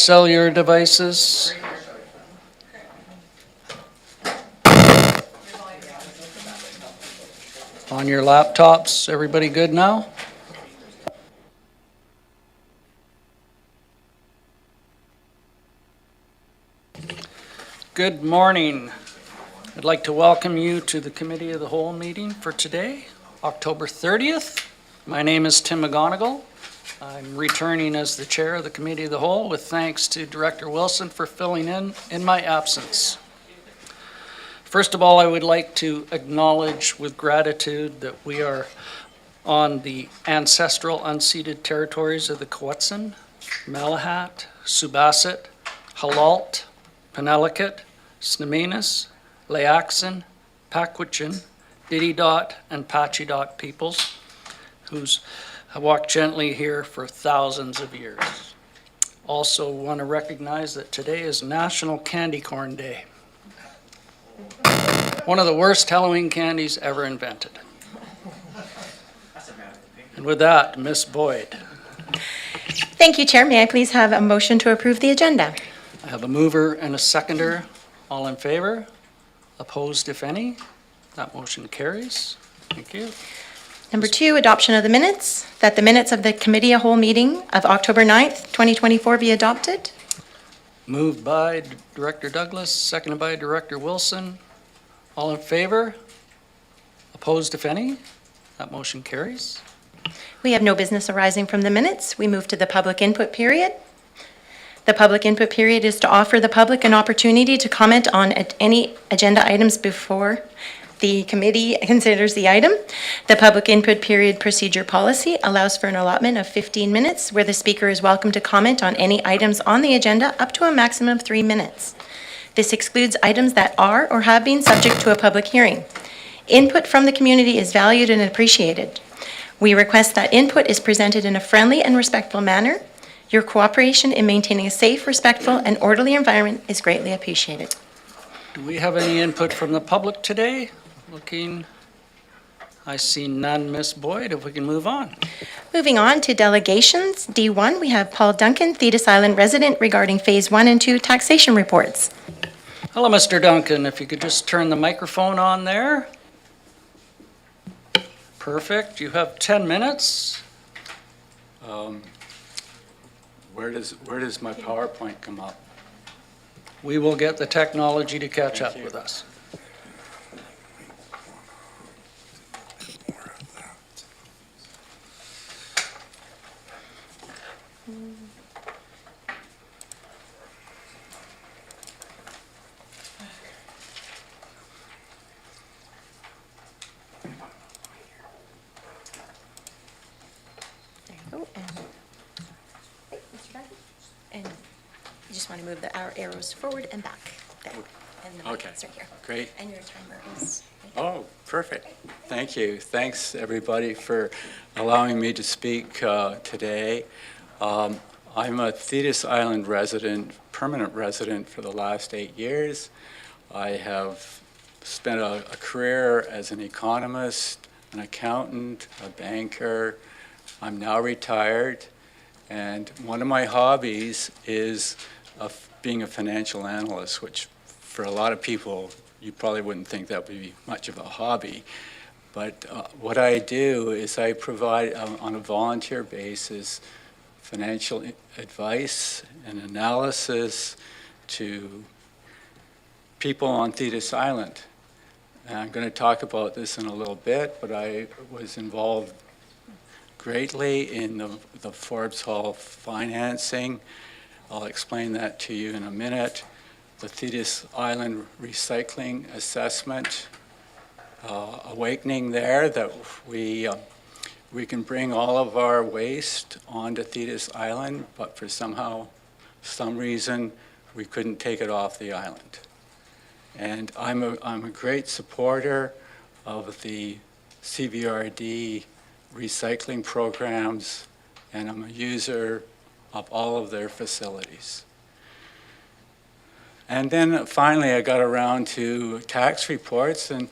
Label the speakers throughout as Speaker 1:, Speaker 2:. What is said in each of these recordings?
Speaker 1: cellular devices. On your laptops, everybody good now? Good morning. I'd like to welcome you to the Committee of the Whole meeting for today, October 30th. My name is Tim McGonigal. I'm returning as the chair of the Committee of the Whole with thanks to Director Wilson for filling in my absence. First of all, I would like to acknowledge with gratitude that we are on the ancestral unceded territories of the Quw'utsun, Malahat, Subasset, Halalt, Penelakut, Sneminis, Layaxin, Pakwitchin, Dididot, and Pachidot peoples, who's have walked gently here for thousands of years. Also want to recognize that today is National Candy Corn Day. One of the worst Halloween candies ever invented. And with that, Ms. Boyd.
Speaker 2: Thank you, Chair. May I please have a motion to approve the agenda?
Speaker 1: I have a mover and a seconder. All in favor? Opposed, if any? That motion carries. Thank you.
Speaker 2: Number 2, adoption of the minutes. That the minutes of the Committee of Whole meeting of October 9th, 2024 be adopted.
Speaker 1: Moved by Director Douglas, seconded by Director Wilson. All in favor? Opposed, if any? That motion carries.
Speaker 2: We have no business arising from the minutes. We move to the public input period. The public input period is to offer the public an opportunity to comment on any agenda items before the committee considers the item. The public input period procedure policy allows for an allotment of 15 minutes where the speaker is welcome to comment on any items on the agenda up to a maximum of 3 minutes. This excludes items that are or have been subject to a public hearing. Input from the community is valued and appreciated. We request that input is presented in a friendly and respectful manner. Your cooperation in maintaining a safe, respectful, and orderly environment is greatly appreciated.
Speaker 1: Do we have any input from the public today? I see none, Ms. Boyd, if we can move on.
Speaker 2: Moving on to delegations, D1, we have Paul Duncan, Thetis Island resident, regarding Phase 1 and 2 taxation reports.
Speaker 1: Hello, Mr. Duncan. If you could just turn the microphone on there. Perfect. You have 10 minutes.
Speaker 3: Where does my PowerPoint come up?
Speaker 1: We will get the technology to catch up with us.
Speaker 2: And you just want to move our arrows forward and back. There. And the
Speaker 3: Okay.
Speaker 2: mic is right here.
Speaker 3: Great.
Speaker 2: And your timer is right there.
Speaker 3: Oh, perfect. Thank you. Thanks, everybody, for allowing me to speak today. I'm a Thetis Island resident, permanent resident for the last 8 years. I have spent a career as an economist, an accountant, a banker. I'm now retired. And one of my hobbies is being a financial analyst, which for a lot of people, you probably wouldn't think that would be much of a hobby. But what I do is I provide, on a volunteer basis, financial advice and analysis to people on Thetis Island. And I'm going to talk about this in a little bit, but I was involved greatly in the Forbes Hall financing. I'll explain that to you in a minute. The Thetis Island recycling assessment, awakening there that we can bring all of our waste onto Thetis Island, but for some reason, we couldn't take it off the island. And I'm a great supporter of the CVRD recycling programs, and I'm a user of all of their facilities. And then finally, I got around to tax reports, and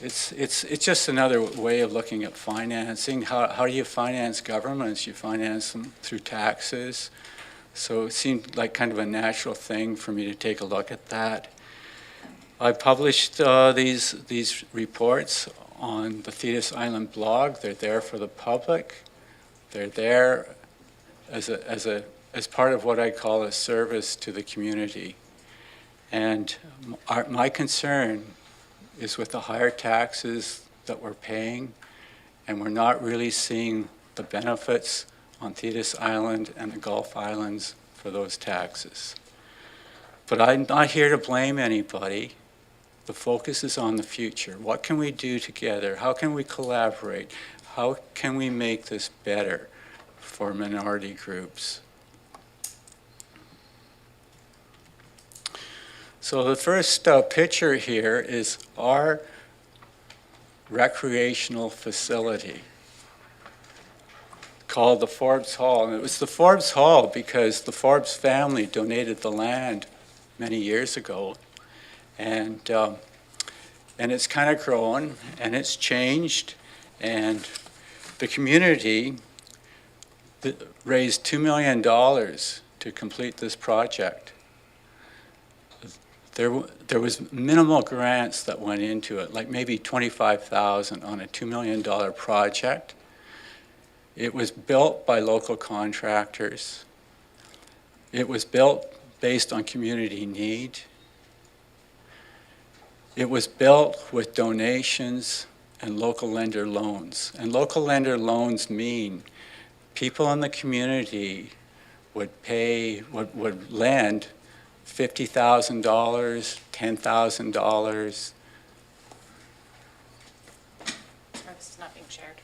Speaker 3: it's just another way of looking at financing. How do you finance governments? You finance them through taxes. So it seemed like kind of a natural thing for me to take a look at that. I published these reports on the Thetis Island blog. They're there for the public. They're there as part of what I call a service to the community. And my concern is with the higher taxes that we're paying, and we're not really seeing the benefits on Thetis Island and the Gulf Islands for those taxes. But I'm not here to blame anybody. The focus is on the future. What can we do together? How can we collaborate? How can we make this better for minority groups? So the first picture here is our recreational facility called the Forbes Hall. And it was the Forbes Hall because the Forbes family donated the land many years ago. And it's kind of grown, and it's changed, and the community raised $2 million to complete this project. There was minimal grants that went into it, like maybe $25,000 on a $2 million project. It was built by local contractors. It was built based on community need. It was built with donations and local lender loans. And local lender loans mean people in the community would lend $50,000, $10,000.
Speaker 2: This is not being shared.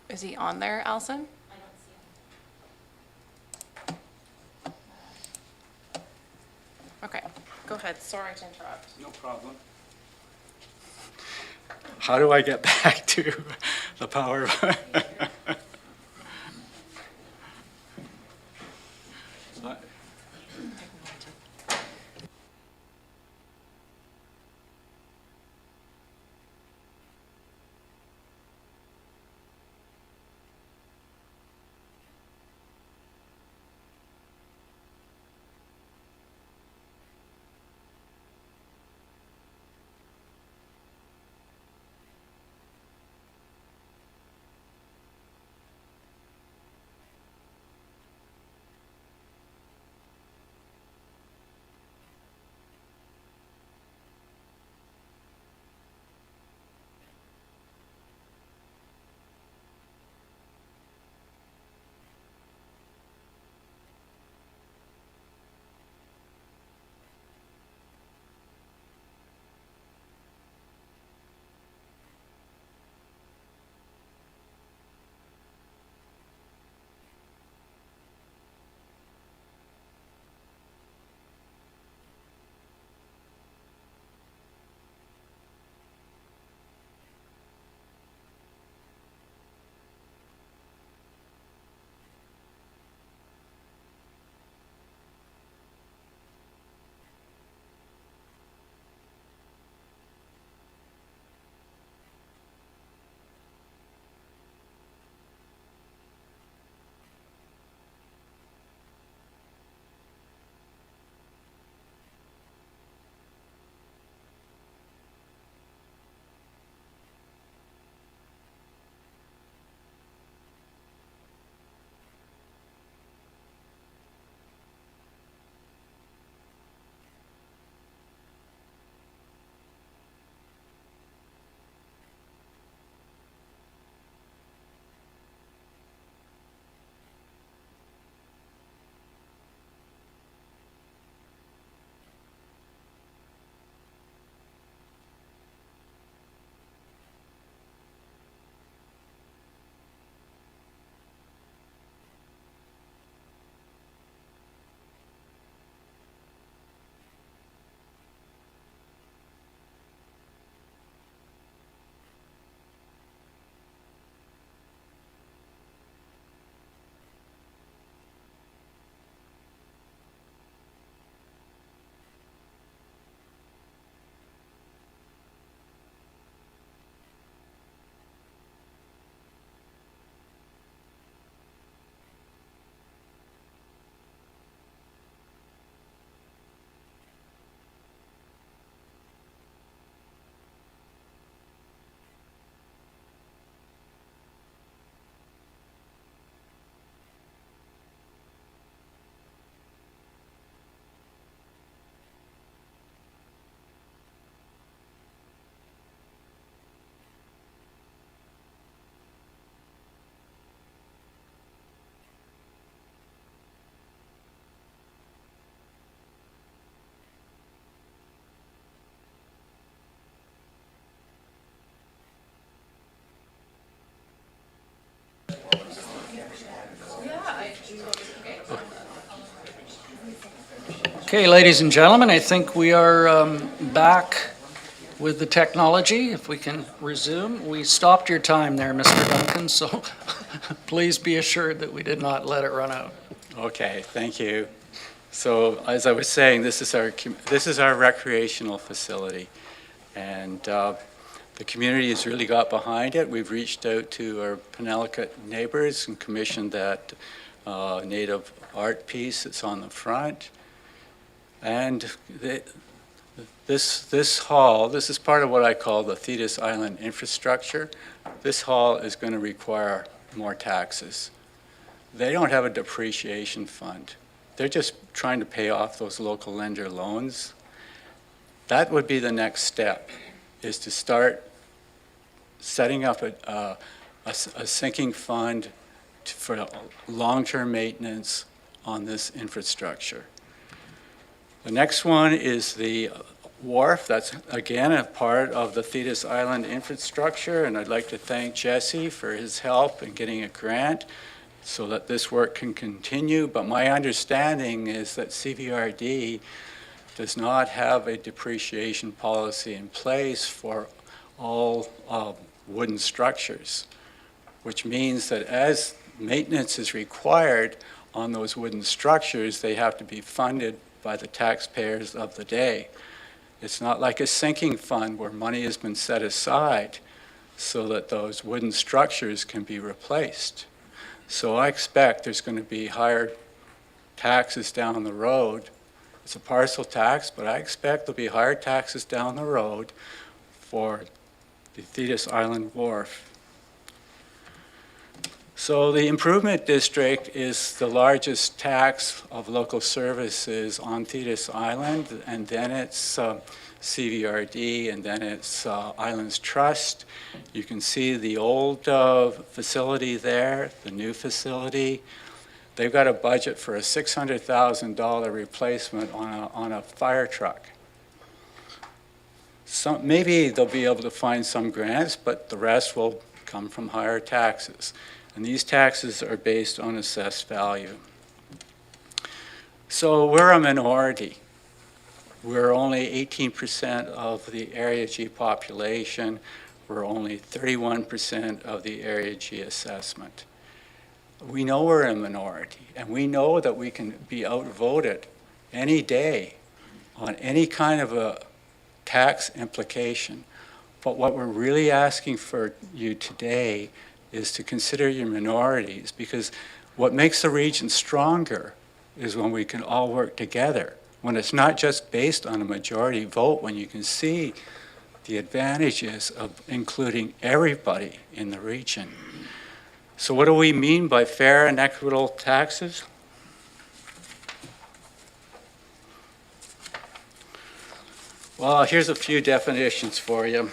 Speaker 4: Is he on there, Allison? Okay, go ahead. Sorry to interrupt.
Speaker 3: No problem. How do I get back to the power?
Speaker 1: Okay, ladies and gentlemen, I think we are back with the technology. If we can resume. We stopped your time there, Mr. Duncan, so please be assured that we did not let it run out.
Speaker 3: Okay, thank you. So as I was saying, this is our recreational facility, and the community has really got behind it. We've reached out to our Penelakut neighbors and commissioned that native art piece that's on the front. And this hall, this is part of what I call the Thetis Island infrastructure. This hall is going to require more taxes. They don't have a depreciation fund. They're just trying to pay off those local lender loans. That would be the next step, is to start setting up a sinking fund for long-term maintenance on this infrastructure. The next one is the wharf. That's, again, a part of the Thetis Island infrastructure, and I'd like to thank Jesse for his help in getting a grant so that this work can continue. But my understanding is that CVRD does not have a depreciation policy in place for all wooden structures, which means that as maintenance is required on those wooden structures, they have to be funded by the taxpayers of the day. It's not like a sinking fund where money has been set aside so that those wooden structures can be replaced. So I expect there's going to be higher taxes down the road. It's a parcel tax, but I expect there'll be higher taxes down the road for the Thetis Island Wharf. So the Improvement District is the largest tax of local services on Thetis Island, and then it's CVRD, and then it's Islands Trust. You can see the old facility there, the new facility. They've got a budget for a $600,000 replacement on a fire truck. Maybe they'll be able to find some grants, but the rest will come from higher taxes. And these taxes are based on assessed value. So we're a minority. We're only 18% of the Area G population. We're only 31% of the Area G assessment. We know we're a minority, and we know that we can be outvoted any day on any kind of a tax implication. But what we're really asking for you today is to consider your minorities, because what makes the region stronger is when we can all work together, when it's not just based on a majority vote, when you can see the advantages of including everybody in the region. So what do we mean by fair and equitable taxes? Well, here's a few definitions for you.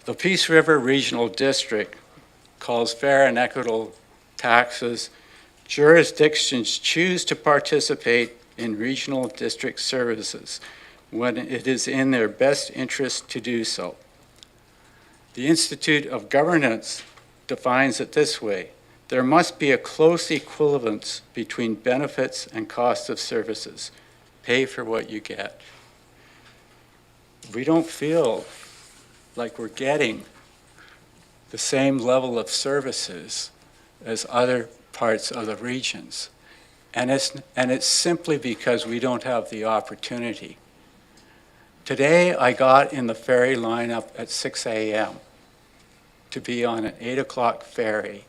Speaker 3: The Peace River Regional District calls fair and equitable taxes jurisdictions choose to participate in regional district services when it is in their best interest to do so. The Institute of Governance defines it this way: there must be a close equivalence between benefits and cost of services. Pay for what you get. We don't feel like we're getting the same level of services as other parts of the regions. And it's simply because we don't have the opportunity. Today, I got in the ferry lineup at 6 a.m. to be on an 8 o'clock ferry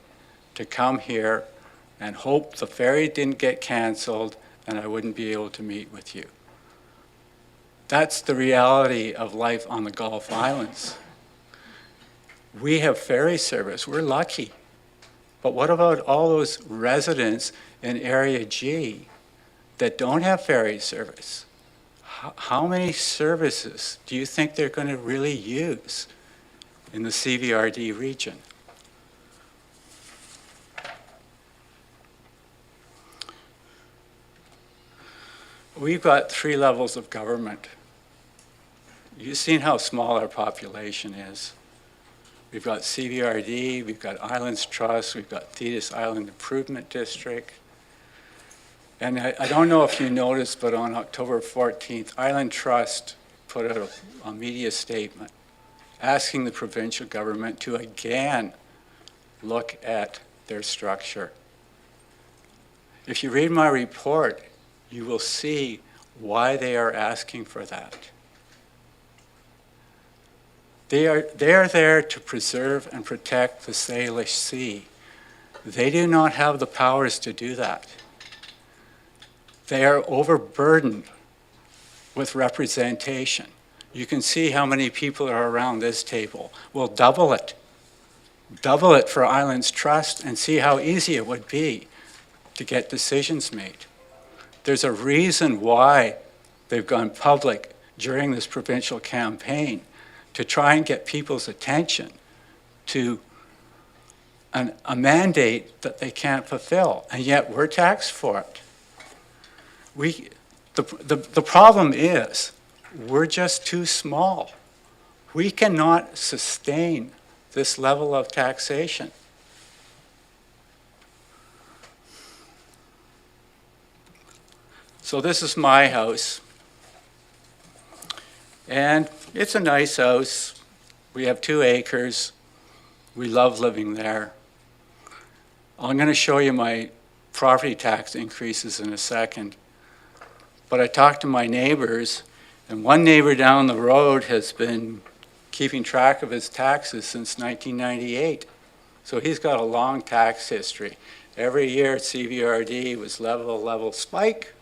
Speaker 3: to come here and hope the ferry didn't get canceled and I wouldn't be able to meet with you. That's the reality of life on the Gulf Islands. We have ferry service, we're lucky. But what about all those residents in Area G that don't have ferry service? How many services do you think they're going to really use in the CVRD region? We've got 3 levels of government. You've seen how small our population is. we've got CVRD, we've got Islands Trust, we've got Thetis Island Improvement District. And I don't know if you noticed, but on October 14th, Island Trust put out a media statement asking the provincial government to again look at their structure. If you read my report, you will see why they are asking for that. They are there to preserve and protect the Salish Sea. They do not have the powers to do that. They are overburdened with representation. You can see how many people are around this table. We'll double it. Double it for Islands Trust and see how easy it would be to get decisions made. There's a reason why they've gone public during this provincial campaign, to try and get people's attention to a mandate that they can't fulfill, and yet we're taxed for it. The problem is, we're just too small. We cannot sustain this level of taxation. So this is my house. And it's a nice house. We have 2 acres. We love living there. I'm going to show you my property tax increases in a second. But I talked to my neighbors, and one neighbor down the road has been keeping track of his taxes since 1998. So he's got a long tax history. Every year CVRD was level, spike.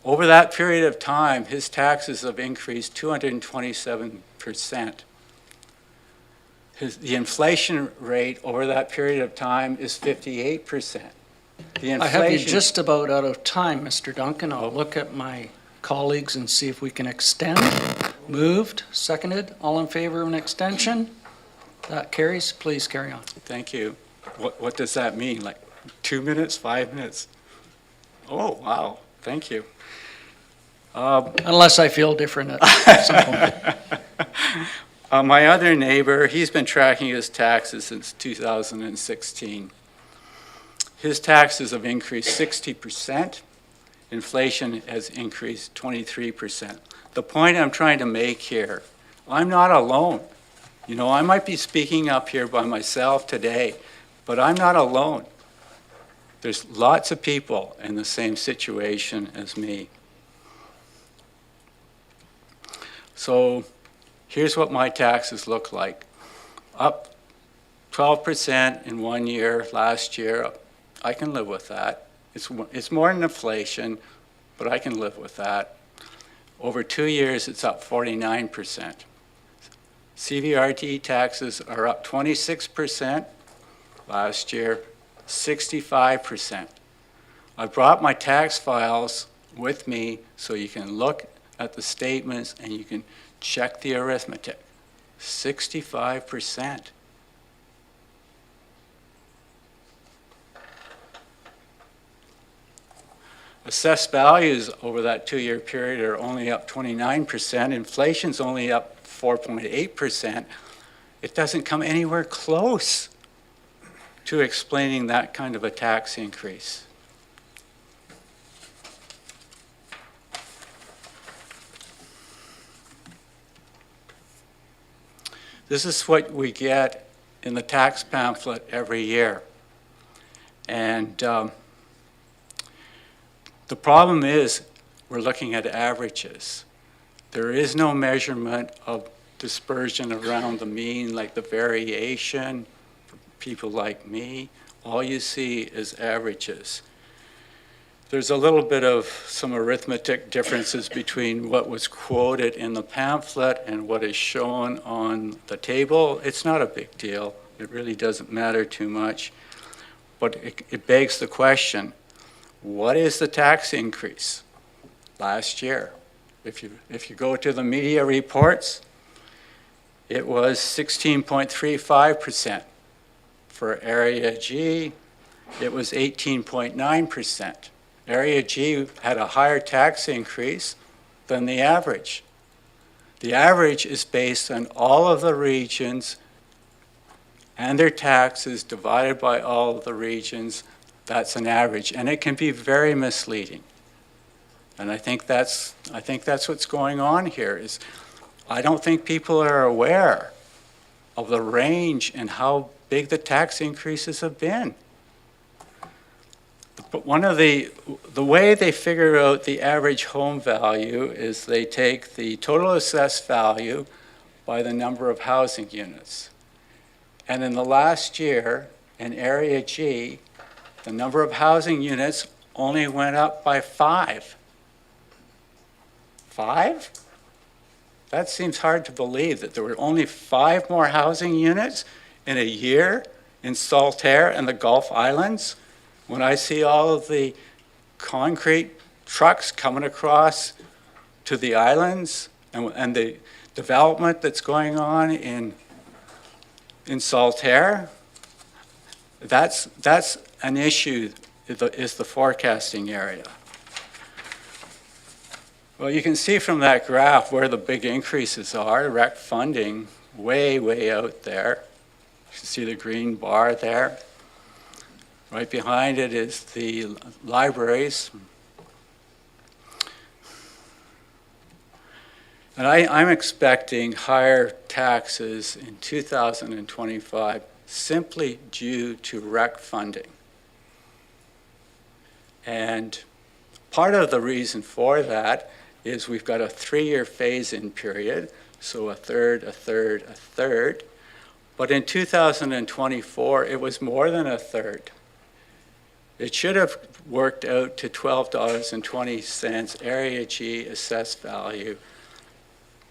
Speaker 3: Over that period of time, his taxes have increased 227%. The inflation rate over that period of time is 58%.
Speaker 1: I have you just about out of time, Mr. Duncan. I'll look at my colleagues and see if we can extend. Moved, seconded, all in favor of an extension? That carries. Please carry on.
Speaker 3: Thank you. What does that mean? Like 2 minutes, 5 minutes? Oh, wow. Thank you.
Speaker 1: Unless I feel different at some point.
Speaker 3: My other neighbor, he's been tracking his taxes since 2016. His taxes have increased 60%. Inflation has increased 23%. The point I'm trying to make here, I'm not alone. You know, I might be speaking up here by myself today, but I'm not alone. There's lots of people in the same situation as me. So here's what my taxes look like. Up 12% in 1 year, last year. I can live with that. It's more than inflation, but I can live with that. Over 2 years, it's up 49%. CVRD taxes are up 26%. Last year, 65%. I brought my tax files with me so you can look at the statements and you can check the arithmetic. 65%. Assessed values over that 2-year period are only up 29%. Inflation's only up 4.8%. It doesn't come anywhere close to explaining that kind of a tax increase. This is what we get in the tax pamphlet every year. And the problem is we're looking at averages. There is no measurement of dispersion around the mean, like the variation for people like me. All you see is averages. There's a little bit of some arithmetic differences between what was quoted in the pamphlet and what is shown on the table. It's not a big deal. It really doesn't matter too much. But it begs the question, what is the tax increase last year? If you go to the media reports, it was 16.35%. For Area G, it was 18.9%. Area G had a higher tax increase than the average. The average is based on all of the regions and their taxes divided by all of the regions. That's an average, and it can be very misleading. And I think that's what's going on here. Is I don't think people are aware of the range and how big the tax increases have been. But one of the way they figure out the average home value is they take the total assessed value by the number of housing units. And in the last year, in Area G, the number of housing units only went up by 5. 5? That seems hard to believe, that there were only 5 more housing units in a year in Saltaire and the Gulf Islands, when I see all of the concrete trucks coming across to the islands and the development that's going on in Saltaire. That's an issue, is the forecasting area. Well, you can see from that graph where the big increases are. Rec funding way, way out there. You can see the green bar there. Right behind it is the libraries. And I'm expecting higher taxes in 2025 simply due to rec funding. And part of the reason for that is we've got a 3-year phase-in period, so a third, a third, a third. But in 2024, it was more than a third. It should have worked out to $12.20 Area G assessed value,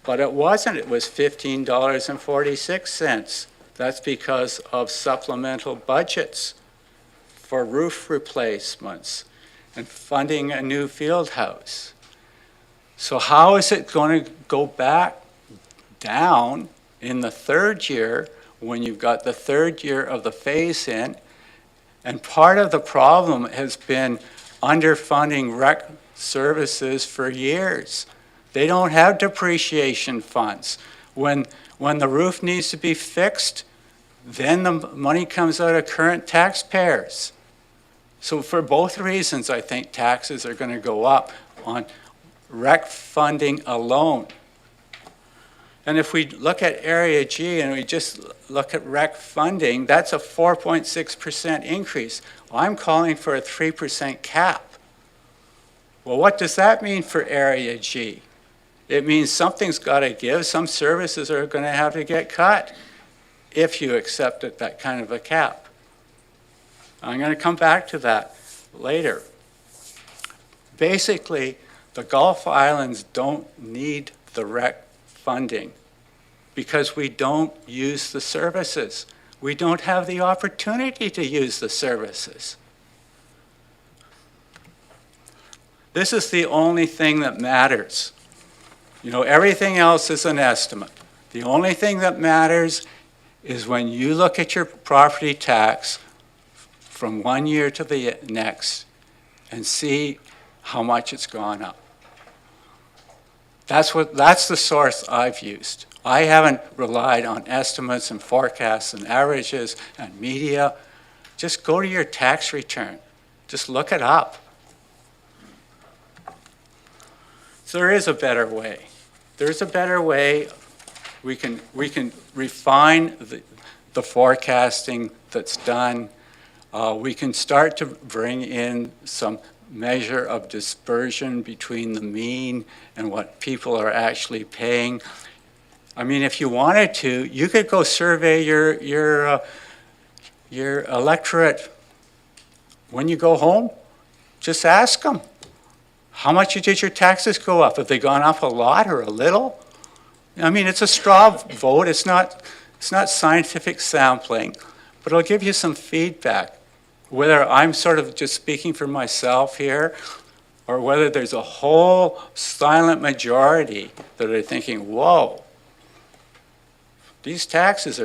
Speaker 3: but it wasn't. It was $15.46. That's because of supplemental budgets for roof replacements and funding a new field house. So how is it going to go back down in the third year when you've got the third year of the phase-in? And part of the problem has been underfunding rec services for years. They don't have depreciation funds. When the roof needs to be fixed, then the money comes out of current taxpayers. So for both reasons, I think taxes are going to go up on rec funding alone. And if we look at Area G and we just look at rec funding, that's a 4.6% increase. I'm calling for a 3% cap. Well, what does that mean for Area G? It means something's got to give. Some services are going to have to get cut if you accept that kind of a cap. I'm going to come back to that later. Basically, the Gulf Islands don't need the rec funding because we don't use the services. We don't have the opportunity to use the services. This is the only thing that matters. You know, everything else is an estimate. The only thing that matters is when you look at your property tax from one year to the next and see how much it's gone up. That's the source I've used. I haven't relied on estimates and forecasts and averages and media. Just go to your tax return. Just look it up. So there is a better way. There's a better way. We can refine the forecasting that's done. We can start to bring in some measure of dispersion between the mean and what people are actually paying. I mean, if you wanted to, you could go survey your electorate when you go home. Just ask them, how much did your taxes go up? Have they gone up a lot or a little? I mean, it's a straw vote. It's not scientific sampling, but it'll give you some feedback. Whether I'm sort of just speaking for myself here, or whether there's a whole silent majority that are thinking, whoa, these increases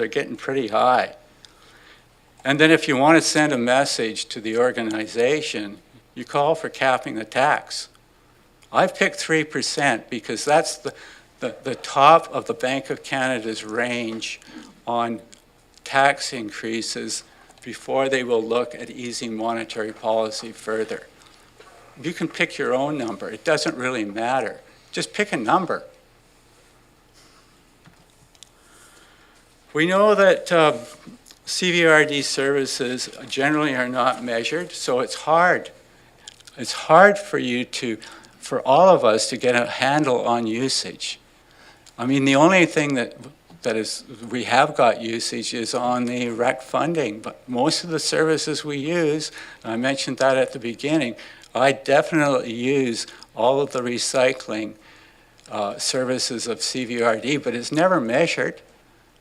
Speaker 3: are getting pretty high. And then if you want to send a message to the organization, you call for capping the tax. I've picked 3% because that's the top of the Bank of Canada's range on tax increases before they will look at easing monetary policy further. You can pick your own number. It doesn't really matter. Just pick a number. We know that CVRD services generally are not measured, so it's hard. It's hard for all of us to get a handle on usage. I mean, the only thing that we have got usage is on the rec funding, but most of the services we use, and I mentioned that at the beginning, I definitely use all of the recycling services of CVRD, but it's never measured.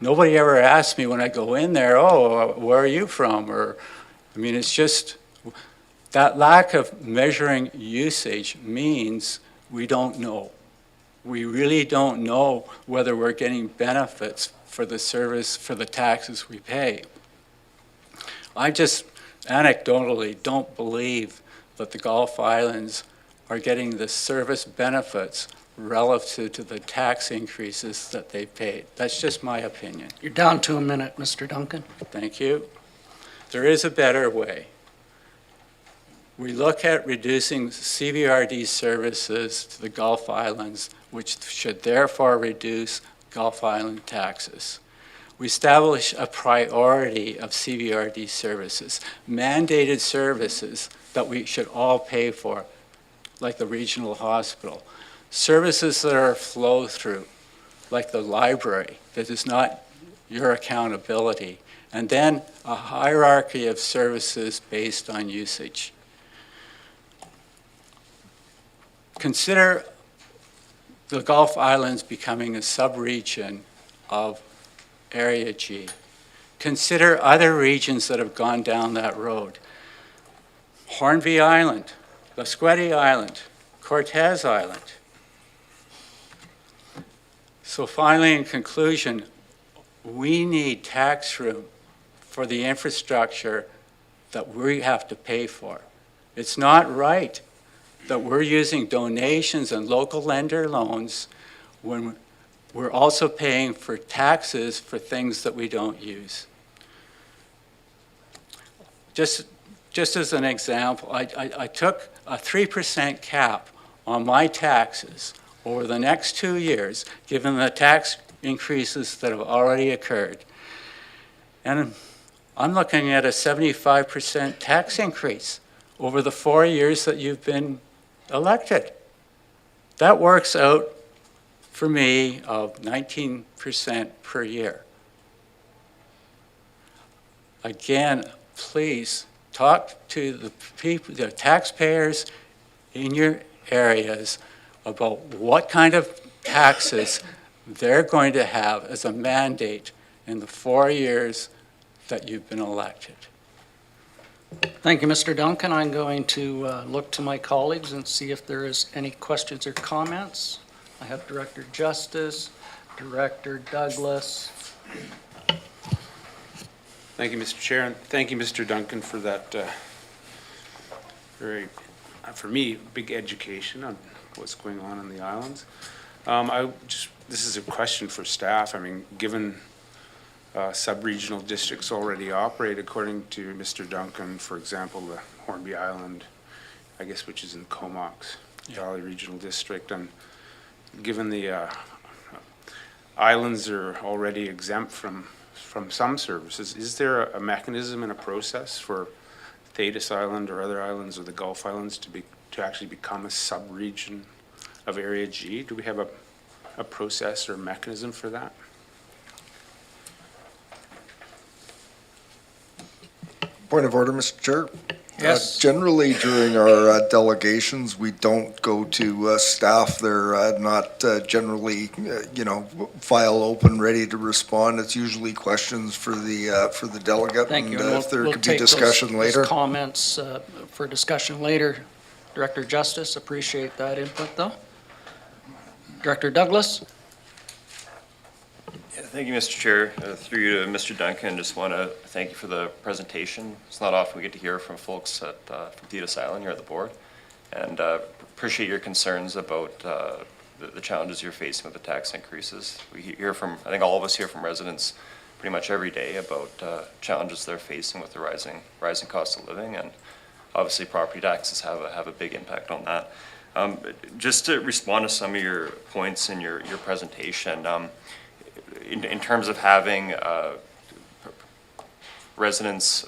Speaker 3: Nobody ever asks me when I go in there, oh, where are you from? I mean, it's just that lack of measuring usage means we don't know. We really don't know whether we're getting benefits for the service, for the taxes we pay. I just anecdotally don't believe that the Gulf Islands are getting the service benefits relative to the tax increases that they paid. That's just my opinion.
Speaker 1: You're down to a minute, Mr. Duncan.
Speaker 3: Thank you. There is a better way. We look at reducing CVRD services to the Gulf Islands, which should therefore reduce Gulf Island taxes. We establish a priority of CVRD services, mandated services that we should all pay for, like the regional hospital. Services that are flow-through, like the library, that is not your accountability. And then a hierarchy of services based on usage. Consider the Gulf Islands becoming a sub-region of Area G. Consider other regions that have gone down that road. Hornby Island, Lasqueti Island, Cortez Island. So finally, in conclusion, we need tax room for the infrastructure that we have to pay for. It's not right that we're using donations and local lender loans when we're also paying for taxes for things that we don't use. Just as an example, I took a 3% cap on my taxes over the next 2 years, given the tax increases that have already occurred. And I'm looking at a 75% tax increase over the 4 years that you've been elected. That works out for me of 19% per year. Again, please talk to the people, the taxpayers in your areas about what kind of taxes they're going to have as a mandate in the 4 years that you've been elected.
Speaker 1: Thank you, Mr. Duncan. I'm going to look to my colleagues and see if there is any questions or comments. I have Director Justice, Director Douglas.
Speaker 5: Thank you, Mr. Chair, and thank you, Mr. Duncan, for that very, for me, big education on what's going on in the islands. This is a question for staff. I mean, given sub-regional districts already operate according to Mr. Duncan, for example, the Hornby Island, I guess, which is in Comox Valley Regional District, and given the islands are already exempt from some services, is there a mechanism and a process for Thetis Island or other islands or the Gulf Islands to actually become a sub-region of Area G? Do we have a process or mechanism for that?
Speaker 6: Point of order, Mr. Chair.
Speaker 1: Yes.
Speaker 6: Generally, during our delegations, we don't go to staff. They're not generally, file open, ready to respond. It's usually questions for the delegate.
Speaker 1: Thank you.
Speaker 6: And
Speaker 1: And
Speaker 6: if there
Speaker 1: we'll
Speaker 6: could be
Speaker 1: take
Speaker 6: discussion
Speaker 1: those
Speaker 6: later.
Speaker 1: comments for discussion later. Director Justice, appreciate that input, though. Director Douglas?
Speaker 7: Yeah, thank you, Mr. Chair. Through you to Mr. Duncan, just want to thank you for the presentation. It's not often we get to hear from folks from Thetis Island here at the board. and appreciate your concerns about the challenges you're facing with the tax increases. We hear from, I think all of us hear from residents pretty much every day about challenges they're facing with the rising cost of living, and obviously property taxes have a big impact on that. Just to respond to some of your points in your presentation, in terms of having residents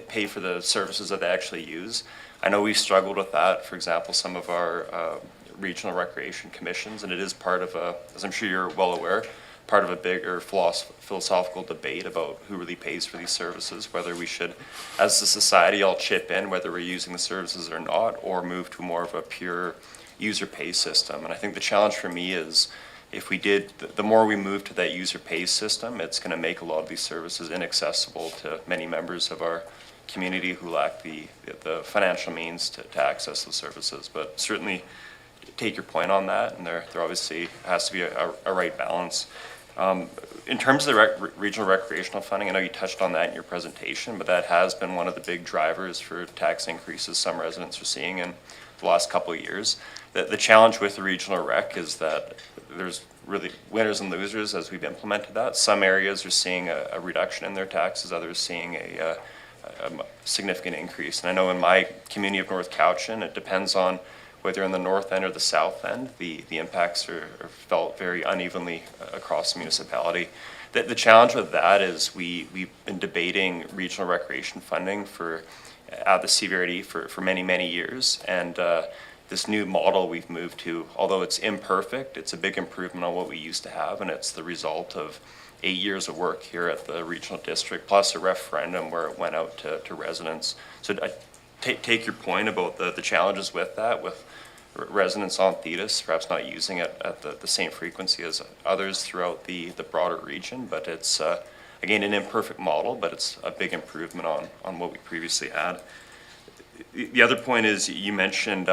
Speaker 7: pay for the services that they actually use, I know we've struggled with that. For example, some of our regional recreation commissions, and it is part of as I'm sure you're well aware, part of a bigger philosophical debate about who really pays for these services, whether we should, as a society, all chip in, whether we're using the services or not, or move to more of a pure user pay system. And I think the challenge for me is, if we did, the more we move to that user pay system, it's going to make a lot of these services inaccessible to many members of our community who lack the financial means to access those services. But certainly take your point on that, and there obviously has to be a right balance. In terms of the regional recreational funding, I know you touched on that in your presentation, but that has been one of the big drivers for tax increases some residents are seeing in the last couple of years. The challenge with the regional rec is that there's really winners and losers as we've implemented that. Some areas are seeing a reduction in their taxes, others seeing a significant increase. And I know in my community of North Cowichan, it depends on whether in the north end or the south end, the impacts are felt very unevenly across the municipality. The challenge with that is we've been debating regional recreation funding at the CVRD for many, many years. And this new model we've moved to, although it's imperfect, it's a big improvement on what we used to have, and it's the result of 8 years of work here at the regional district, plus a referendum where it went out to residents. So I take your point about the challenges with that, with residents on Thetis perhaps not using it at the same frequency as others throughout the broader region, but it's again an imperfect model, but it's a big improvement on what we previously had. The other point is you mentioned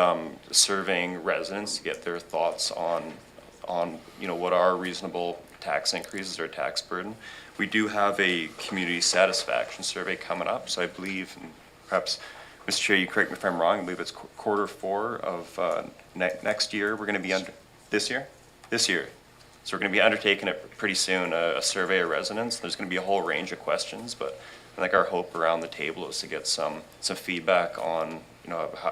Speaker 7: surveying residents to get their thoughts on what are reasonable tax increases or tax burden. We do have a community satisfaction survey coming up, so I believe, and perhaps Mr. Chair, you correct me if I'm wrong, I believe it's Q4 of next year. We're going to be this year. So we're going to be undertaking it pretty soon, a survey of residents. There's going to be a whole range of questions, but I think our hope around the table is to get some feedback on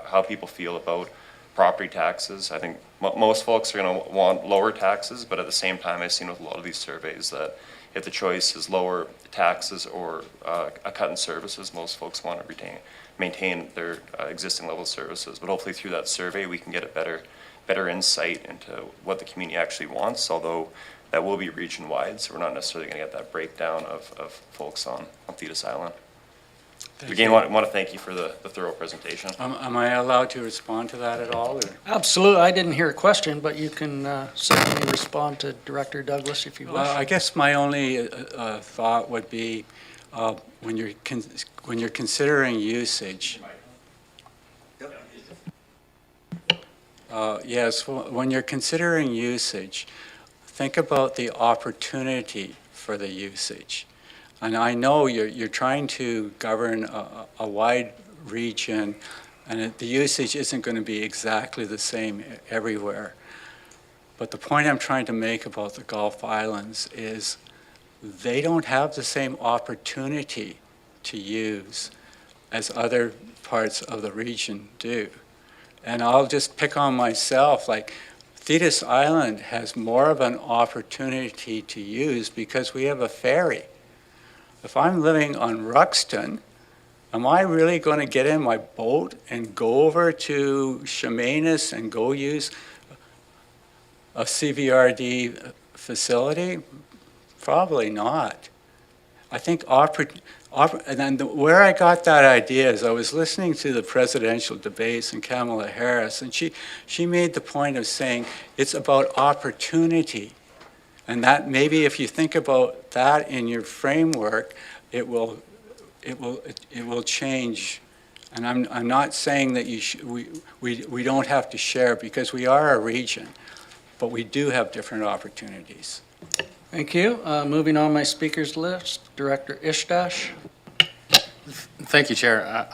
Speaker 7: how people feel about property taxes. I think most folks are going to want lower taxes, but at the same time, I've seen with a lot of these surveys that if the choice is lower taxes or a cut in services, most folks want to maintain their existing level of services. But hopefully through that survey, we can get a better insight into what the community actually wants, although that will be region-wide, so we're not necessarily going to get that breakdown of folks on Thetis Island. Again, I want to thank you for the thorough presentation.
Speaker 3: Am I allowed to respond to that at all? Or?
Speaker 1: Absolutely. I didn't hear a question, but you can certainly respond to Director Douglas if you wish.
Speaker 3: I guess my only thought would be when you're considering usage. Yes, when you're considering usage, think about the opportunity for the usage. And I know you're trying to govern a wide region, and the usage isn't going to be exactly the same everywhere. But the point I'm trying to make about the Gulf Islands is they don't have the same opportunity to use as other parts of the region do. And I'll just pick on myself, like Thetis Island has more of an opportunity to use because we have a ferry. If I'm living on Ruxton, am I really going to get in my boat and go over to Chemainus and go use a CVRD facility? Probably not. I think and then where I got that idea is I was listening to the presidential debates and Kamala Harris, and she made the point of saying it's about opportunity. And that maybe if you think about that in your framework, it will change. And I'm not saying that we don't have to share, because we are a region, but we do have different opportunities.
Speaker 1: Thank you. Moving on my speakers list, Director Ishdash.
Speaker 8: Thank you, Chair.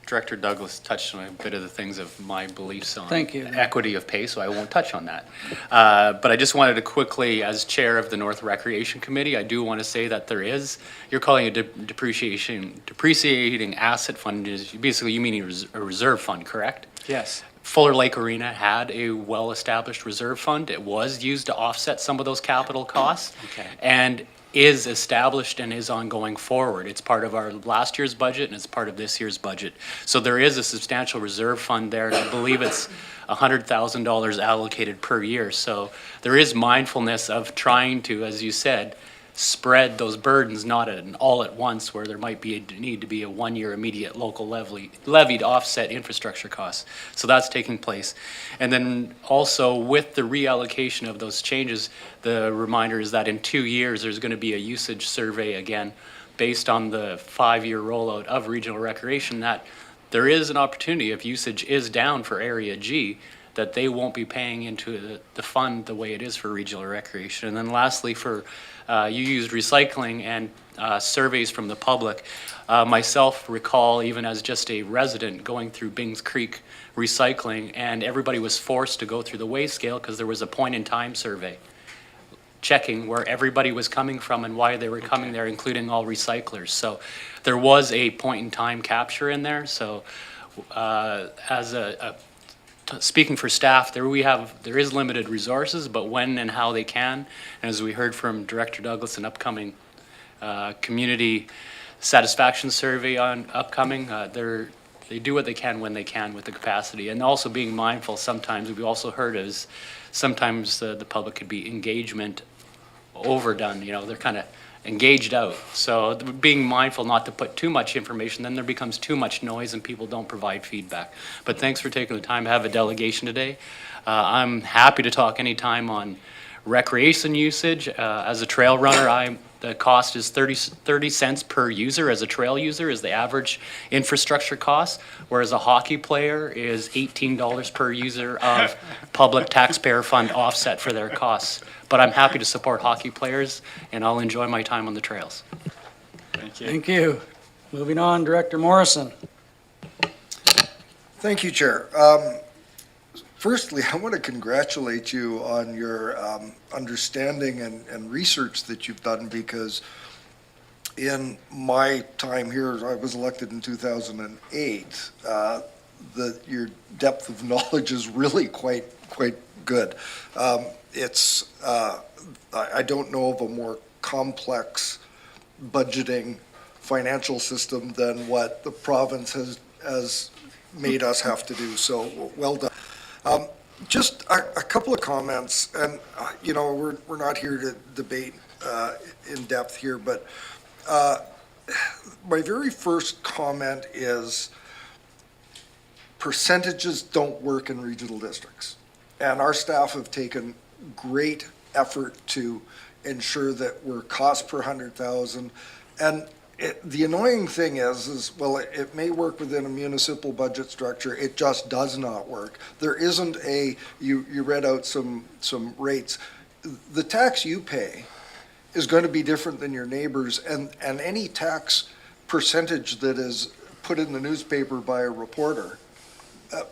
Speaker 8: Director Douglas touched on a bit of the things of my beliefs on
Speaker 1: Thank you.
Speaker 8: equity of pay, so I won't touch on that. But I just wanted to quickly, as chair of the North Recreation Committee, I do want to say that there is, you're calling it depreciating asset fund, is basically you mean a reserve fund, correct?
Speaker 3: Yes.
Speaker 8: Fuller Lake Arena had a well-established reserve fund. It was used to offset some of those capital costs.
Speaker 3: Okay.
Speaker 8: And is established and is ongoing forward. It's part of our last year's budget and it's part of this year's budget. So there is a substantial reserve fund there, and I believe it's $100,000 allocated per year. So there is mindfulness of trying to, as you said, spread those burdens, not all at once, where there might be need to be a one-year immediate local levy to offset infrastructure costs. So that's taking place. And then also with the reallocation of those changes, the reminder is that in 2 years, there's going to be a usage survey again based on the 5-year rollout of regional recreation, that there is an opportunity if usage is down for Area G, that they won't be paying into the fund the way it is for regional recreation. And then lastly, for you used recycling and surveys from the public. Myself recall, even as just a resident, going through Bings Creek recycling, and everybody was forced to go through the weigh scale because there was a point-in-time survey checking where everybody was coming from and why they were coming there, including all recyclers. So there was a point-in-time capture in there. So as speaking for staff, there is limited resources, but when and how they can, and as we heard from Director Douglas, an upcoming community satisfaction survey on upcoming, they do what they can when they can with the capacity, and also being mindful. Sometimes we also heard is sometimes the public could be engagement overdone. You know, they're kind of engaged out. So being mindful not to put too much information, then there becomes too much noise and people don't provide feedback. But thanks for taking the time to have a delegation today. I'm happy to talk anytime on recreation usage. As a trail runner, the cost is 30 cents per user as a trail user is the average infrastructure cost, whereas a hockey player is $18 per user of public taxpayer fund offset for their costs. But I'm happy to support hockey players, and I'll enjoy my time on the trails.
Speaker 3: Thank you.
Speaker 1: Thank you. Moving on, Director Morrison.
Speaker 6: Thank you, Chair. Firstly, I want to congratulate you on your understanding and research that you've done, because in my time here, I was elected in 2008, your depth of knowledge is really quite good. I don't know of a more complex budgeting financial system than what the province has made us have to do, so well done. Just a couple of comments, and we're not here to debate in depth here, but my very first comment is percentages don't work in regional districts, and our staff have taken great effort to ensure that we're cost per 100,000. And the annoying thing is, well, it may work within a municipal budget structure. It just does not work. There isn't you read out some rates. The tax you pay is going to be different than your neighbors, and any tax percentage that is put in the newspaper by a reporter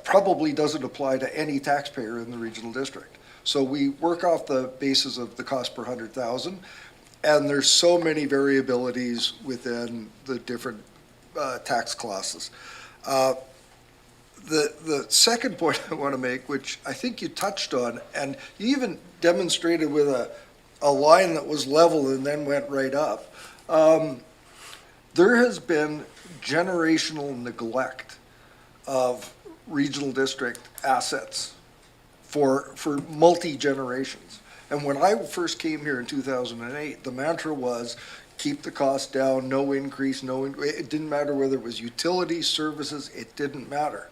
Speaker 6: probably doesn't apply to any taxpayer in the regional district. So we work off the basis of the cost per 100,000, and there's so many variabilities within the different tax classes. The second point I want to make, which I think you touched on, and you even demonstrated with a line that was level and then went right up, there has been generational neglect of regional district assets for multi-generations. And when I first came here in 2008, the mantra was keep the cost down, no increase, it didn't matter whether it was utilities, services, it didn't matter.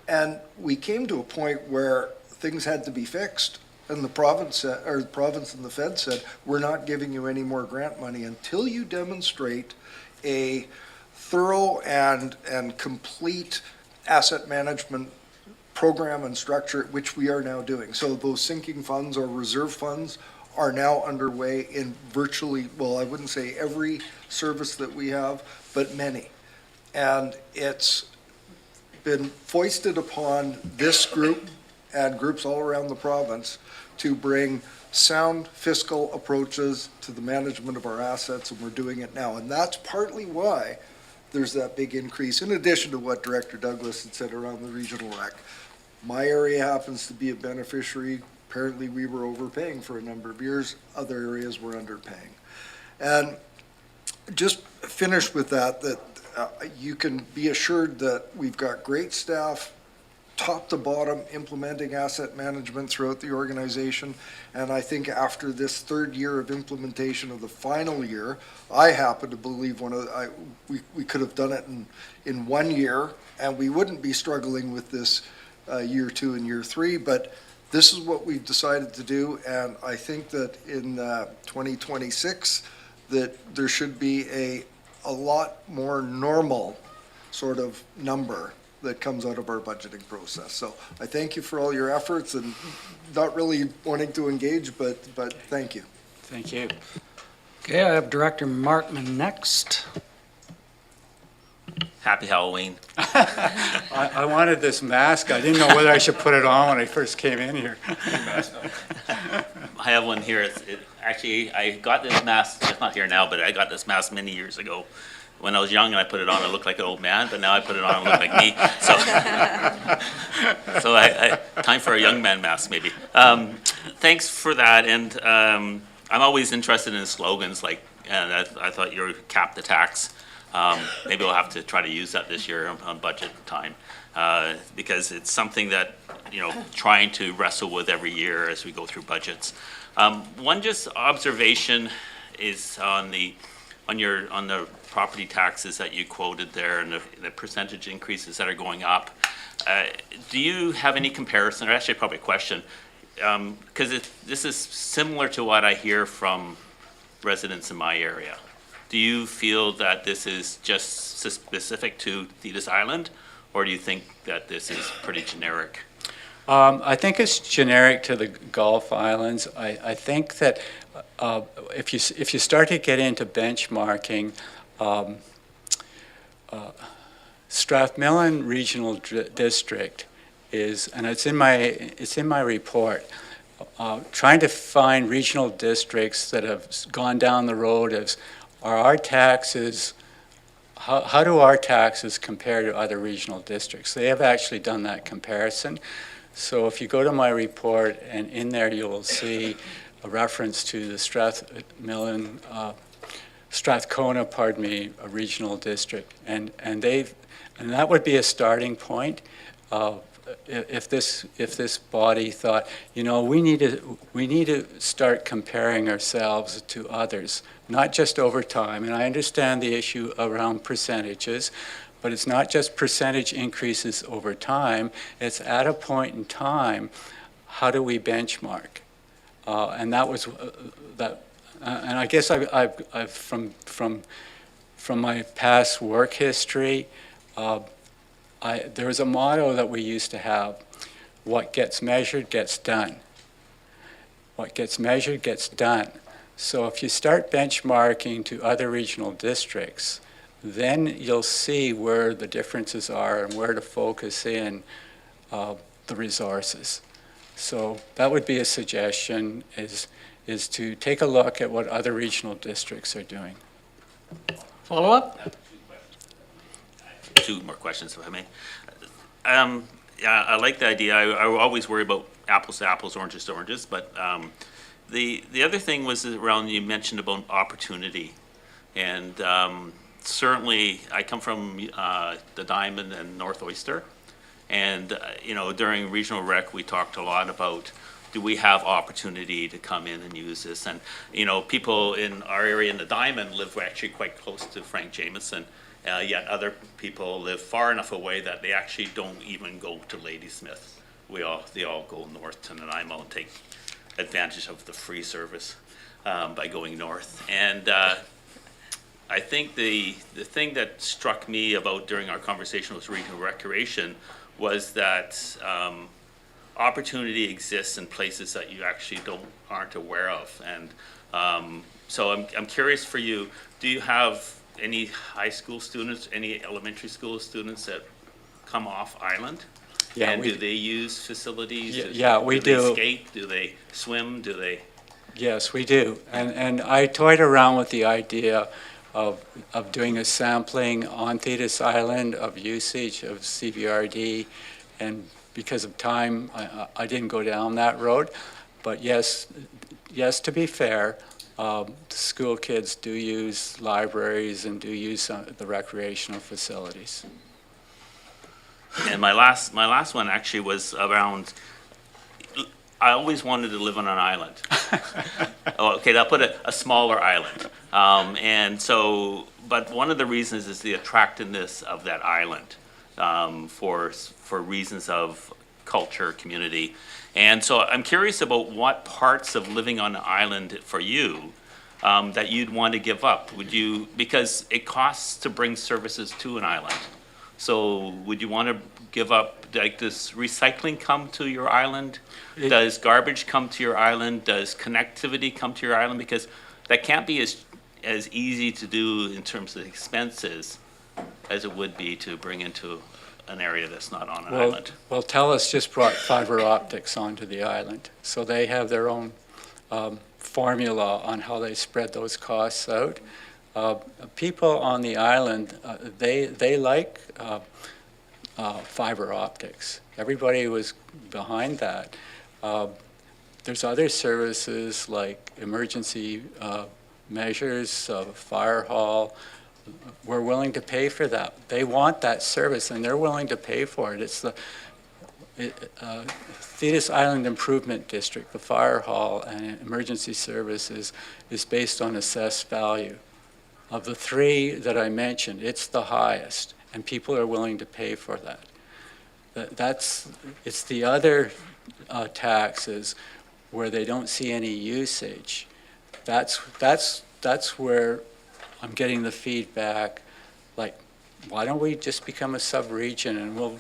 Speaker 6: And we came to a point where things had to be fixed, and the province and the Fed said, we're not giving you any more grant money until you demonstrate a thorough and complete asset management program and structure, which we are now doing. So those sinking funds or reserve funds are now underway in virtually, well, I wouldn't say every service that we have, but many. And it's been foisted upon this group and groups all around the province to bring sound fiscal approaches to the management of our assets, and we're doing it now. And that's partly why there's that big increase, in addition to what Director Douglas had said around the regional rec. My area happens to be a beneficiary. Apparently, we were overpaying for a number of years. Other areas were underpaying. And just finish with that you can be assured that we've got great staff, top to bottom, implementing asset management throughout the organization. And I think after this third year of implementation of the final year, I happen to believe we could have done it in 1 year, and we wouldn't be struggling with this year 2 and year 3. But this is what we've decided to do, and I think that in 2026, that there should be a lot more normal sort of number that comes out of our budgeting process. So I thank you for all your efforts, and not really wanting to engage, but thank you.
Speaker 3: Thank you.
Speaker 1: Okay, I have Director Markman next.
Speaker 9: Happy Halloween.
Speaker 3: I wanted this mask. I didn't know whether I should put it on when I first came in here.
Speaker 9: I have one here. Actually, I got this mask, it's not here now, but I got this mask many years ago. When I was young and I put it on, I looked like an old man, but now I put it on, I look like me. So time for a young man mask, maybe. Thanks for that, and I'm always interested in slogans like, and I thought you were cap the tax. Maybe we'll have to try to use that this year on budget time, because it's something that, trying to wrestle with every year as we go through budgets. One just observation is on the property taxes that you quoted there and the percentage increases that are going up. Do you have any comparison, or actually probably a question, because this is similar to what I hear from residents in my area. Do you feel that this is just specific to Thetis Island, or do you think that this is pretty generic?
Speaker 3: I think it's generic to the Gulf Islands. I think that if you start to get into benchmarking, Strathmillan Regional District is, and it's in my report, trying to find regional districts that have gone down the road of, are our taxes, how do our taxes compare to other regional districts? They have actually done that comparison. So if you go to my report, and in there you will see a reference to the Strathmillan, Strathcona, a regional district, and that would be a starting point. If this body thought, we need to start comparing ourselves to others, not just over time. And I understand the issue around percentages, but it's not just percentage increases over time. It's at a point in time, how do we benchmark? And that was that. And I guess I've from my past work history, there was a motto that we used to have: what gets measured gets done. What gets measured gets done. So if you start benchmarking to other regional districts, then you'll see where the differences are and where to focus in the resources. So that would be a suggestion, is to take a look at what other regional districts are doing.
Speaker 1: Follow up?
Speaker 9: Two more questions, if I may. Yeah, I like the idea. I always worry about apples to apples, oranges to oranges, but the other thing was around, you mentioned about opportunity. And certainly, I come from the Diamond and North Oyster. And, during regional rec, we talked a lot about, do we have opportunity to come in and use this? And, people in our area in the Diamond live actually quite close to Frank Jameson. Yet other people live far enough away that they actually don't even go to Ladysmith. They all go north to Nanaimo and take advantage of the free service by going north. And I think the thing that struck me about during our conversation with regional recreation was that opportunity exists in places that you actually aren't aware of. And so I'm curious for you, do you have any high school students, any elementary school students that come off island?
Speaker 3: Yeah,
Speaker 9: And
Speaker 3: we-
Speaker 9: do they use facilities?
Speaker 3: Yeah, we do.
Speaker 9: Do they skate? Do they swim? Do they?
Speaker 3: Yes, we do. And I toyed around with the idea of doing a sampling on Thetis Island of usage of CVRD, and because of time, I didn't go down that road. But yes, to be fair, school kids do use libraries and do use the recreational facilities.
Speaker 9: And my last one actually was around, I always wanted to live on an island. Oh, okay, I'll put a smaller island. And so, but one of the reasons is the attractiveness of that island, for reasons of culture, community. And so I'm curious about what parts of living on an island for you, that you'd want to give up. Would you, because it costs to bring services to an island. So would you want to give up, like, does recycling come to your island? Does garbage come to your island? Does connectivity come to your island? Because that can't be as easy to do in terms of expenses as it would be to bring into an area that's not on an island.
Speaker 3: Well, TELUS just brought fiber optics onto the island, so they have their own formula on how they spread those costs out. People on the island, they like fiber optics. Everybody was behind that. There's other services like emergency measures, fire hall. We're willing to pay for that. They want that service, and they're willing to pay for it. It's the Thetis Island Improvement District, the fire hall and emergency services is based on assessed value. Of the three that I mentioned, it's the highest, and people are willing to pay for that. It's the other taxes where they don't see any usage. That's where I'm getting the feedback, like, why don't we just become a sub-region and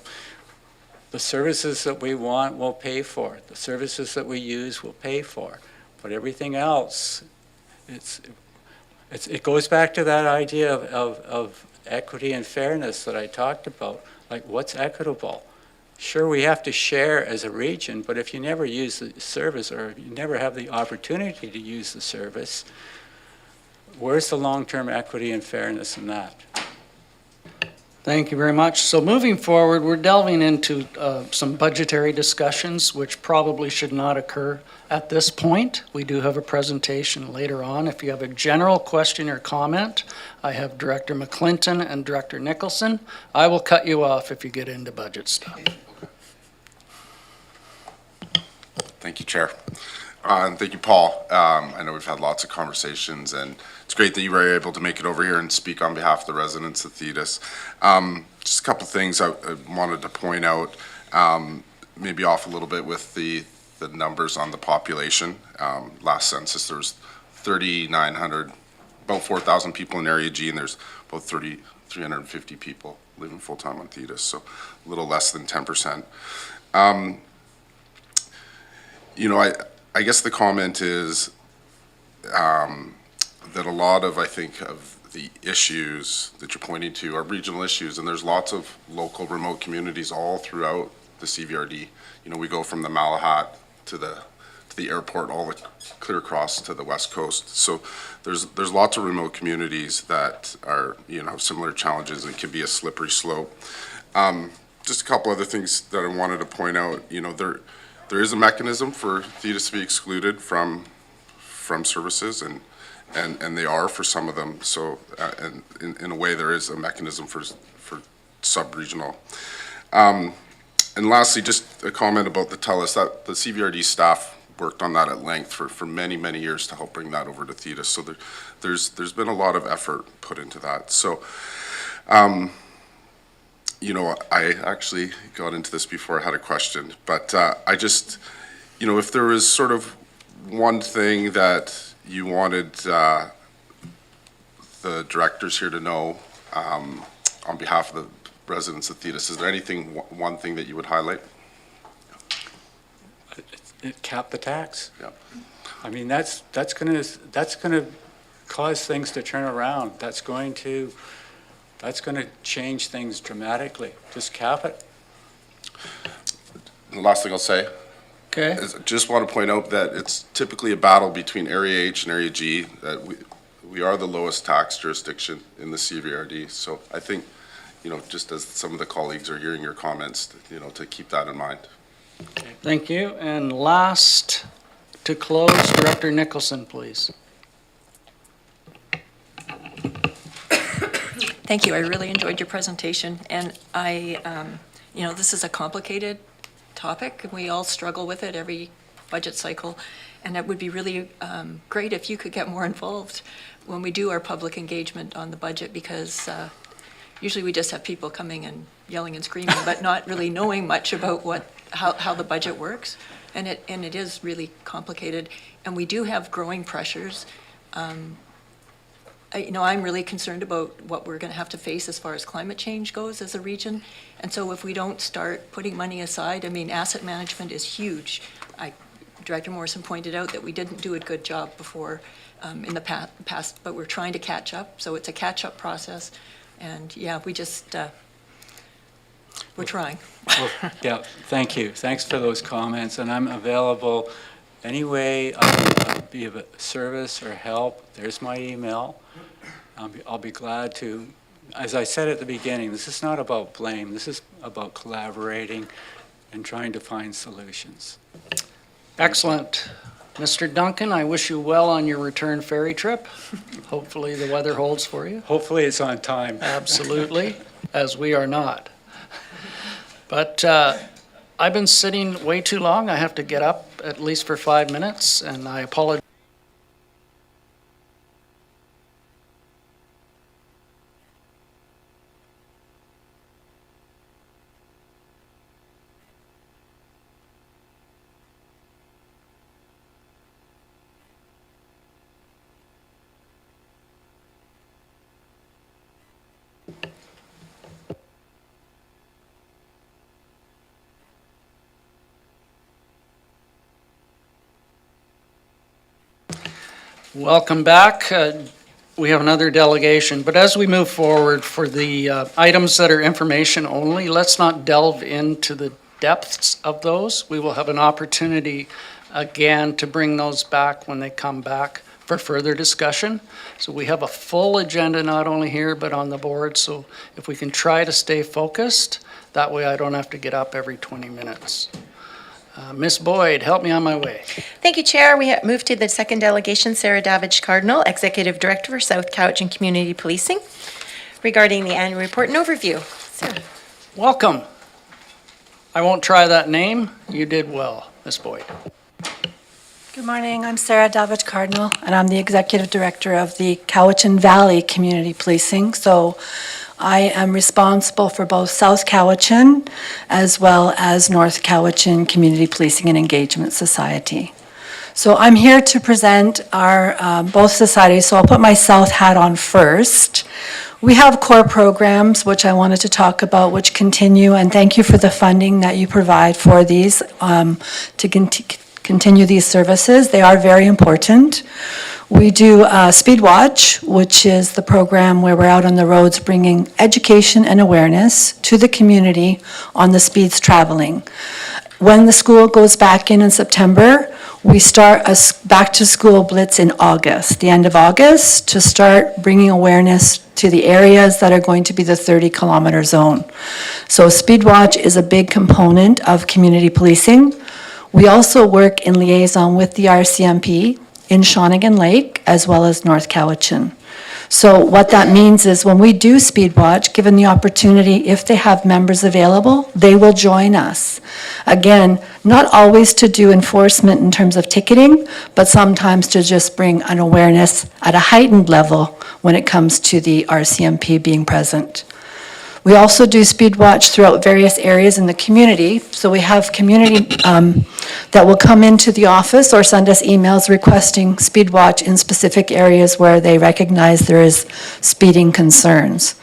Speaker 3: the services that we want, we'll pay for. The services that we use, we'll pay for. But everything else, it goes back to that idea of equity and fairness that I talked about. Like, what's equitable? Sure, we have to share as a region, but if you never use the service or you never have the opportunity to use the service, where's the long-term equity and fairness in that?
Speaker 1: Thank you very much. So moving forward, we're delving into some budgetary discussions, which probably should not occur at this point. We do have a presentation later on. If you have a general question or comment, I have Director McClinton and Director Nicholson. I will cut you off if you get into budget stuff.
Speaker 10: Thank you, Chair. And thank you, Paul. I know we've had lots of conversations, and it's great that you were able to make it over here and speak on behalf of the residents of Thetis. Just a couple things I wanted to point out, maybe off a little bit with the numbers on the population. Last census, there was 3,900, about 4,000 people in Area G, and there's about 350 people living full-time on Thetis, so a little less than 10%. You know, I guess the comment is that a lot of, I think, of the issues that you're pointing to are regional issues, and there's lots of local remote communities all throughout the CVRD. You know, we go from the Malahat to the airport, all the clear across to the west coast. So there's lots of remote communities that are, you know, have similar challenges and can be a slippery slope. Just a couple other things that I wanted to point out. You know, there is a mechanism for Thetis to be excluded from services, and they are for some of them. So, and in a way, there is a mechanism for sub-regional. And lastly, just a comment about the TELUS. That the CVRD staff worked on that at length for many, many years to help bring that over to Thetis. So there's been a lot of effort put into that. So, you know, I actually got into this before I had a question, but I just, you know, if there was sort of one thing that you wanted the directors here to know on behalf of the residents of Thetis, is there anything, one thing that you would highlight?
Speaker 3: Cap the tax.
Speaker 10: Yeah.
Speaker 3: I mean, that's gonna cause things to turn around. That's going to That's going to change things dramatically. Just cap it.
Speaker 10: The last thing I'll say
Speaker 1: Okay?
Speaker 10: is I just want to point out that it's typically a battle between Area H and Area G, that we are the lowest tax jurisdiction in the CVRD. So I think, just as some of the colleagues are hearing your comments, to keep that in mind.
Speaker 1: Thank you. And last, to close, Director Nicholson, please.
Speaker 11: Thank you. I really enjoyed your presentation, and this is a complicated topic, and we all struggle with it every budget cycle, and it would be really great if you could get more involved when we do our public engagement on the budget, because usually we just have people coming and yelling and screaming, but not really knowing much about how the budget works, and it is really complicated, and we do have growing pressures. I'm really concerned about what we're going to have to face as far as climate change goes as a region. And so if we don't start putting money aside, asset management is huge. Director Morrison pointed out that we didn't do a good job before in the past, but we're trying to catch up. So it's a catch-up process. And yeah, we're trying.
Speaker 3: Well, yeah, thank you. Thanks for those comments, and I'm available any way I can be of service or help. There's my email. I'll be glad to. As I said at the beginning, this is not about blame. This is about collaborating and trying to find solutions.
Speaker 1: Excellent. Mr. Duncan, I wish you well on your return ferry trip. Hopefully the weather holds for you.
Speaker 3: Hopefully it's on time.
Speaker 1: Absolutely, as we are not. But I've been sitting way too long. I have to get up at least for 5 minutes, and I apologize. Welcome back. We have another delegation, but as we move forward for the items that are information only, let's not delve into the depths of those. We will have an opportunity again to bring those back when they come back for further discussion. So we have a full agenda not only here but on the board, so if we can try to stay focused, that way I don't have to get up every 20 minutes. Ms. Boyd, help me on my way.
Speaker 2: Thank you, Chair. We have moved to the second delegation, Sarah Davidge Cardinal, Executive Director for South Cowichan Community Policing, regarding the annual report and overview. Sarah.
Speaker 1: Welcome. I won't try that name. You did well, Ms. Boyd.
Speaker 12: Good morning. I'm Sarah Davidge Cardinal, and I'm the Executive Director of the Cowichan Valley Community Policing. So I am responsible for both South Cowichan as well as North Cowichan Community Policing and Engagement Society. So I'm here to present our both societies, so I'll put my South hat on first. We have core programs, which I wanted to talk about, which continue, and thank you for the funding that you provide for these to continue these services. They are very important. We do Speedwatch, which is the program where we're out on the roads bringing education and awareness to the community on the speeds traveling. When the school goes back in September, we start a back-to-school blitz in August, the end of August, to start bringing awareness to the areas that are going to be the 30-kilometer zone. So Speedwatch is a big component of community policing. We also work in liaison with the RCMP in Shawnigan Lake, as well as North Cowichan. So what that means is when we do Speedwatch, given the opportunity, if they have members available, they will join us. Again, not always to do enforcement in terms of ticketing, but sometimes to just bring an awareness at a heightened level when it comes to the RCMP being present. We also do Speedwatch throughout various areas in the community. So we have community that will come into the office or send us emails requesting Speedwatch in specific areas where they recognize there is speeding concerns.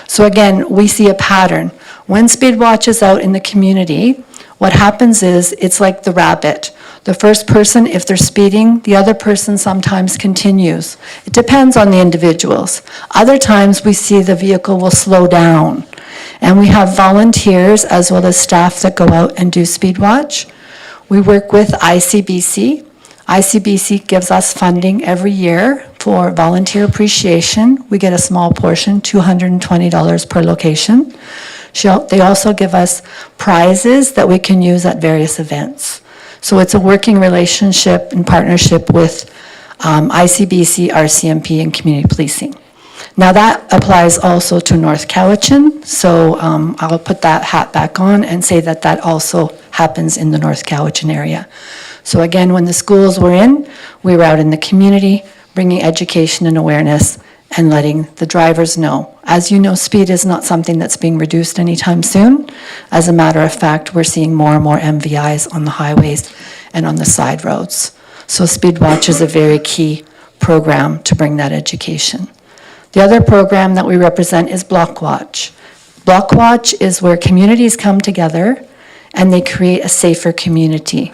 Speaker 12: So again, we see a pattern. When Speedwatch is out in the community, what happens is it's like the rabbit. The first person, if they're speeding, the other person sometimes continues. It depends on the individuals. Other times, we see the vehicle will slow down. And we have volunteers as well as staff that go out and do speed watch. We work with ICBC. ICBC gives us funding every year for volunteer appreciation. We get a small portion, $220 per location. They also give us prizes that we can use at various events. So it's a working relationship and partnership with ICBC, RCMP, and community policing. Now that applies also to North Cowichan, so I'll put that hat back on and say that that also happens in the North Cowichan area. So again, when the schools were in, we were out in the community, bringing education and awareness and letting the drivers know. As you know, speed is not something that's being reduced anytime soon. As a matter of fact, we're seeing more and more MVIs on the highways and on the side roads. So Speed Watch is a very key program to bring that education. The other program that we represent is Block Watch. Block Watch is where communities come together and they create a safer community.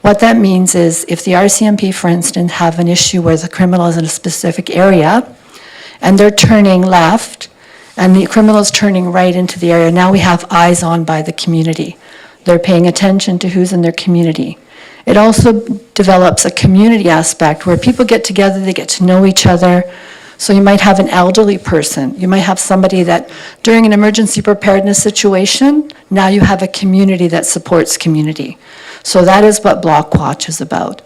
Speaker 12: What that means is if the RCMP, for instance, have an issue where the criminal is in a specific area and they're turning left and the criminal's turning right into the area, now we have eyes on by the community. They're paying attention to who's in their community. It also develops a community aspect where people get together, they get to know each other. So you might have an elderly person. You might have somebody that during an emergency preparedness situation, now you have a community that supports community. So that is what Block Watch is about.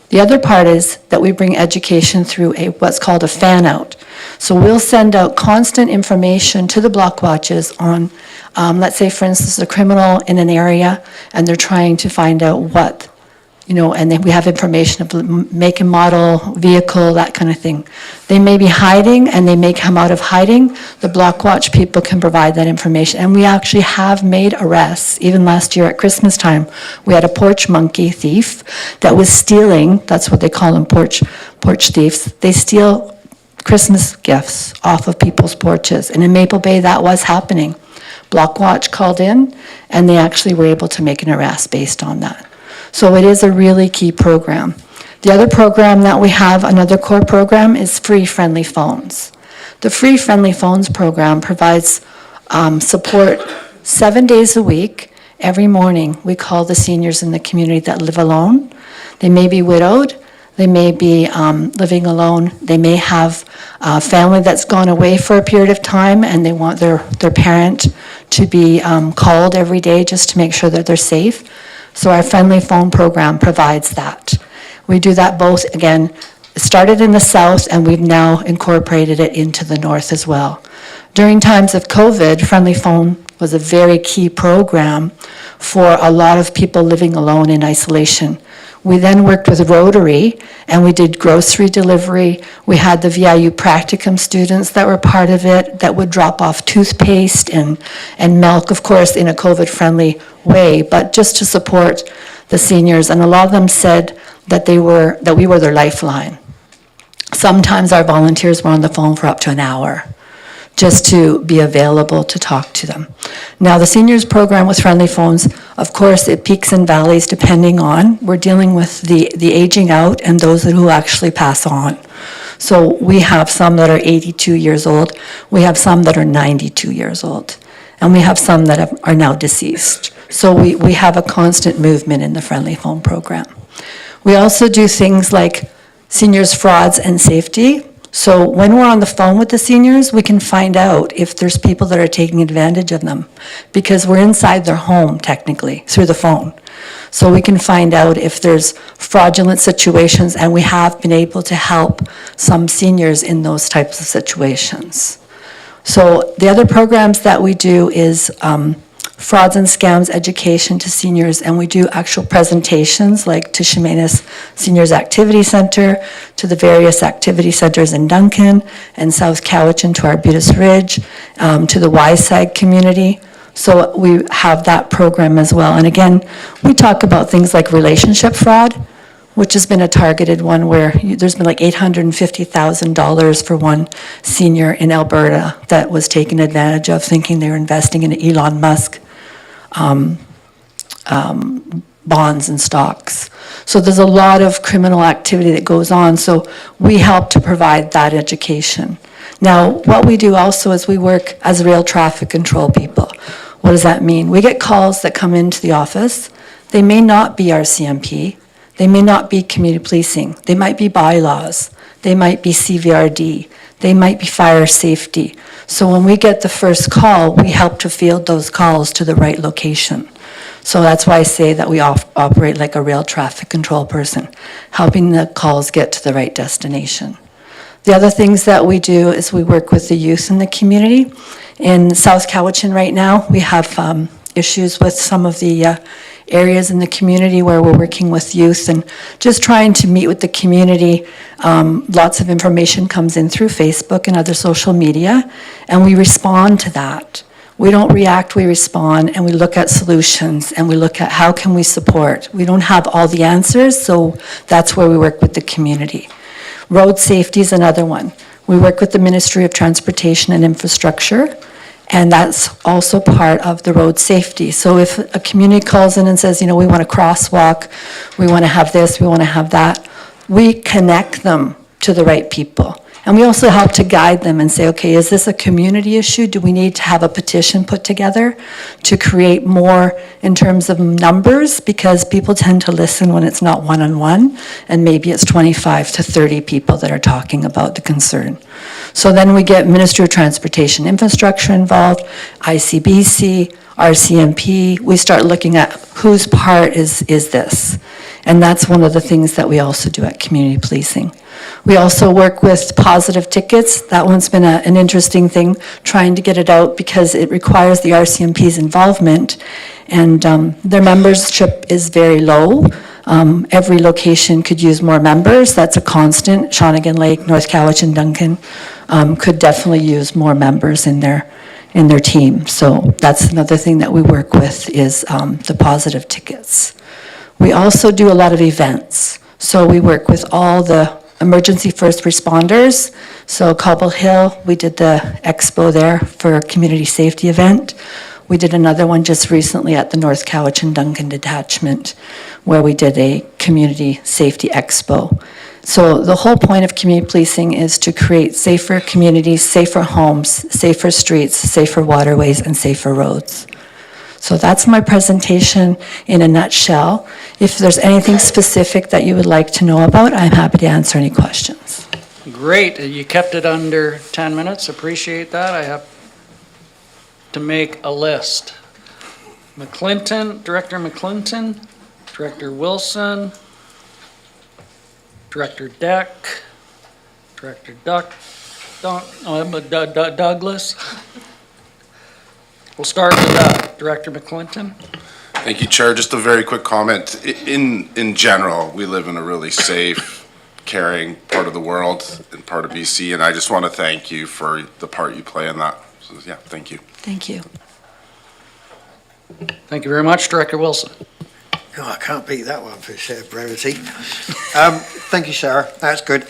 Speaker 12: The other part is that we bring education through what's called a fan out. So we'll send out constant information to the Block Watches on, let's say for instance, a criminal in an area and they're trying to find out what, and then we have information of make and model, vehicle, that kind of thing. They may be hiding and they may come out of hiding. The Block Watch people can provide that information. And we actually have made arrests. Even last year at Christmas time, we had a porch monkey thief that was stealing, that's what they call them, porch thieves. They steal Christmas gifts off of people's porches. And in Maple Bay, that was happening. Block Watch called in and they actually were able to make an arrest based on that. So it is a really key program. The other program that we have, another core program, is Free Friendly Phones. The Free Friendly Phones program provides support 7 days a week. Every morning, we call the seniors in the community that live alone. They may be widowed. They may be living alone. They may have a family that's gone away for a period of time and they want their parent to be called every day just to make sure that they're safe. So our Friendly Phone program provides that. We do that both, again, it started in the south and we've now incorporated it into the north as well. During times of COVID, Friendly Phone was a very key program for a lot of people living alone in isolation. We then worked with Rotary and we did grocery delivery. We had the VIU practicum students that were part of it that would drop off toothpaste and milk, of course, in a COVID-friendly way, but just to support the seniors. And a lot of them said that we were their lifeline. Sometimes our volunteers were on the phone for up to an hour just to be available to talk to them. Now, the seniors program with Friendly Phones, of course, it peaks and valleys depending on, we're dealing with the aging out and those who actually pass on. So we have some that are 82 years old, we have some that are 92 years old, and we have some that are now deceased. So we have a constant movement in the Friendly Phone program. We also do things like seniors frauds and safety. So when we're on the phone with the seniors, we can find out if there's people that are taking advantage of them because we're inside their home technically through the phone. So we can find out if there's fraudulent situations and we have been able to help some seniors in those types of situations. So the other programs that we do is frauds and scams education to seniors, and we do actual presentations like to Chemainus Seniors Activity Center, to the various activity centers in Duncan and South Cowichan, to Arbutus Ridge, to the WYSAG community. So we have that program as well. And again, we talk about things like relationship fraud, which has been a targeted one where there's been like $850,000 for one senior in Alberta that was taken advantage of thinking they were investing in Elon Musk bonds and stocks. So there's a lot of criminal activity that goes on, so we help to provide that education. Now, what we do also is we work as rail traffic control people. What does that mean? We get calls that come into the office. They may not be RCMP. They may not be community policing. They might be bylaws. They might be CVRD. They might be fire safety. So when we get the first call, we help to field those calls to the right location. So that's why I say that we operate like a rail traffic control person, helping the calls get to the right destination. The other things that we do is we work with the youth in the community. In South Cowichan right now, we have issues with some of the areas in the community where we're working with youth and just trying to meet with the community. Lots of information comes in through Facebook and other social media, and we respond to that. We don't react, we respond, and we look at solutions, and we look at how can we support. We don't have all the answers, so that's where we work with the community. Road safety is another one. We work with the Ministry of Transportation and Infrastructure, and that's also part of the road safety. So if a community calls in and says, you know, we want a crosswalk, we want to have this, we want to have that, we connect them to the right people. And we also help to guide them and say, okay, is this a community issue? Do we need to have a petition put together to create more in terms of numbers? Because people tend to listen when it's not one-on-one, and maybe it's 25 to 30 people that are talking about the concern. So then we get Ministry of Transportation Infrastructure involved, ICBC, RCMP. We start looking at whose part is this. And that's one of the things that we also do at community policing. We also work with positive tickets. That one's been an interesting thing, trying to get it out because it requires the RCMP's involvement, and their membership is very low. Every location could use more members. That's a constant. Shawnigan Lake, North Cowichan, Duncan could definitely use more members in their team. So that's another thing that we work with is the positive tickets. We also do a lot of events. So we work with all the emergency first responders. So Cobble Hill, we did the expo there for a community safety event. We did another one just recently at the North Cowichan Duncan Detachment where we did a community safety expo. So the whole point of community policing is to create safer communities, safer homes, safer streets, safer waterways, and safer roads. So that's my presentation in a nutshell. If there's anything specific that you would like to know about, I'm happy to answer any questions.
Speaker 1: Great, you kept it under 10 minutes, appreciate that. I have to make a list. McClinton, Director McClinton, Director Wilson, Director Deck, Director Douglas. We'll start with Director McClinton.
Speaker 10: Thank you, Chair. Just a very quick comment. In general, we live in a really safe, caring part of the world and part of BC, and I just want to thank you for the part you play in that. So, yeah, thank you.
Speaker 12: Thank you.
Speaker 1: Thank you very much, Director Wilson.
Speaker 13: Oh, I can't beat that one for sheer brevity. Thank you, Sarah. That's good.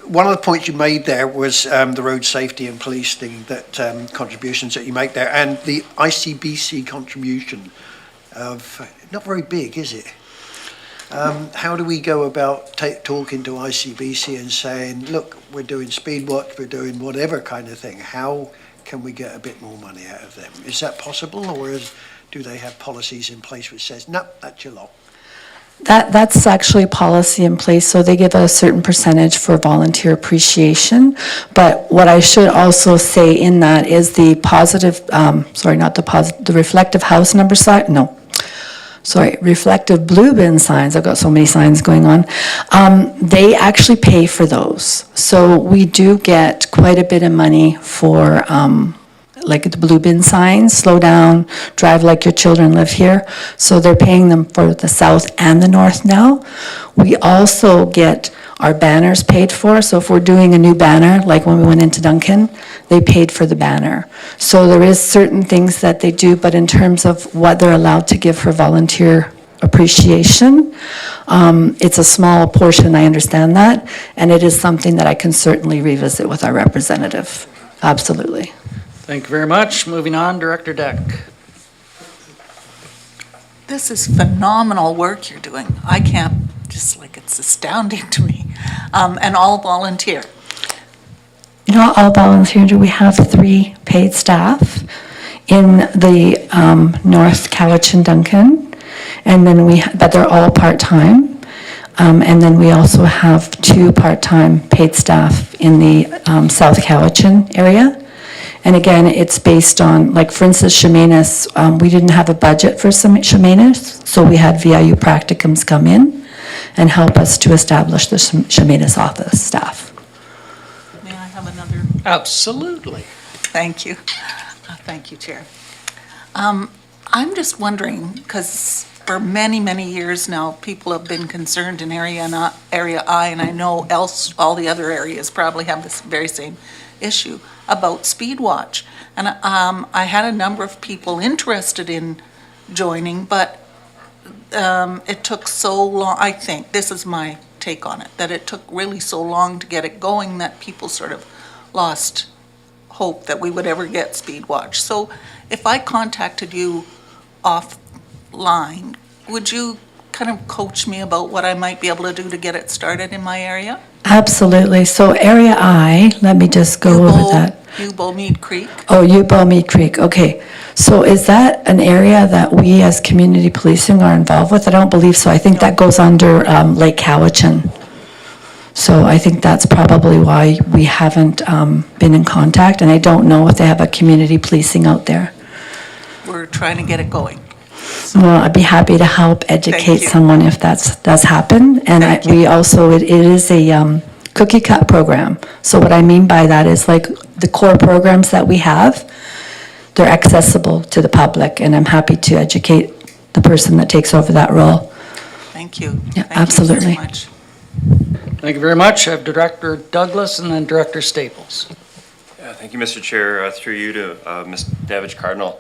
Speaker 13: One of the points you made there was the road safety and policing that contributions that you make there, and the ICBC contribution of not very big, is it? How do we go about talking to ICBC and saying, look, we're doing speed watch, we're doing whatever kind of thing. How can we get a bit more money out of them? Is that possible, or do they have policies in place which says, no, that's your lot?
Speaker 12: That's actually policy in place, so they give a certain percentage for volunteer appreciation. But what I should also say in that is the positive, the reflective house number sign, reflective blue bin signs, I've got so many signs going on, they actually pay for those. So we do get quite a bit of money for like the blue bin signs, slow down, drive like your children live here. So they're paying them for the south and the north now. We also get our banners paid for. So if we're doing a new banner, like when we went into Duncan, they paid for the banner. So there is certain things that they do, but in terms of what they're allowed to give for volunteer appreciation, it's a small portion, I understand that, and it is something that I can certainly revisit with our representative. Absolutely.
Speaker 1: Thank you very much. Moving on, Director Deck.
Speaker 14: This is phenomenal work you're doing. I can't, just like, it's astounding to me. And all volunteer.
Speaker 12: All volunteer. We have 3 paid staff in the North Cowichan Duncan, and then but they're all part-time. And then we also have 2 part-time paid staff in the South Cowichan area. And again, it's based on, like, for instance, Chemainus, we didn't have a budget for some Chemainus, so we had VIU practicums come in and help us to establish the Chemainus office staff.
Speaker 14: May I have another?
Speaker 1: Absolutely.
Speaker 14: Thank you. Thank you, Chair. I'm just wondering, because for many, many years now, people have been concerned in Area I, and I know all the other areas probably have this very same issue about Speedwatch. And I had a number of people interested in joining, but it took so long, I think, this is my take on it, that it took really so long to get it going that people sort of lost hope that we would ever get Speedwatch. So if I contacted you offline, would you kind of coach me about what I might be able to do to get it started in my area?
Speaker 12: Absolutely. So Area I, let me just go over that.
Speaker 14: Mead Creek.
Speaker 12: Oh, Mead Creek, okay. So is that an area that we as community policing are involved with? I don't believe so. I think that goes under Lake Cowichan. So I think that's probably why we haven't been in contact, and I don't know if they have a community policing out there.
Speaker 14: We're trying to get it going.
Speaker 12: Well, I'd be happy to help educate someone if that does happen. And we also, it is a cookie cut program. So what I mean by that is, like, the core programs that we have, they're accessible to the public, and I'm happy to educate the person that takes over that role.
Speaker 14: Thank you.
Speaker 12: Yeah,
Speaker 14: Thank
Speaker 12: absolutely.
Speaker 14: you very much.
Speaker 1: Thank you very much. I have Director Douglas and then Director Staples.
Speaker 7: Thank you, Mr. Chair. Through you to Ms. Davidge Cardinal.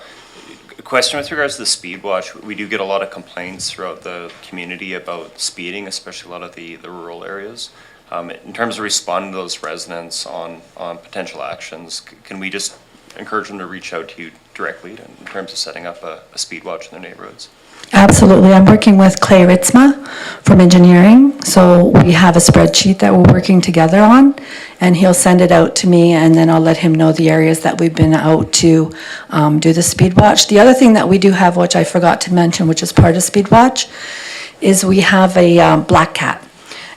Speaker 7: A question with regards to the speed watch. We do get a lot of complaints throughout the community about speeding, especially a lot of the rural areas. In terms of responding to those residents on potential actions, can we just encourage them to reach out to you directly in terms of setting up a speed watch in their neighborhoods?
Speaker 12: Absolutely. I'm working with Clay Ritzma from engineering. So we have a spreadsheet that we're working together on, and he'll send it out to me, and then I'll let him know the areas that we've been out to do the speed watch. The other thing that we do have, which I forgot to mention, which is part of speed watch, is we have a Black Cat.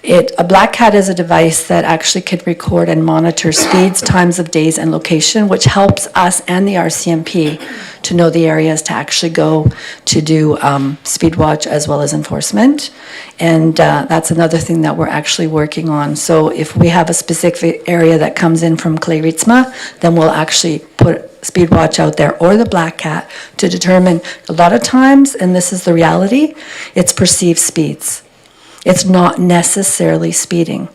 Speaker 12: A Black Cat is a device that actually can record and monitor speeds, times of days, and location, which helps us and the RCMP to know the areas to actually go to do speed watch as well as enforcement. And that's another thing that we're actually working on. So if we have a specific area that comes in from Clay Ritzma, then we'll actually put speed watch out there, or the Black Cat, to determine, a lot of times, and this is the reality, it's perceived speeds. It's not necessarily speeding.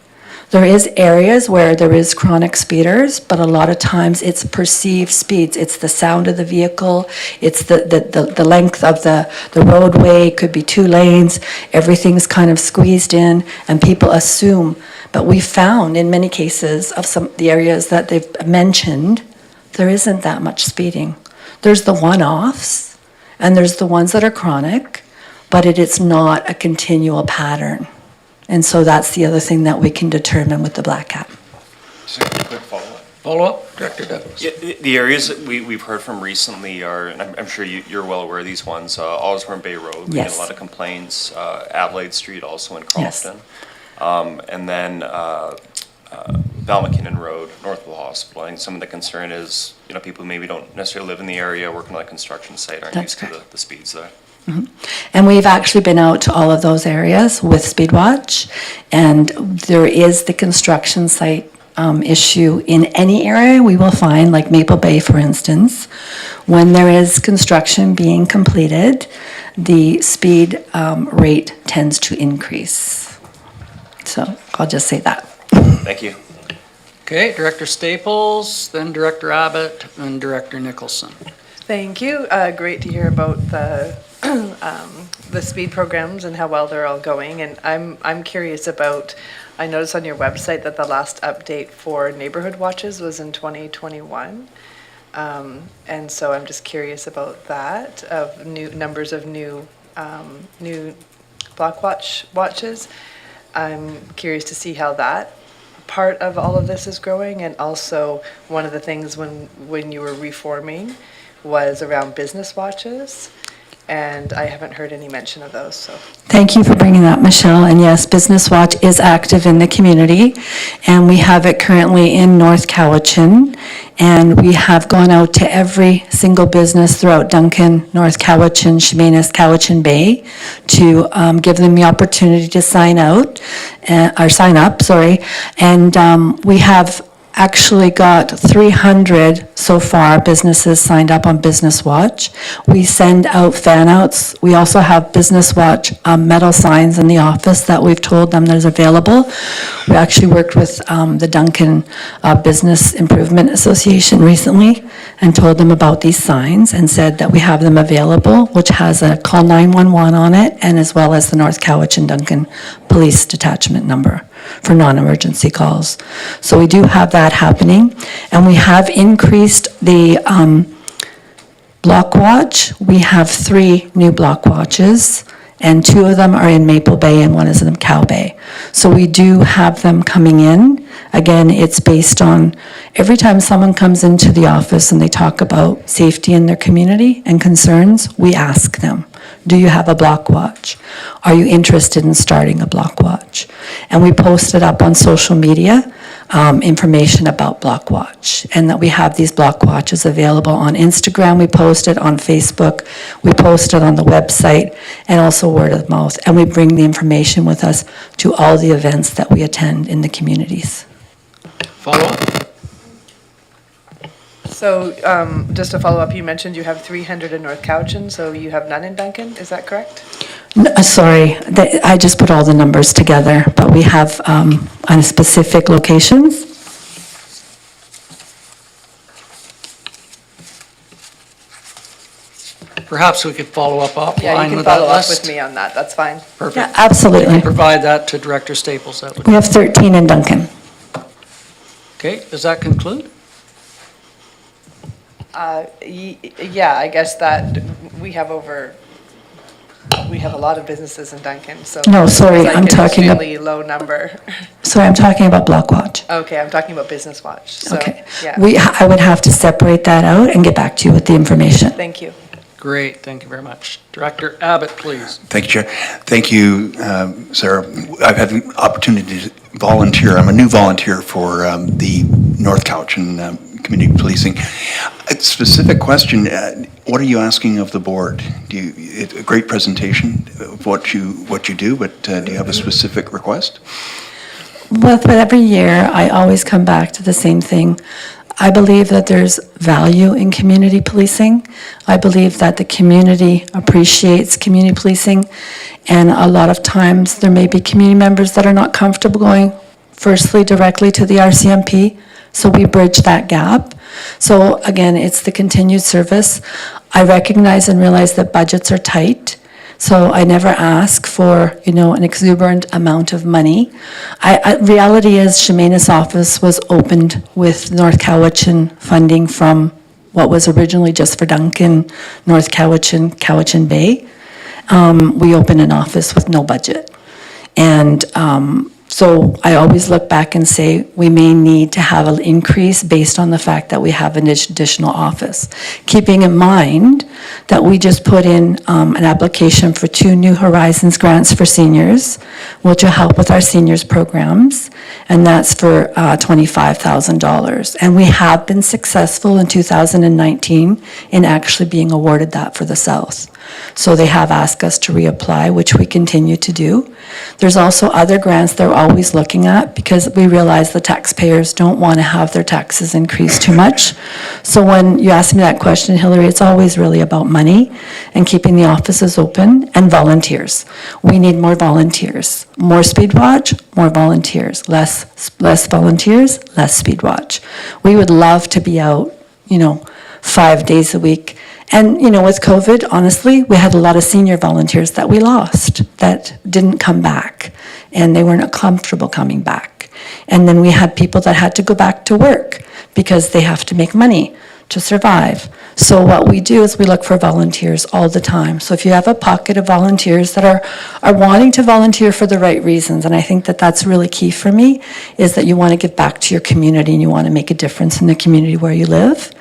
Speaker 12: There is areas where there is chronic speeders, but a lot of times it's perceived speeds. It's the sound of the vehicle, it's the length of the roadway, could be 2 lanes, everything's kind of squeezed in, and people assume. But we found in many cases of some of the areas that they've mentioned, there isn't that much speeding. There's the one-offs, and there's the ones that are chronic, but it's not a continual pattern. And so that's the other thing that we can determine with the Black Cat.
Speaker 7: Just a quick follow-up.
Speaker 1: Follow-up, Director Douglas.
Speaker 7: Yeah, the areas that we've heard from recently are, and I'm sure you're well aware of these ones, Osborne Bay Road, we get
Speaker 12: Yes.
Speaker 7: a lot of complaints, Adelaide Street also in
Speaker 12: Yes.
Speaker 7: Crofton. And then Balmackinnon Road, north of the hospital. I think some of the concern is, people maybe don't necessarily live in the area, working on a construction site, aren't
Speaker 12: That's
Speaker 7: used to the speeds there.
Speaker 12: Mm-hmm. And we've actually been out to all of those areas with Speedwatch, and there is the construction site issue in any area we will find, like Maple Bay, for instance. When there is construction being completed, the speed rate tends to increase. So I'll just say that.
Speaker 7: Thank you.
Speaker 1: Okay, Director Staples, then Director Abbott, and Director Nicholson.
Speaker 15: Thank you. Great to hear about the speed programs and how well they're all going. And I'm curious about, I noticed on your website that the last update for neighborhood watches was in 2021. And so I'm just curious about that, of numbers of new new block watches. I'm curious to see how that part of all of this is growing. And also, one of the things when you were reforming was around business watches. And I haven't heard any mention of those, so.
Speaker 12: Thank you for bringing that, Michelle. And yes, Business Watch is active in the community, and we have it currently in North Cowichan. And we have gone out to every single business throughout Duncan, North Cowichan, Chemainus, Cowichan Bay to give them the opportunity to sign up. And we have actually got 300 so far businesses signed up on Business Watch. We send out fan outs. We also have Business Watch metal signs in the office that we've told them there's available. We actually worked with the Duncan Business Improvement Association recently and told them about these signs and said that we have them available, which has a call 911 on it, and as well as the North Cowichan Duncan Police Detachment number for non-emergency calls. So we do have that happening, and we have increased the block watch. We have 3 new block watches, and 2 of them are in Maple Bay and 1 is in Cow Bay. So we do have them coming in. Again, it's based on every time someone comes into the office and they talk about safety in their community and concerns, we ask them, do you have a block watch? Are you interested in starting a block watch? And we posted up on social media information about block watch, and that we have these block watches available on Instagram. We post it on Facebook. We post it on the website, and also word of mouth. And we bring the information with us to all the events that we attend in the communities.
Speaker 1: Follow up?
Speaker 15: So, just to follow up, you mentioned you have 300 in North Cowichan, so you have none in Duncan, is that correct?
Speaker 12: Sorry, I just put all the numbers together, but we have on specific locations.
Speaker 1: Perhaps we could follow up
Speaker 15: Yeah, you
Speaker 1: offline
Speaker 15: can
Speaker 1: with that
Speaker 15: follow up with
Speaker 1: list.
Speaker 15: me on that, that's fine.
Speaker 1: Perfect.
Speaker 12: Yeah, absolutely.
Speaker 1: Provide that to Director Staples, that would.
Speaker 12: We have 13 in Duncan.
Speaker 1: Okay, does that conclude?
Speaker 15: Yeah, I guess that we have a lot of businesses in Duncan, so.
Speaker 12: No, sorry,
Speaker 15: it's like
Speaker 12: I'm
Speaker 15: an
Speaker 12: talking ab-
Speaker 15: extremely low number.
Speaker 12: Sorry, I'm talking about block watch.
Speaker 15: Okay, I'm talking about Business Watch, so,
Speaker 12: Okay.
Speaker 15: yeah.
Speaker 12: I would have to separate that out and get back to you with the information.
Speaker 15: Thank you.
Speaker 1: Great, thank you very much. Director Abbott, please.
Speaker 16: Thank you, Chair. Thank you, Sarah. I've had an opportunity to volunteer. I'm a new volunteer for the North Cowichan Community Policing. A specific question, what are you asking of the board? It's a great presentation of what you do, but do you have a specific request?
Speaker 12: Well, but every year, I always come back to the same thing. I believe that there's value in community policing. I believe that the community appreciates community policing, and a lot of times there may be community members that are not comfortable going firstly directly to the RCMP, so we bridge that gap. So again, it's the continued service. I recognize and realize that budgets are tight, so I never ask for, an exuberant amount of money. Reality is, Chemainus office was opened with North Cowichan funding from what was originally just for Duncan, North Cowichan, Cowichan Bay. We opened an office with no budget. And so I always look back and say, we may need to have an increase based on the fact that we have an additional office. Keeping in mind that we just put in an application for 2 New Horizons grants for seniors, which will help with our seniors programs, and that's for $25,000. And we have been successful in 2019 in actually being awarded that for the South. So they have asked us to reapply, which we continue to do. There's also other grants they're always looking at, because we realize the taxpayers don't want to have their taxes increase too much. So when you ask me that question, Hillary, it's always really about money and keeping the offices open and volunteers. We need more volunteers. More Speed Watch, more volunteers. Less volunteers, less Speed Watch. We would love to be out, 5 days a week. And, with COVID, honestly, we had a lot of senior volunteers that we lost that didn't come back, and they weren't comfortable coming back. And then we had people that had to go back to work because they have to make money. to survive. So what we do is we look for volunteers all the time. So if you have a pocket of volunteers that are wanting to volunteer for the right reasons, and I think that that's really key for me, is that you want to give back to your community and you want to make a difference in the community where you live.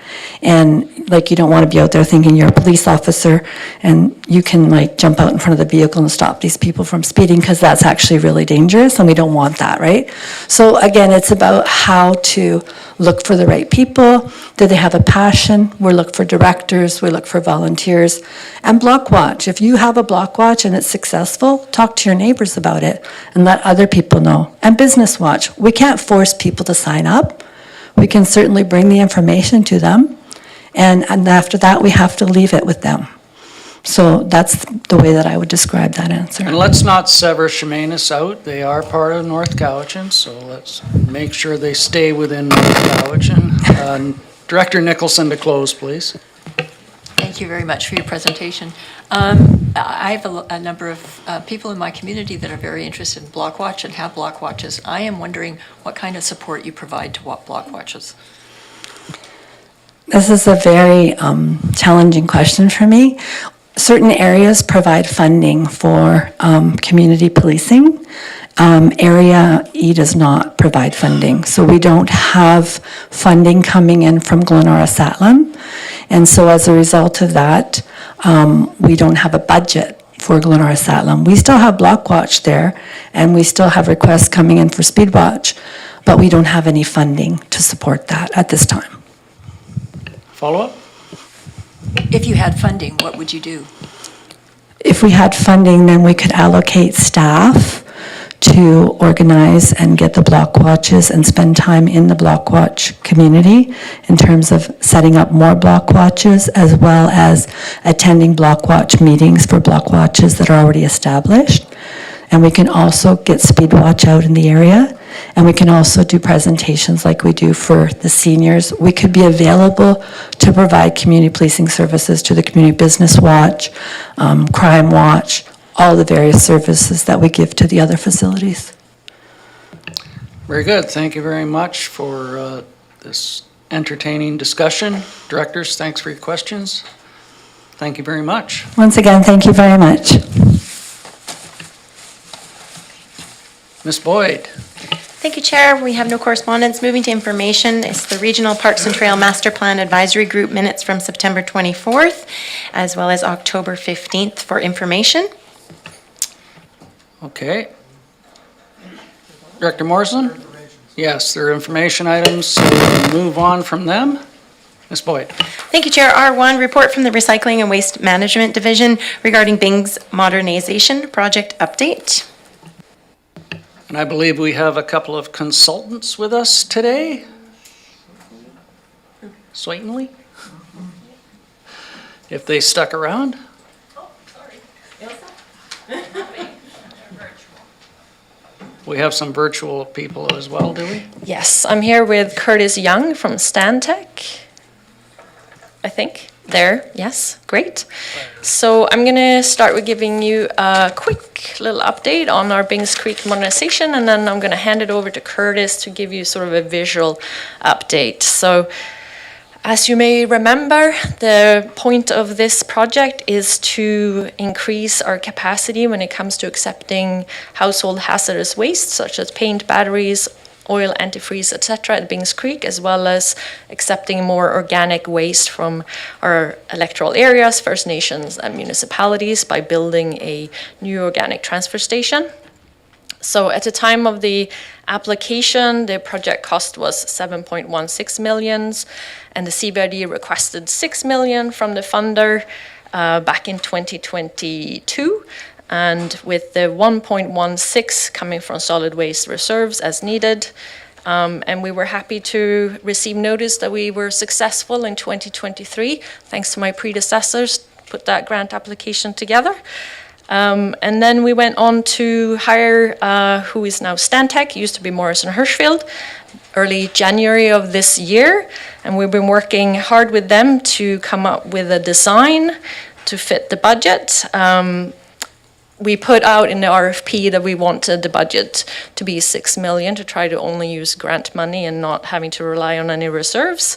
Speaker 12: And like, you don't want to be out there thinking you're a police officer and you can like jump out in front of the vehicle and stop these people from speeding, because that's actually really dangerous and we don't want that, right? So again, it's about how to look for the right people. Do they have a passion? We look for directors, we look for volunteers. And Block Watch, if you have a Block Watch and it's successful, talk to your neighbors about it and let other people know. And Business Watch, we can't force people to sign up. We can certainly bring the information to them, and after that, we have to leave it with them. So that's the way that I would describe that answer.
Speaker 1: And let's not sever Chemainus out. They are part of North Cowichan, so let's make sure they stay within North Cowichan. Director Nicholson to close, please.
Speaker 11: Thank you very much for your presentation. I have a number of people in my community that are very interested in Block Watch and have Block Watches. I am wondering what kind of support you provide to Block Watches.
Speaker 12: This is a very challenging question for me. Certain areas provide funding for community policing. Area E does not provide funding, so we don't have funding coming in from Glenora-Satlam. And so as a result of that, we don't have a budget for Glenora-Satlam. We still have Block Watch there, and we still have requests coming in for Speed Watch, but we don't have any funding to support that at this time.
Speaker 1: Follow-up?
Speaker 11: If you had funding, what would you do?
Speaker 12: If we had funding, then we could allocate staff to organize and get the Block Watches and spend time in the Block Watch community in terms of setting up more Block Watches, as well as attending Block Watch meetings for Block Watches that are already established. And we can also get Speed Watch out in the area, and we can also do presentations like we do for the seniors. We could be available to provide community policing services to the Community Business Watch, Crime Watch, all the various services that we give to the other facilities.
Speaker 1: Very good. Thank you very much for this entertaining discussion. Directors, thanks for your questions. Thank you very much.
Speaker 12: Once again, thank you very much.
Speaker 1: Ms. Boyd.
Speaker 2: Thank you, Chair. We have no correspondence. Moving to information, it's the Regional Parks and Trail Master Plan Advisory Group minutes from September 24th, as well as October 15th for information.
Speaker 1: Okay. Director Morrison? Yes, there are information items, so we'll move on from them. Ms. Boyd.
Speaker 2: Thank you, Chair. R1, report from the Recycling and Waste Management Division regarding Bing's modernization project update.
Speaker 1: And I believe we have a couple of consultants with us today. Swainley? If they stuck around. We have some virtual people as well, do we?
Speaker 17: Yes, I'm here with Curtis Young from Stantec, I think. There, yes, great. So I'm going to start with giving you a quick little update on our Bings Creek modernization, and then I'm going to hand it over to Curtis to give you sort of a visual update. So as you may remember, the point of this project is to increase our capacity when it comes to accepting household hazardous waste, such as paint, batteries, oil, antifreeze, etc. at Bings Creek, as well as accepting more organic waste from our electoral areas, First Nations, and municipalities by building a new organic transfer station. So at the time of the application, the project cost was 7.16 million, and the CBRD requested 6 million from the funder back in 2022. And with the 1.16 coming from solid waste reserves as needed. And we were happy to receive notice that we were successful in 2023, thanks to my predecessors, put that grant application together. And then we went on to hire who is now Stantec, used to be Morrison Hirschfield, early January of this year. And we've been working hard with them to come up with a design to fit the budget. We put out in the RFP that we wanted the budget to be 6 million to try to only use grant money and not having to rely on any reserves.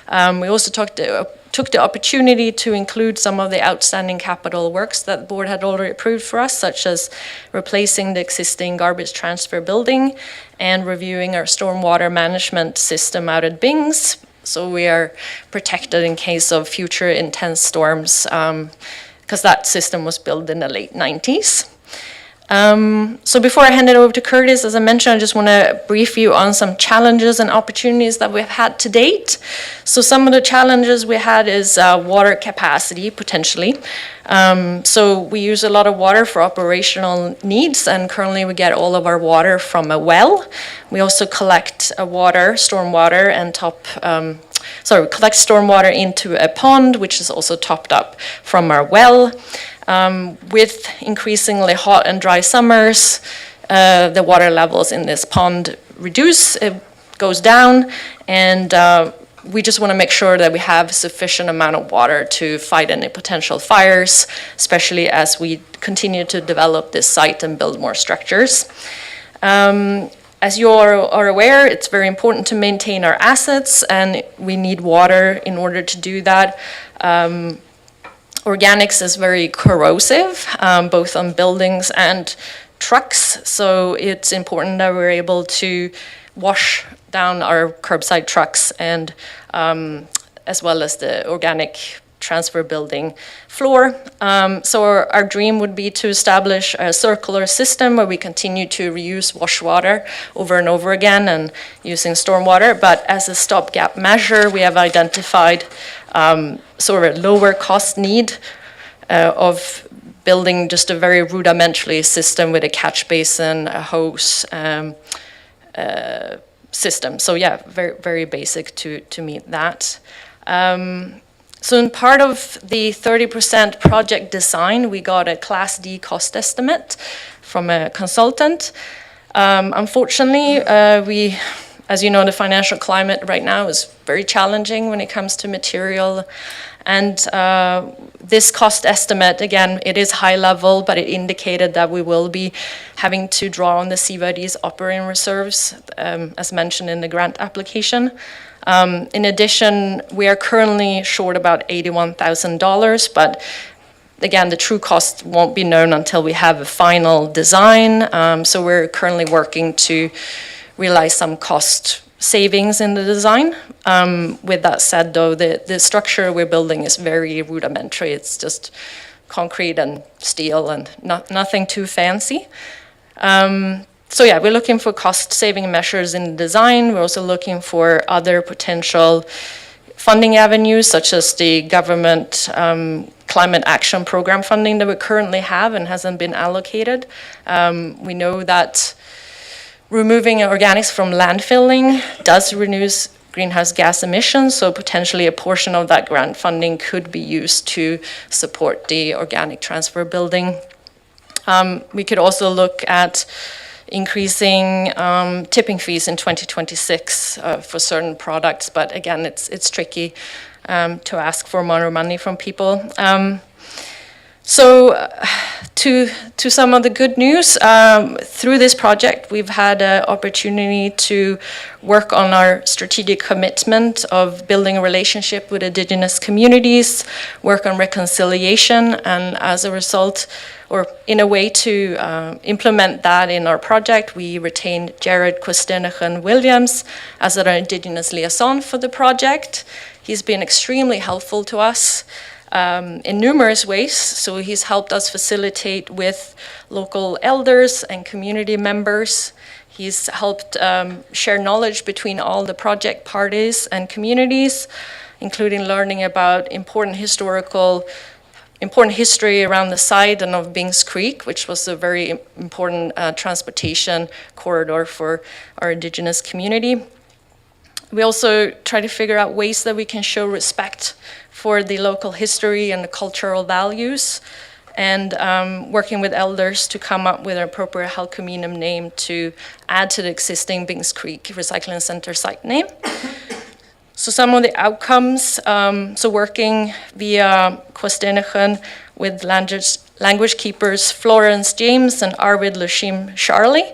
Speaker 17: We also took the opportunity to include some of the outstanding capital works that the board had already approved for us, such as replacing the existing garbage transfer building and reviewing our stormwater management system out at Bings, so we are protected in case of future intense storms, because that system was built in the late 90s. So before I hand it over to Curtis, as I mentioned, I just want to brief you on some challenges and opportunities that we've had to date. So some of the challenges we had is water capacity, potentially. So we use a lot of water for operational needs, and currently we get all of our water from a well. We also collect stormwater into a pond, which is also topped up from our well. With increasingly hot and dry summers, the water levels in this pond reduce, it goes down, and we just want to make sure that we have sufficient amount of water to fight any potential fires, especially as we continue to develop this site and build more structures. As you are aware, it's very important to maintain our assets, and we need water in order to do that. Organics is very corrosive, both on buildings and trucks, so it's important that we're able to wash down our curbside trucks and as well as the organic transfer building floor. So our dream would be to establish a circular system where we continue to reuse wash water over and over again and using stormwater, but as a stopgap measure, we have identified sort of a lower cost need of building just a very rudimentary system with a catch basin, a hose system. So yeah, very, very basic to meet that. So in part of the 30% project design, we got a Class D cost estimate from a consultant. Unfortunately, as you know, the financial climate right now is very challenging when it comes to material. And this cost estimate, again, it is high level, but it indicated that we will be having to draw on the CVRD's operating reserves, as mentioned in the grant application. In addition, we are currently short about $81,000, but again, the true cost won't be known until we have a final design. So we're currently working to realize some cost savings in the design. With that said, though, the structure we're building is very rudimentary. It's just concrete and steel and nothing too fancy. So yeah, we're looking for cost-saving measures in the design. We're also looking for other potential funding avenues, such as the government climate action program funding that we currently have and hasn't been allocated. We know that removing organics from landfilling does reduce greenhouse gas emissions, so potentially a portion of that grant funding could be used to support the organic transfer building. We could also look at increasing tipping fees in 2026 for certain products, but again, it's tricky to ask for more money from people. So to some of the good news, through this project, we've had an opportunity to work on our strategic commitment of building a relationship with Indigenous communities, work on reconciliation, and as a result, or in a way to implement that in our project, we retained Jared Quistenichen Williams as our Indigenous liaison for the project. He's been extremely helpful to us in numerous ways. So he's helped us facilitate with local elders and community members. He's helped share knowledge between all the project parties and communities, including learning about important history around the site and of Bings Creek, which was a very important transportation corridor for our Indigenous community. We also try to figure out ways that we can show respect for the local history and the cultural values, and working with elders to come up with an appropriate Halkominum name to add to the existing Bings Creek Recycling Center site name. So some of the outcomes, so working via Quistenichen with language keepers Florence James and Arvid Lushim Charlie.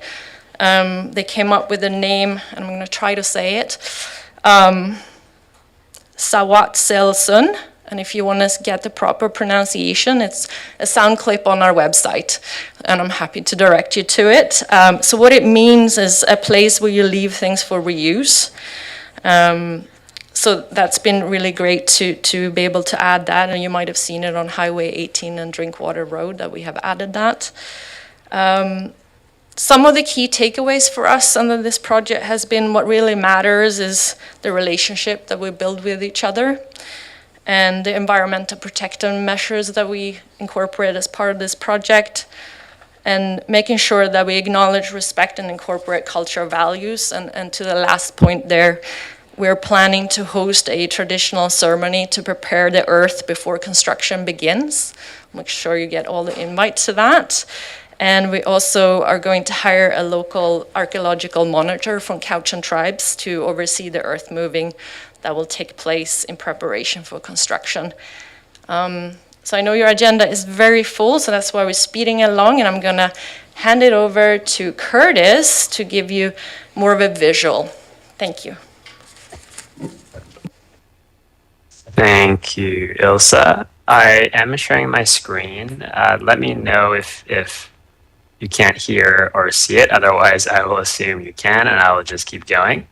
Speaker 17: They came up with a name, and I'm going to try to say it, Sawat-Selsun. And if you want to get the proper pronunciation, it's a sound clip on our website, and I'm happy to direct you to it. So what it means is a place where you leave things for reuse. So that's been really great to be able to add that, and you might have seen it on Highway 18 and Drinkwater Road that we have added that. Some of the key takeaways for us under this project has been what really matters is the relationship that we build with each other, and the environmental protective measures that we incorporate as part of this project, and making sure that we acknowledge, respect, and incorporate cultural values. And to the last point there, we're planning to host a traditional ceremony to prepare the earth before construction begins. Make sure you get all the invites to that. And we also are going to hire a local archaeological monitor from Cowichan tribes to oversee the earth moving that will take place in preparation for construction. So I know your agenda is very full, so that's why we're speeding along, and I'm gonna hand it over to Curtis to give you more of a visual. Thank you.
Speaker 18: Thank you, Ilsa. I am sharing my screen. Let me know if you can't hear or see it. Otherwise, I will assume you can, and I will just keep going.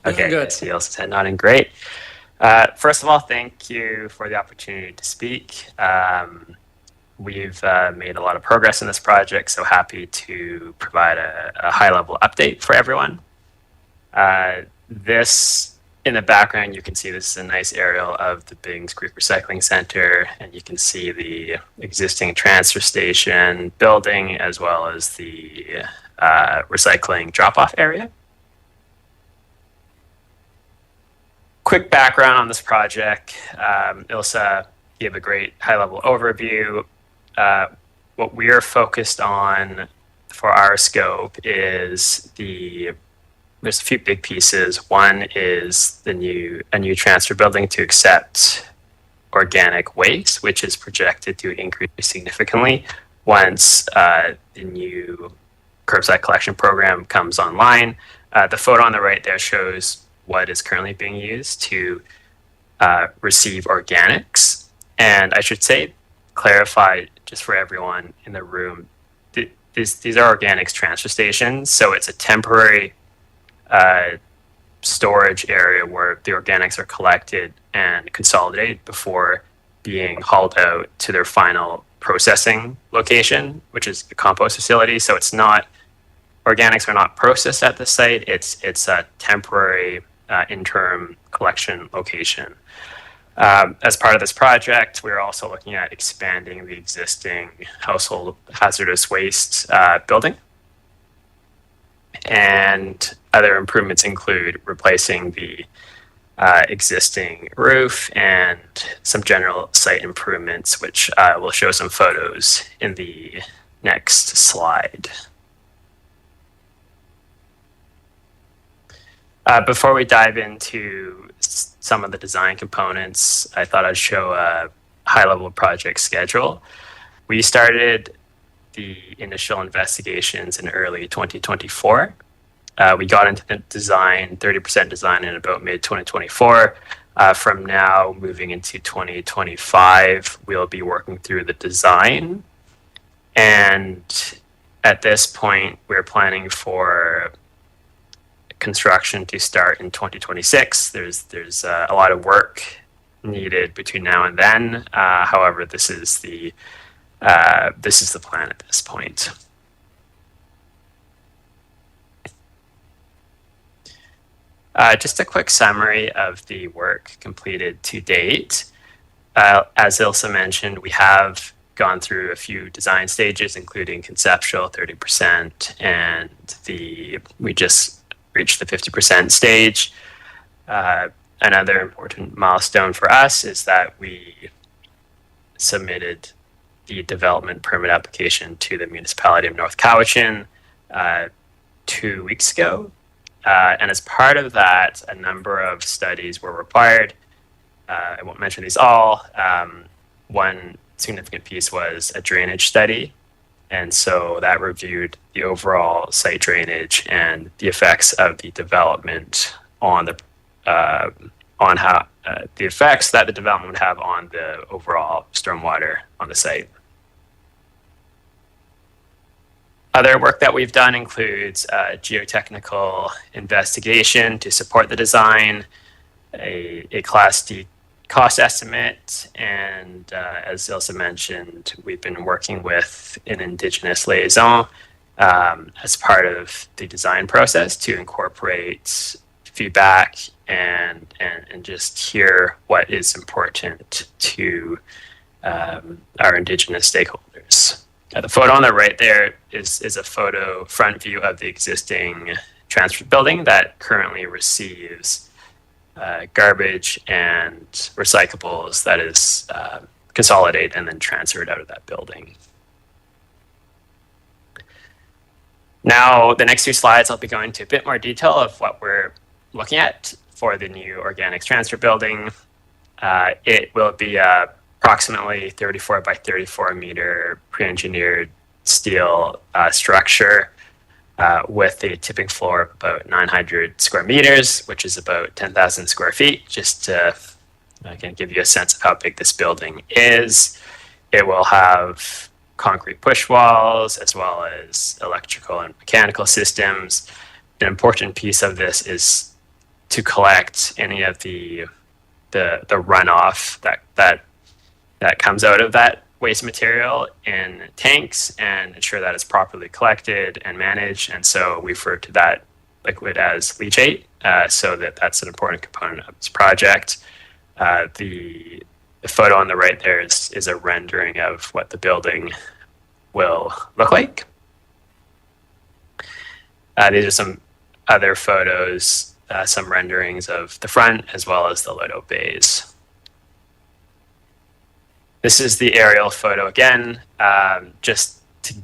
Speaker 18: Okay,
Speaker 1: good.
Speaker 18: I see Ilsa's head nodding. Great. First of all, thank you for the opportunity to speak. We've made a lot of progress in this project, so happy to provide a high-level update for everyone. This, in the background, you can see this is a nice aerial of the Bings Creek Recycling Center, and you can see the existing transfer station building as well as the recycling drop-off area. Quick background on this project. Ilsa gave a great high-level overview. What we are focused on for our scope is there's a few big pieces. One is a new transfer building to accept organic waste, which is projected to increase significantly once the new curbside collection program comes online. The photo on the right there shows what is currently being used to receive organics. And I should clarify just for everyone in the room, these are organics transfer stations. So it's a temporary storage area where the organics are collected and consolidated before being hauled out to their final processing location, which is the compost facility. So it's not, organics are not processed at the site. It's a temporary interim collection location. As part of this project, we're also looking at expanding the existing household hazardous waste building. And other improvements include replacing the existing roof and some general site improvements, which we'll show some photos in the next slide. Before we dive into some of the design components, I thought I'd show a high-level project schedule. We started the initial investigations in early 2024. We got into the design, 30% design in about mid-2024. From now, moving into 2025, we'll be working through the design. And at this point, we're planning for construction to start in 2026. There's a lot of work needed between now and then. However, this is the plan at this point. Just a quick summary of the work completed to date. As Ilsa mentioned, we have gone through a few design stages, including conceptual 30%, and we just reached the 50% stage. Another important milestone for us is that we submitted the development permit application to the municipality of North Cowichan 2 weeks ago. And as part of that, a number of studies were required. I won't mention these all. One significant piece was a drainage study. And so that reviewed the overall site drainage and the effects of the development on the on how the effects that the development would have on the overall stormwater on the site. Other work that we've done includes geotechnical investigation to support the design, a Class D cost estimate, and as Ilse mentioned, we've been working with an Indigenous liaison as part of the design process to incorporate feedback and just hear what is important to our Indigenous stakeholders. The photo on the right there is a photo front view of the existing transfer building that currently receives garbage and recyclables that is consolidated and then transferred out of that building. Now, the next 2 slides, I'll be going into a bit more detail of what we're looking at for the new organics transfer building. It will be approximately 34 by 34 meter pre-engineered steel structure with a tipping floor of about 900 square meters, which is about 10,000 square feet, just to again give you a sense of how big this building is. It will have concrete push walls as well as electrical and mechanical systems. An important piece of this is to collect any of the runoff that comes out of that waste material in tanks and ensure that it's properly collected and managed. And so we refer to that liquid as leachate, so that's an important component of this project. The photo on the right there is a rendering of what the building will look like. These are some other photos, some renderings of the front as well as the load-out bays. This is the aerial photo again, just to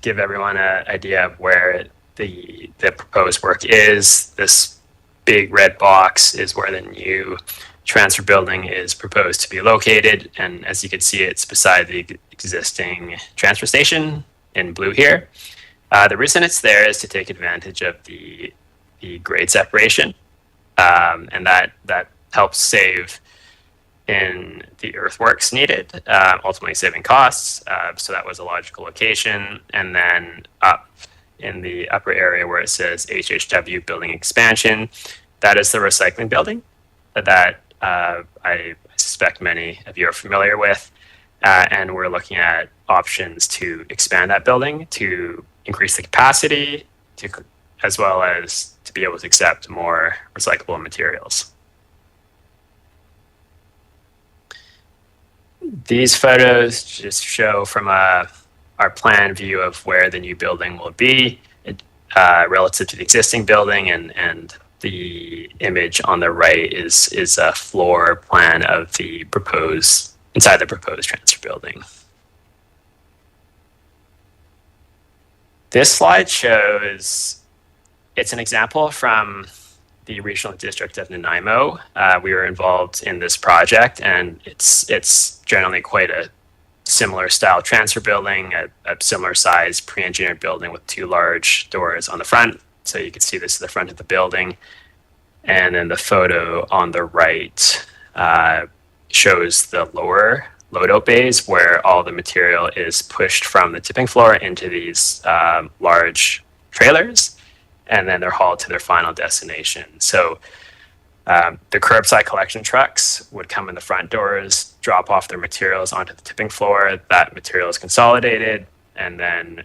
Speaker 18: give everyone an idea of where the proposed work is. This big red box is where the new transfer building is proposed to be located. And as you can see, it's beside the existing transfer station in blue here. The reason it's there is to take advantage of the grade separation, and that helps save in the earthworks needed, ultimately saving costs. So that was a logical location. And then up in the upper area where it says HHW building expansion, that is the recycling building that I suspect many of you are familiar with. And we're looking at options to expand that building to increase the capacity, as well as to be able to accept more recyclable materials. These photos just show from our plan view of where the new building will be relative to the existing building, and the image on the right is a floor plan of the proposed transfer building. This slide shows, it's an example from the regional district of Nanaimo. We were involved in this project, and it's generally quite a similar style transfer building, a similar size pre-engineered building with 2 large doors on the front. So you can see this is the front of the building. And then the photo on the right shows the lower load-out bays where all the material is pushed from the tipping floor into these large trailers, and then they're hauled to their final destination. So the curbside collection trucks would come in the front doors, drop off their materials onto the tipping floor. That material is consolidated and then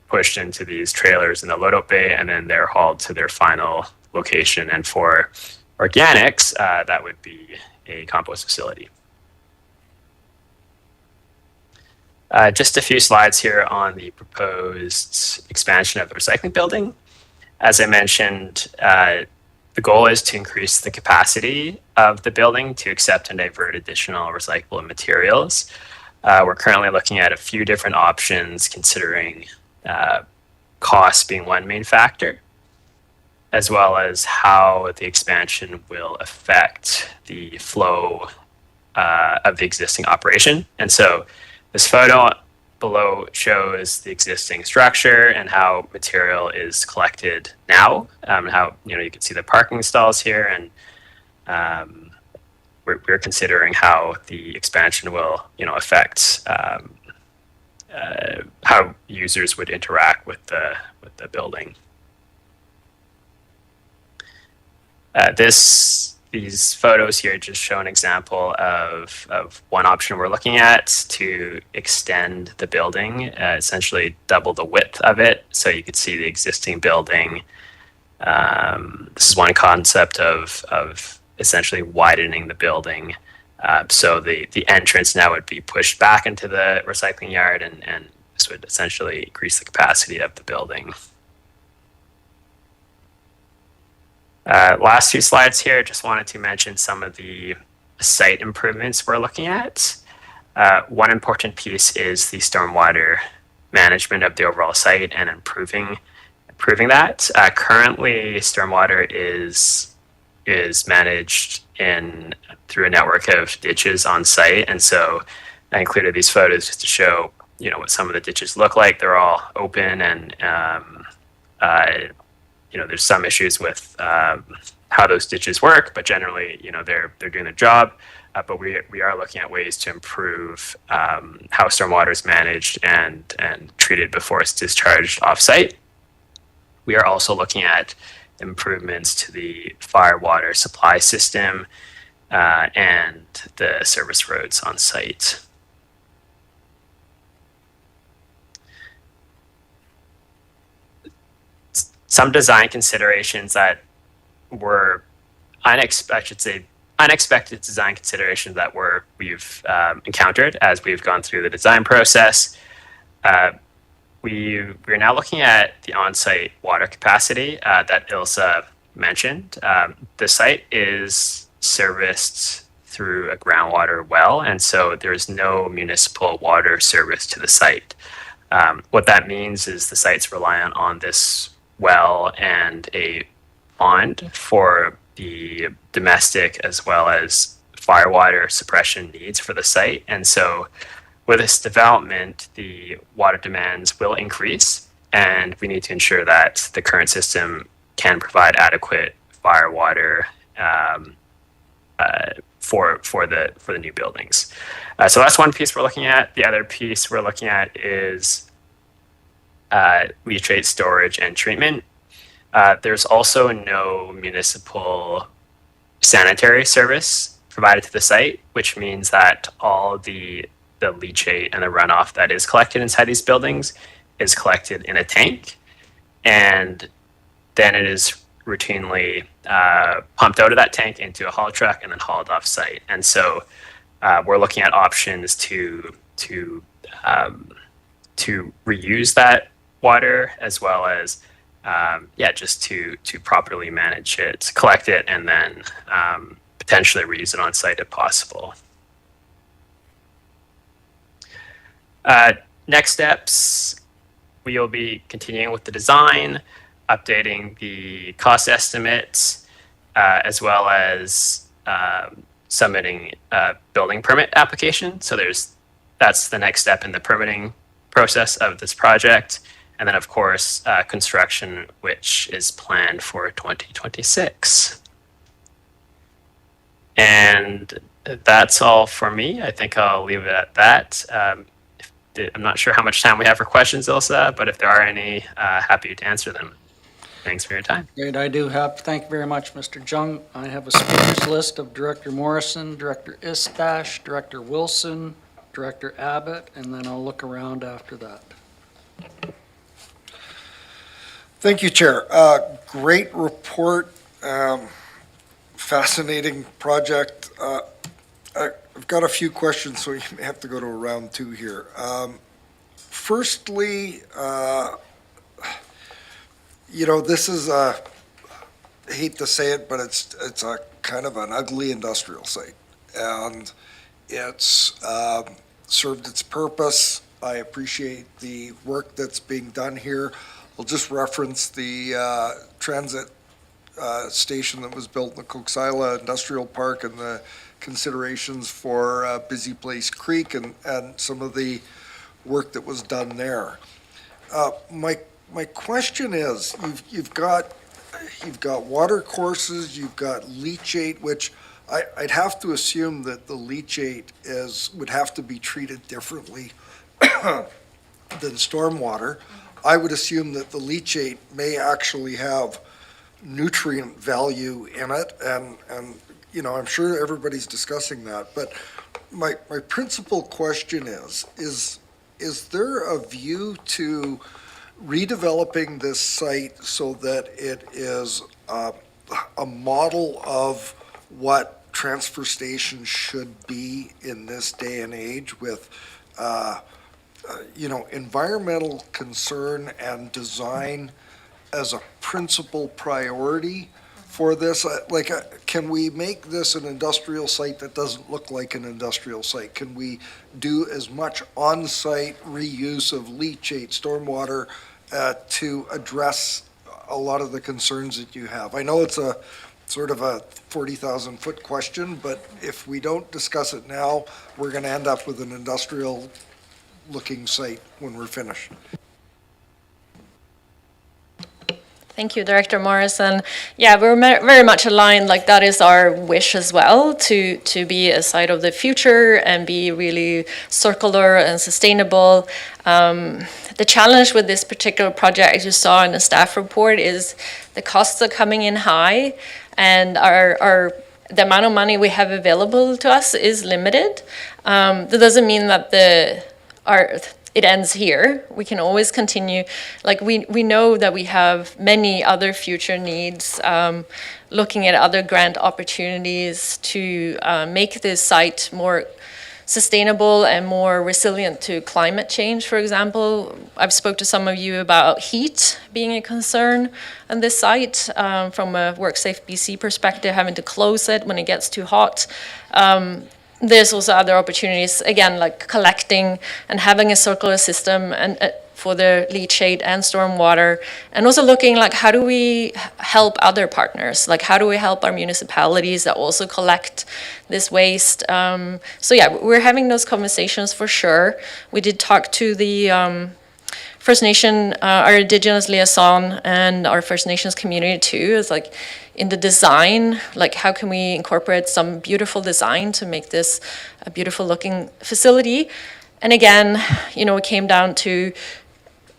Speaker 18: pushed into these trailers in the load-out bay, and then they're hauled to their final location. And for organics, that would be a compost facility. Just a few slides here on the proposed expansion of the recycling building. As I mentioned, the goal is to increase the capacity of the building to accept and divert additional recyclable materials. We're currently looking at a few different options, considering cost being one main factor, as well as how the expansion will affect the flow of the existing operation. And so this photo below shows the existing structure and how material is collected now. How you can see the parking stalls here, and we're considering how the expansion will, affect how users would interact with the building. These photos here just show an example of one option we're looking at to extend the building, essentially double the width of it, so you could see the existing building. This is one concept of essentially widening the building. So the entrance now would be pushed back into the recycling yard, and this would essentially increase the capacity of the building. Last two slides here, just wanted to mention some of the site improvements we're looking at. One important piece is the stormwater management of the overall site and improving that. Currently, stormwater is managed through a network of ditches on site, and so I included these photos just to show what some of the ditches look like. They're all open, and there's some issues with how those ditches work, but generally, they're doing their job. But we are looking at ways to improve how stormwater is managed and treated before it's discharged off-site. We are also looking at improvements to the fire water supply system and the service roads on site. Some design considerations that were unexpected design considerations that we've encountered as we've gone through the design process. We're now looking at the on-site water capacity that Ilse mentioned. The site is serviced through a groundwater well, and so there's no municipal water service to the site. What that means is the site's reliant on this well and a pond for the domestic as well as firewater suppression needs for the site. And so with this development, the water demands will increase, and we need to ensure that the current system can provide adequate firewater for the new buildings. So that's one piece we're looking at. The other piece we're looking at is leachate storage and treatment. There's also no municipal sanitary service provided to the site, which means that all the leachate and the runoff that is collected inside these buildings is collected in a tank, and then it is routinely pumped out of that tank into a haul truck and then hauled off site. And so we're looking at options to reuse that water, as well as just to properly manage it, collect it, and then potentially reuse it on site if possible. Next steps, we will be continuing with the design, updating the cost estimates, as well as submitting a building permit application. So that's the next step in the permitting process of this project. And then, of course, construction, which is planned for 2026. And that's all for me. I think I'll leave it at that. I'm not sure how much time we have for questions, Ilse, but if there are any, happy to answer them. Thanks for your time.
Speaker 1: Great, thank you very much, Mr. Jung. I have a speakers list of Director Morrison, Director Isbash, Director Wilson, Director Abbott, and then I'll look around after that.
Speaker 6: Thank you, Chair. Great report, fascinating project. I've got a few questions, so you may have to go to a round two here. Firstly, this is I hate to say it, but it's a kind of an ugly industrial site, and it's served its purpose. I appreciate the work that's being done here. I'll just reference the transit station that was built in the Coxsila Industrial Park and the considerations for Busy Place Creek and some of the work that was done there. My question is, you've got you've got water courses, you've got leachate, which I'd have to assume that the leachate would have to be treated differently than stormwater. I would assume that the leachate may actually have nutrient value in it, and I'm sure everybody's discussing that, but my principal question is there a view to redeveloping this site so that it is a model of what transfer stations should be in this day and age with, environmental concern and design as a principal priority for this? Can we make this an industrial site that doesn't look like an industrial site? Can we do as much on-site reuse of leachate, stormwater, to address a lot of the concerns that you have? I know it's a sort of a 40,000-foot question, but if we don't discuss it now, we're going to end up with an industrial-looking site when we're finished.
Speaker 17: Thank you, Director Morrison. Yeah, we're very much aligned. Like, that is our wish as well, to be a site of the future and be really circular and sustainable. The challenge with this particular project, as you saw in the staff report, is the costs are coming in high, and the amount of money we have available to us is limited. That doesn't mean that it ends here. We can always continue. Like, we know that we have many other future needs, looking at other grant opportunities to make this site more sustainable and more resilient to climate change, for example. I've spoke to some of you about heat being a concern on this site, from a WorkSafe BC perspective, having to close it when it gets too hot. There's also other opportunities, again, like collecting and having a circular system and for the leachate and stormwater, and also looking like, how do we help other partners? Like, how do we help our municipalities that also collect this waste? So yeah, we're having those conversations for sure. We did talk to the First Nation, our Indigenous liaison, and our First Nations community too. It's like, in the design, like, how can we incorporate some beautiful design to make this a beautiful looking facility? And again, it came down to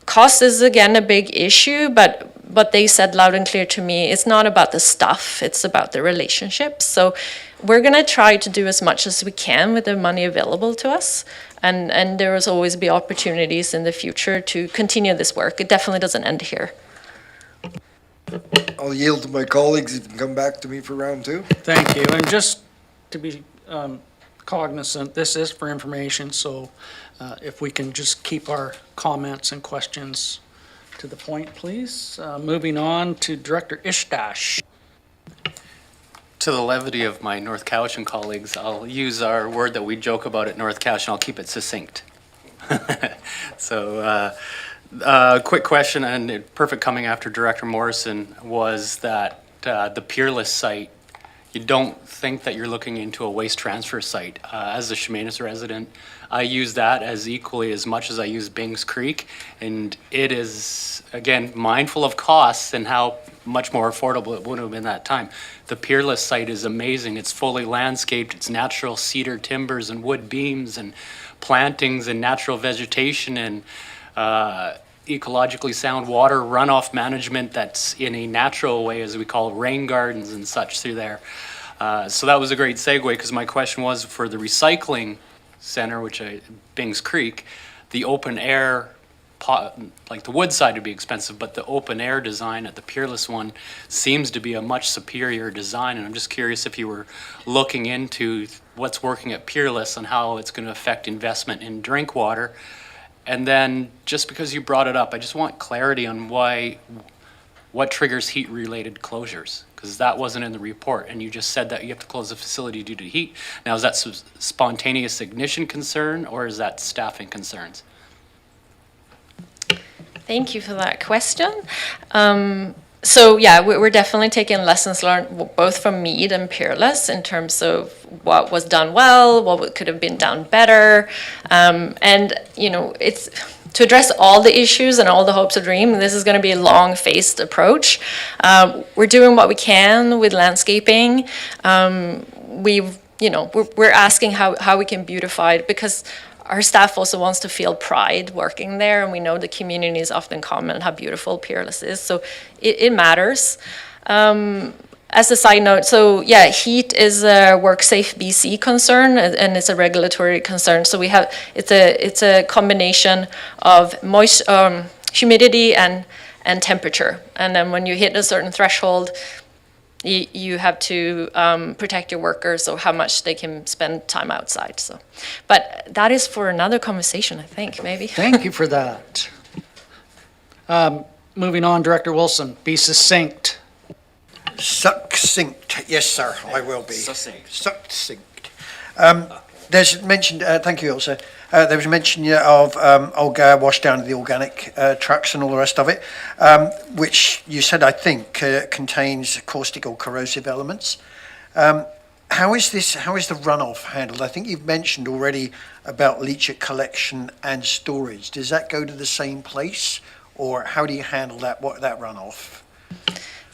Speaker 17: cost is again a big issue, but they said loud and clear to me, it's not about the stuff, it's about the relationships. So we're gonna try to do as much as we can with the money available to us. And there will always be opportunities in the future to continue this work. It definitely doesn't end here.
Speaker 6: I'll yield to my colleagues. You can come back to me for round two.
Speaker 1: Thank you. And just to be cognizant, this is for information, so if we can just keep our comments and questions to the point, please. Moving on to Director Ishtash.
Speaker 8: To the levity of my North Cowichan colleagues, I'll use our word that we joke about at North Cowichan. I'll keep it succinct. So, quick question, and perfect coming after Director Morrison, was that the Peerless site, you don't think that you're looking into a waste transfer site. As a Chemainus resident, I use that as equally as much as I use Bings Creek, and it is, again, mindful of costs and how much more affordable it would have been that time. The Peerless site is amazing. It's fully landscaped. It's natural cedar timbers and wood beams and plantings and natural vegetation and ecologically sound water runoff management that's in a natural way, as we call rain gardens and such through there. So that was a great segue, because my question was for the recycling center, Bings Creek, the open air, like the wood side would be expensive, but the open air design at the Peerless one seems to be a much superior design. And I'm just curious if you were looking into what's working at Peerless and how it's going to affect investment in drink water. And then, just because you brought it up, I just want clarity on what triggers heat-related closures, because that wasn't in the report, and you just said that you have to close the facility due to heat. Now, is that spontaneous ignition concern, or is that staffing concerns?
Speaker 17: Thank you for that question. So yeah, we're definitely taking lessons learned both from Mead and Peerless in terms of what was done well, what could have been done better. And it's to address all the issues and all the hopes and dreams, this is going to be a long-faced approach. We're doing what we can with landscaping. We're asking how we can beautify it, because our staff also wants to feel pride working there, and we know the communities often comment how beautiful Peerless is, so it matters. As a side note, so yeah, heat is a WorkSafe BC concern, and it's a regulatory concern. So it's a combination of humidity and temperature, and then when you hit a certain threshold, you have to protect your workers, so how much they can spend time outside. So, but that is for another conversation, I think, maybe.
Speaker 1: Thank you for that. Moving on, Director Wilson, be succinct.
Speaker 13: Succinct, yes, sir, I will be. Succinct. There's mentioned, thank you, Ilse. There was mention of Olga wash down of the organic trucks and all the rest of it, which you said, I think, contains caustic or corrosive elements. How is the runoff handled? I think you've mentioned already about leachate collection and storage. Does that go to the same place, or how do you handle that runoff?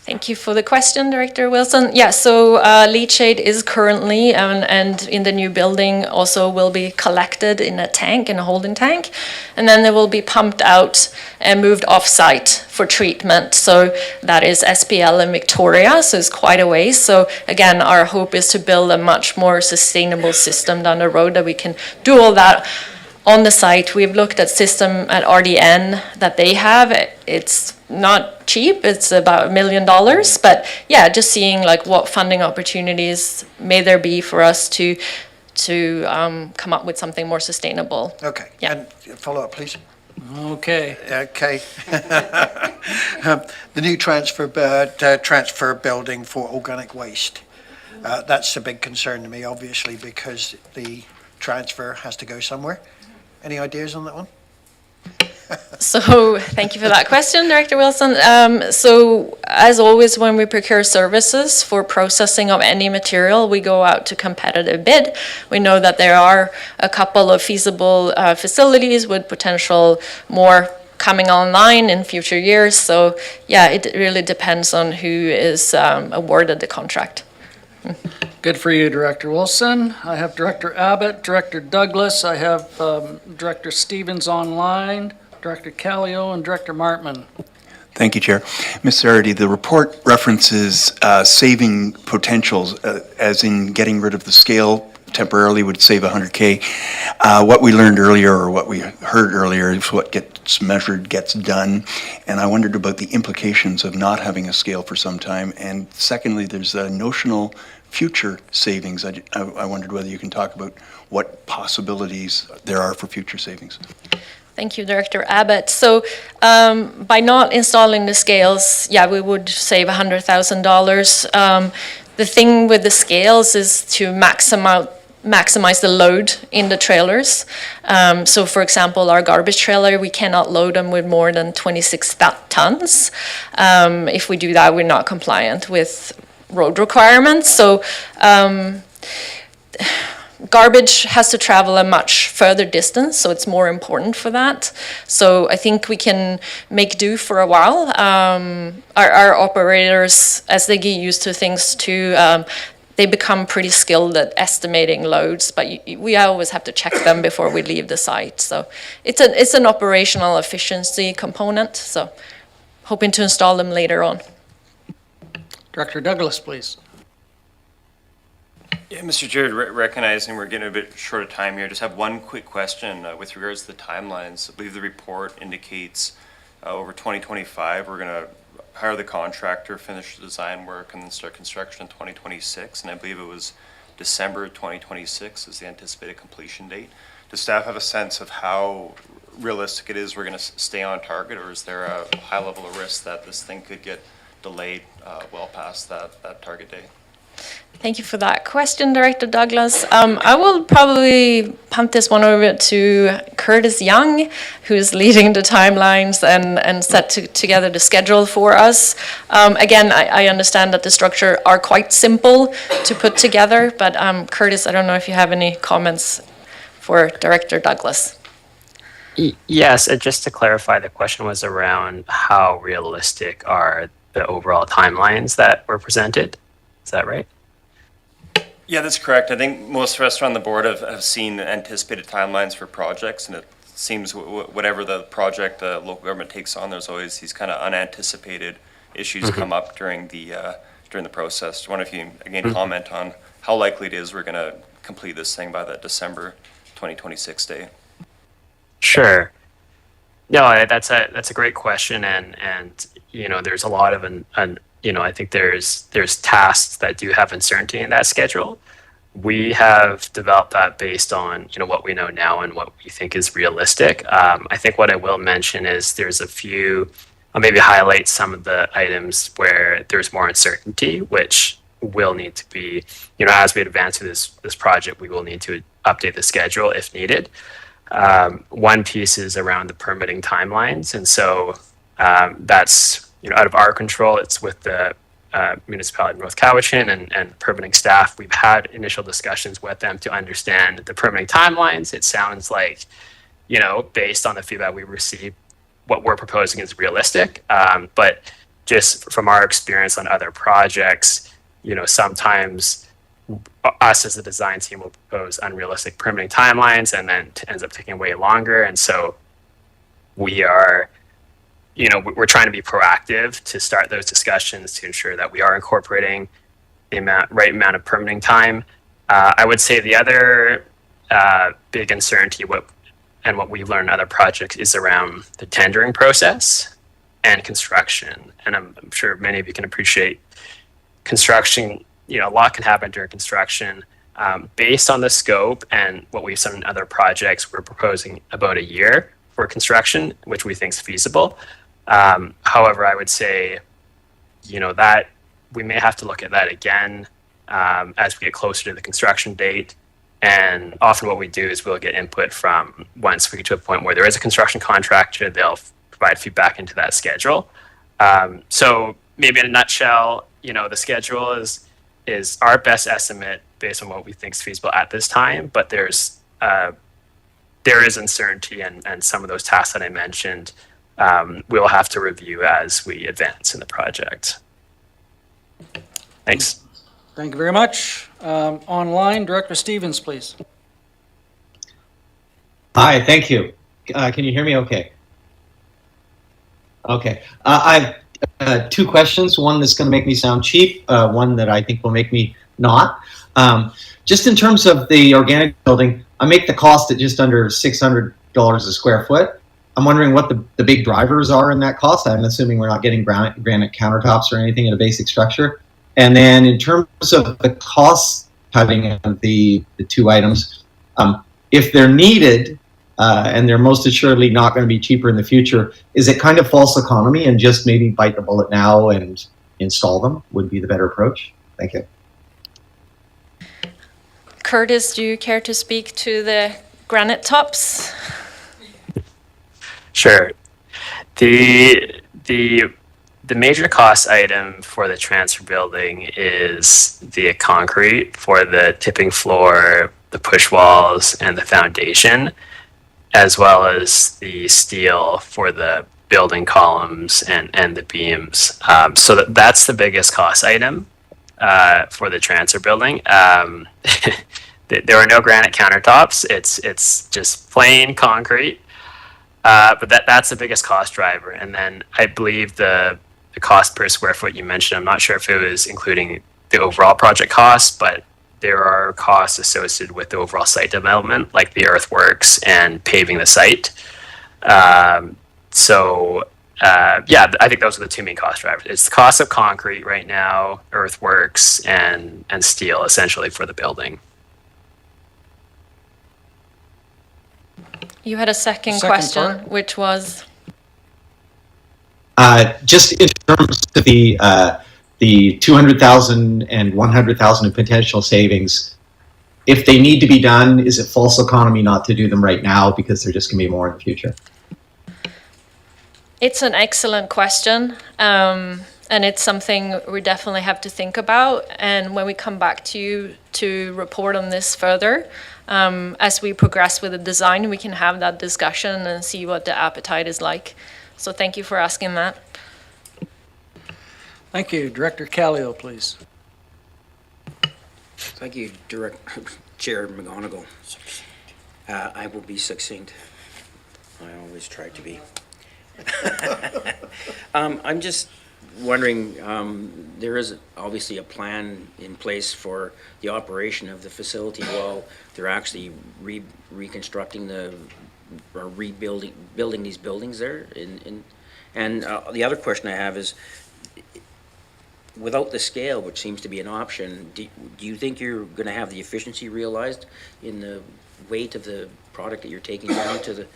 Speaker 17: Thank you for the question, Director Wilson. Yeah, so leachate is currently, and in the new building also will be collected in a tank, in a holding tank, and then they will be pumped out and moved off-site for treatment. So that is SPL in Victoria, so it's quite a ways. So again, our hope is to build a much more sustainable system down the road that we can do all that on the site. We've looked at system at RDN that they have. It's not cheap, it's about $1 million, but yeah, just seeing like what funding opportunities may there be for us to come up with something more sustainable.
Speaker 13: Okay,
Speaker 17: yeah.
Speaker 13: And follow up, please.
Speaker 1: Okay.
Speaker 13: Okay. The new transfer building for organic waste. That's a big concern to me, obviously, because the transfer has to go somewhere. Any ideas on that one?
Speaker 17: So thank you for that question, Director Wilson. So as always, when we procure services for processing of any material, we go out to competitive bid. We know that there are a couple of feasible facilities with potential more coming online in future years. So yeah, it really depends on who is awarded the contract.
Speaker 1: Good for you, Director Wilson. I have Director Abbott, Director Douglas, I have Director Stevens online, Director Callio, and Director Martman.
Speaker 16: Thank you, Chair. Ms. Sarity, the report references saving potentials, as in getting rid of the scale temporarily would save $100K. What we learned earlier, or what we heard earlier, is what gets measured gets done. And I wondered about the implications of not having a scale for some time. And secondly, there's a notional future savings. I wondered whether you can talk about what possibilities there are for future savings.
Speaker 17: Thank you, Director Abbott. So by not installing the scales, yeah, we would save $100,000. The thing with the scales is to maximize the load in the trailers. So for example, our garbage trailer, we cannot load them with more than 26 tons. If we do that, we're not compliant with road requirements. So garbage has to travel a much further distance, so it's more important for that. So I think we can make do for a while. Our operators, as they get used to things too, they become pretty skilled at estimating loads, but we always have to check them before we leave the site. So it's an operational efficiency component, so hoping to install them later on.
Speaker 1: Director Douglas, please.
Speaker 7: Yeah, Mr. Chair, recognizing we're getting a bit short of time here, just have one quick question with regards to the timelines. I believe the report indicates over 2025, we're going to hire the contractor, finish the design work, and then start construction in 2026. And I believe it was December 2026 is the anticipated completion date. Does staff have a sense of how realistic it is we're going to stay on target, or is there a high level of risk that this thing could get delayed well past that target date?
Speaker 17: Thank you for that question, Director Douglas. I will probably punt this one over to Curtis Young, who's leading the timelines and set together the schedule for us. Again, I understand that the structure are quite simple to put together, but Curtis, I don't know if you have any comments for Director Douglas.
Speaker 18: Yes, just to clarify, the question was around how realistic are the overall timelines that were presented? Is that right?
Speaker 7: Yeah, that's correct. I think most of us on the board have seen anticipated timelines for projects, and it seems whatever the project the local government takes on, there's always these kind of unanticipated issues come up during the process. I wonder if you can, again, comment on how likely it is we're going to complete this thing by that December 2026 date.
Speaker 18: Sure. No, that's a great question, and you know, there's a lot of you know, I think there's tasks that do have uncertainty in that schedule. We have developed that based on, you know, what we know now and what we think is realistic. I think what I will mention is there's a few. I'll maybe highlight some of the items where there's more uncertainty, which will need to be, you know, as we advance through this project, we will need to update the schedule if needed. One piece is around the permitting timelines, and so that's, you know, out of our control. It's with the municipality of North Cowichan and permitting staff. We've had initial discussions with them to understand the permitting timelines. It sounds like, you know, based on the feedback we received, what we're proposing is realistic. But just from our experience on other projects, you know, sometimes us as the design team will propose unrealistic permitting timelines, and then it ends up taking way longer. And so we are, you know, we're trying to be proactive to start those discussions to ensure that we are incorporating the right amount of permitting time. I would say the other big uncertainty, what we've learned in other projects, is around the tendering process and construction. And I'm sure many of you can appreciate construction. You know, a lot can happen during construction. Based on the scope and what we've seen in other projects, we're proposing about a year for construction, which we think is feasible. However, I would say, you know, that we may have to look at that again as we get closer to the construction date. And often what we do is we'll get input from, once we get to a point where there is a construction contractor, they'll provide feedback into that schedule. So maybe in a nutshell, you know, the schedule is our best estimate based on what we think is feasible at this time, but there is uncertainty, and some of those tasks that I mentioned we'll have to review as we advance in the project. Thanks.
Speaker 1: Thank you very much. Online, Director Stevens, please.
Speaker 19: Hi, thank you. Can you hear me okay? Okay. I have two questions. One that's going to make me sound cheap, one that I think will make me not. Just in terms of the organic building, I make the cost at just under $600 a square foot. I'm wondering what the big drivers are in that cost. I'm assuming we're not getting granite countertops or anything in a basic structure. And then in terms of the cost cutting of the two items, if they're needed, and they're most assuredly not going to be cheaper in the future, is it kind of false economy and just maybe bite the bullet now and install them would be the better approach? Thank you.
Speaker 17: Curtis, do you care to speak to the granite tops?
Speaker 18: Sure. The major cost item for the transfer building is the concrete for the tipping floor, the push walls, and the foundation, as well as the steel for the building columns and the beams. So that's the biggest cost item for the transfer building. There are no granite countertops. It's just plain concrete. But that's the biggest cost driver. And then I believe the cost per square foot you mentioned, I'm not sure if it was including the overall project cost, but there are costs associated with the overall site development, like the earthworks and paving the site. Yeah, I think those are the two main cost drivers. It's the cost of concrete right now, earthworks, and steel, essentially, for the building.
Speaker 17: You had a second question, part, which was?
Speaker 19: Just in terms of the 200,000 and 100,000 in potential savings, if they need to be done, is it false economy not to do them right now because they're just going to be more in the future?
Speaker 17: It's an excellent question, and it's something we definitely have to think about. And when we come back to you to report on this further, as we progress with the design, we can have that discussion and see what the appetite is like. So thank you for asking that.
Speaker 1: Thank you. Director Callio, please.
Speaker 20: Thank you, Chair McGonigal. I will be succinct. I always try to be. I'm just wondering, there is obviously a plan in place for the operation of the facility while they're actually reconstructing or building these buildings there. And the other question I have is, without the scale, which seems to be an option, do you think you're going to have the efficiency realized in the weight of the product that you're taking down to the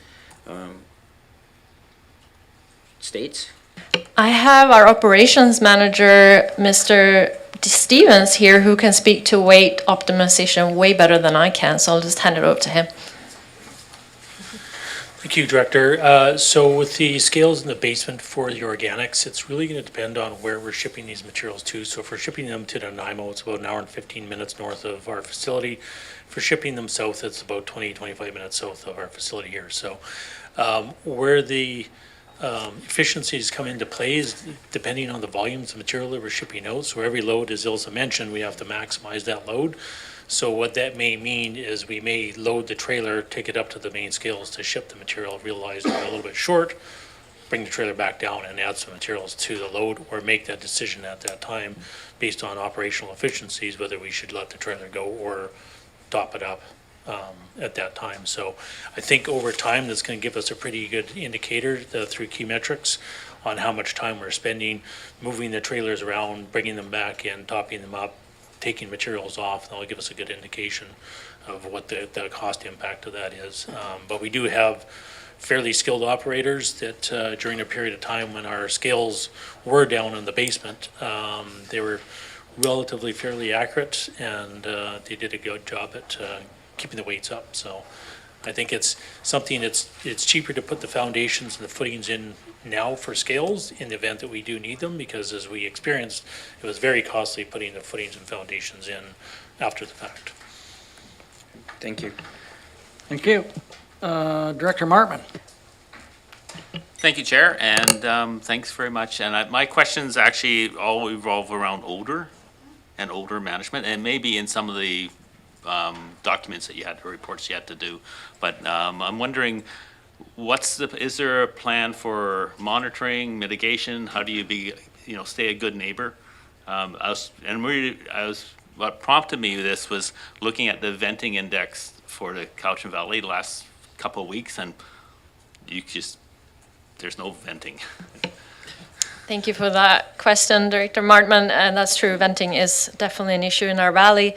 Speaker 20: states?
Speaker 17: I have our operations manager, Mr. Stevens, here, who can speak to weight optimization way better than I can, so I'll just hand it over to him.
Speaker 21: Thank you, Director. So with the scales in the basement for the organics, it's really going to depend on where we're shipping these materials to. So if we're shipping them to Nanaimo, it's about an hour and 15 minutes north of our facility. For shipping them south, it's about 20, 25 minutes south of our facility here. So where the efficiencies come into play is depending on the volumes of material that we're shipping out. So every load, as Ilsa mentioned, we have to maximize that load. So what that may mean is we may load the trailer, take it up to the main scales to ship the material, realize we're a little bit short, bring the trailer back down and add some materials to the load, or make that decision at that time based on operational efficiencies, whether we should let the trailer go or top it up at that time. So I think over time, that's going to give us a pretty good indicator through key metrics on how much time we're spending moving the trailers around, bringing them back in, topping them up, taking materials off. That'll give us a good indication of what the cost impact of that is. But we do have fairly skilled operators that during a period of time when our scales were down in the basement, they were relatively fairly accurate, and they did a good job at keeping the weights up. So I think it's something it's cheaper to put the foundations and the footings in now for scales in the event that we do need them, because as we experienced, it was very costly putting the footings and foundations in after the fact.
Speaker 20: Thank you.
Speaker 1: Thank you. Director Martman.
Speaker 9: Thank you, Chair, and thanks very much. And my questions actually all revolve around odor and odor management, and maybe in some of the documents that you had, or reports you had to do. But I'm wondering, is there a plan for monitoring, mitigation? How do you stay a good neighbor? What prompted me with this was looking at the venting index for the Cowichan Valley the last couple of weeks, and there's no venting.
Speaker 17: Thank you for that question, Director Martman. And that's true, venting is definitely an issue in our valley.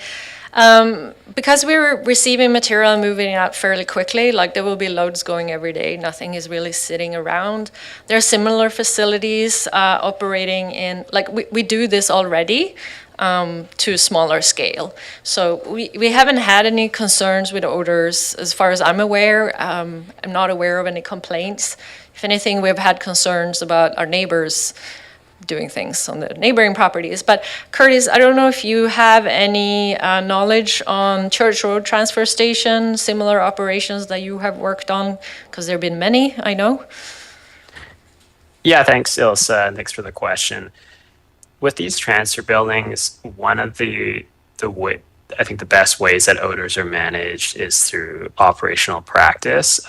Speaker 17: Because we're receiving material and moving it out fairly quickly, like there will be loads going every day, nothing is really sitting around. There are similar facilities operating in, like we do this already to a smaller scale. So we haven't had any concerns with odors as far as I'm aware. I'm not aware of any complaints. If anything, we've had concerns about our neighbors doing things on the neighboring properties. But Curtis, I don't know if you have any knowledge on Church Road Transfer Station, similar operations that you have worked on, because there have been many, I know.
Speaker 18: Yeah, thanks, Ilsa, and thanks for the question. With these transfer buildings, one of the way, I think the best ways that odors are managed is through operational practice.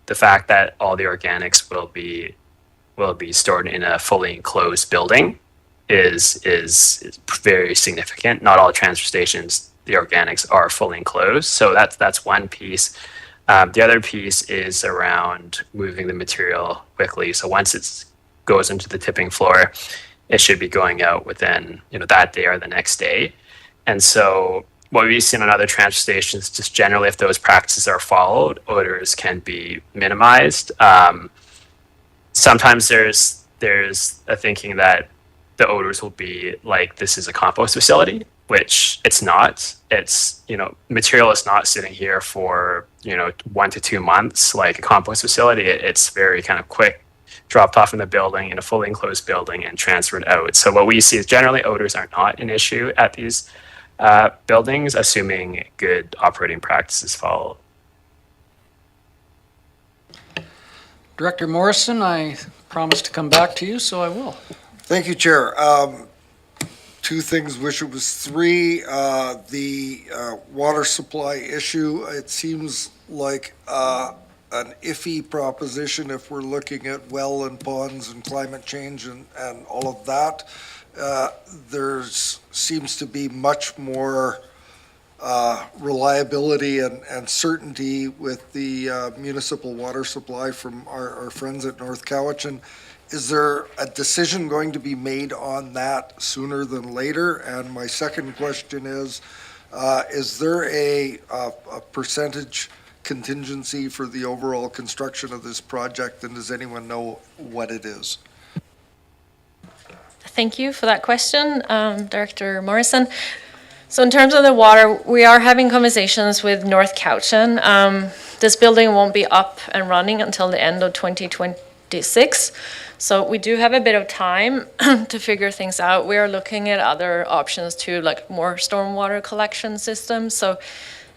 Speaker 18: The fact that all the organics will be stored in a fully enclosed building is very significant. Not all transfer stations, the organics are fully enclosed, so that's one piece. The other piece is around moving the material quickly. So once it goes into the tipping floor, it should be going out within that day or the next day. And so what we've seen on other transfer stations, just generally, if those practices are followed, odors can be minimized. Sometimes there's a thinking that the odors will be like this is a compost facility, which it's not. It's, material is not sitting here for, 1 to 2 months like a compost facility. It's very kind of quick, dropped off in the building in a fully enclosed building and transferred out. So what we see is generally odors are not an issue at these buildings, assuming good operating practices follow.
Speaker 1: Director Morrison, I promised to come back to you, so I will.
Speaker 6: Thank you, Chair. Two things, wish it was three. The water supply issue, it seems like an iffy proposition if we're looking at well and ponds and climate change and all of that. There's seems to be much more reliability and certainty with the municipal water supply from our friends at North Cowichan. Is there a decision going to be made on that sooner than later? And my second question is there a percentage contingency for the overall construction of this project, and does anyone know what it is?
Speaker 17: Thank you for that question, Director Morrison. So in terms of the water, we are having conversations with North Cowichan. This building won't be up and running until the end of 2026. So we do have a bit of time to figure things out. We are looking at other options too, like more stormwater collection systems. So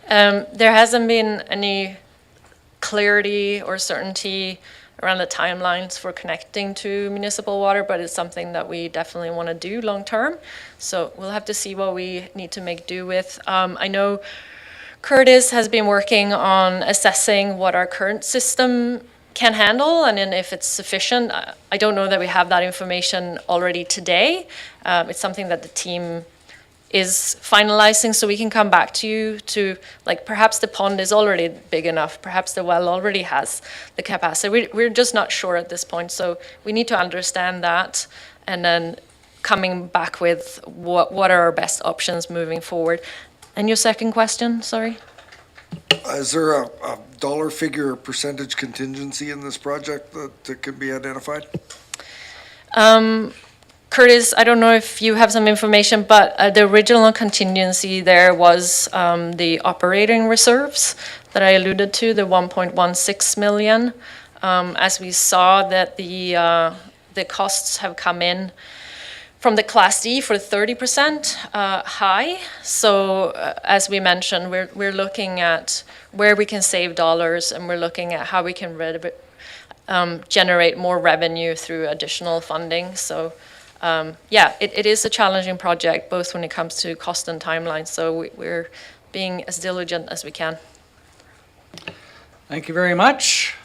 Speaker 17: there hasn't been any clarity or certainty around the timelines for connecting to municipal water, but it's something that we definitely want to do long term. So we'll have to see what we need to make do with. I know Curtis has been working on assessing what our current system can handle, and then if it's sufficient. I don't know that we have that information already today. It's something that the team is finalizing, so we can come back to you to, like, perhaps the pond is already big enough, perhaps the well already has the capacity. We're just not sure at this point, so we need to understand that, and then coming back with what are our best options moving forward. And your second question, sorry?
Speaker 6: Is there a dollar figure or percentage contingency in this project that can be identified?
Speaker 17: Curtis, I don't know if you have some information, but the original contingency there was the operating reserves that I alluded to, the 1.16 million. As we saw that the costs have come in from the Class D for 30% high. So as we mentioned, we're looking at where we can save dollars, and we're looking at how we can generate more revenue through additional funding. So yeah, it is a challenging project, both when it comes to cost and timeline. So we're being as diligent as we can.
Speaker 1: Thank you very much.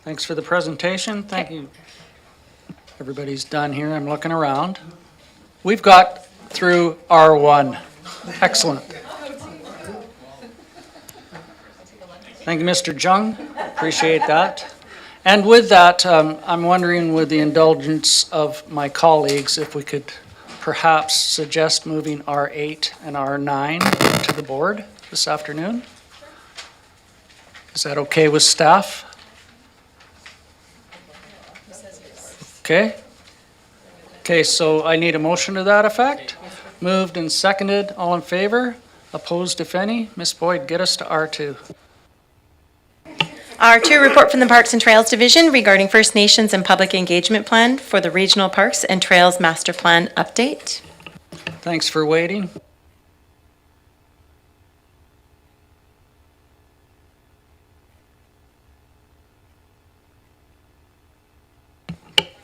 Speaker 1: Thanks for the presentation. Thank you. Everybody's done here. I'm looking around. We've got through R1. Excellent. Thank you, Mr. Jung. Appreciate that. And with that, I'm wondering, with the indulgence of my colleagues, if we could perhaps suggest moving R8 and R9 to the board this afternoon. Is that okay with staff? Okay. Okay, so I need a motion to that effect. Moved and seconded. All in favor? Opposed, if any? Ms. Boyd, get us to R2.
Speaker 2: R2, report from the Parks and Trails Division regarding First Nations and public engagement plan for the Regional Parks and Trails Master Plan update.
Speaker 1: Thanks for waiting.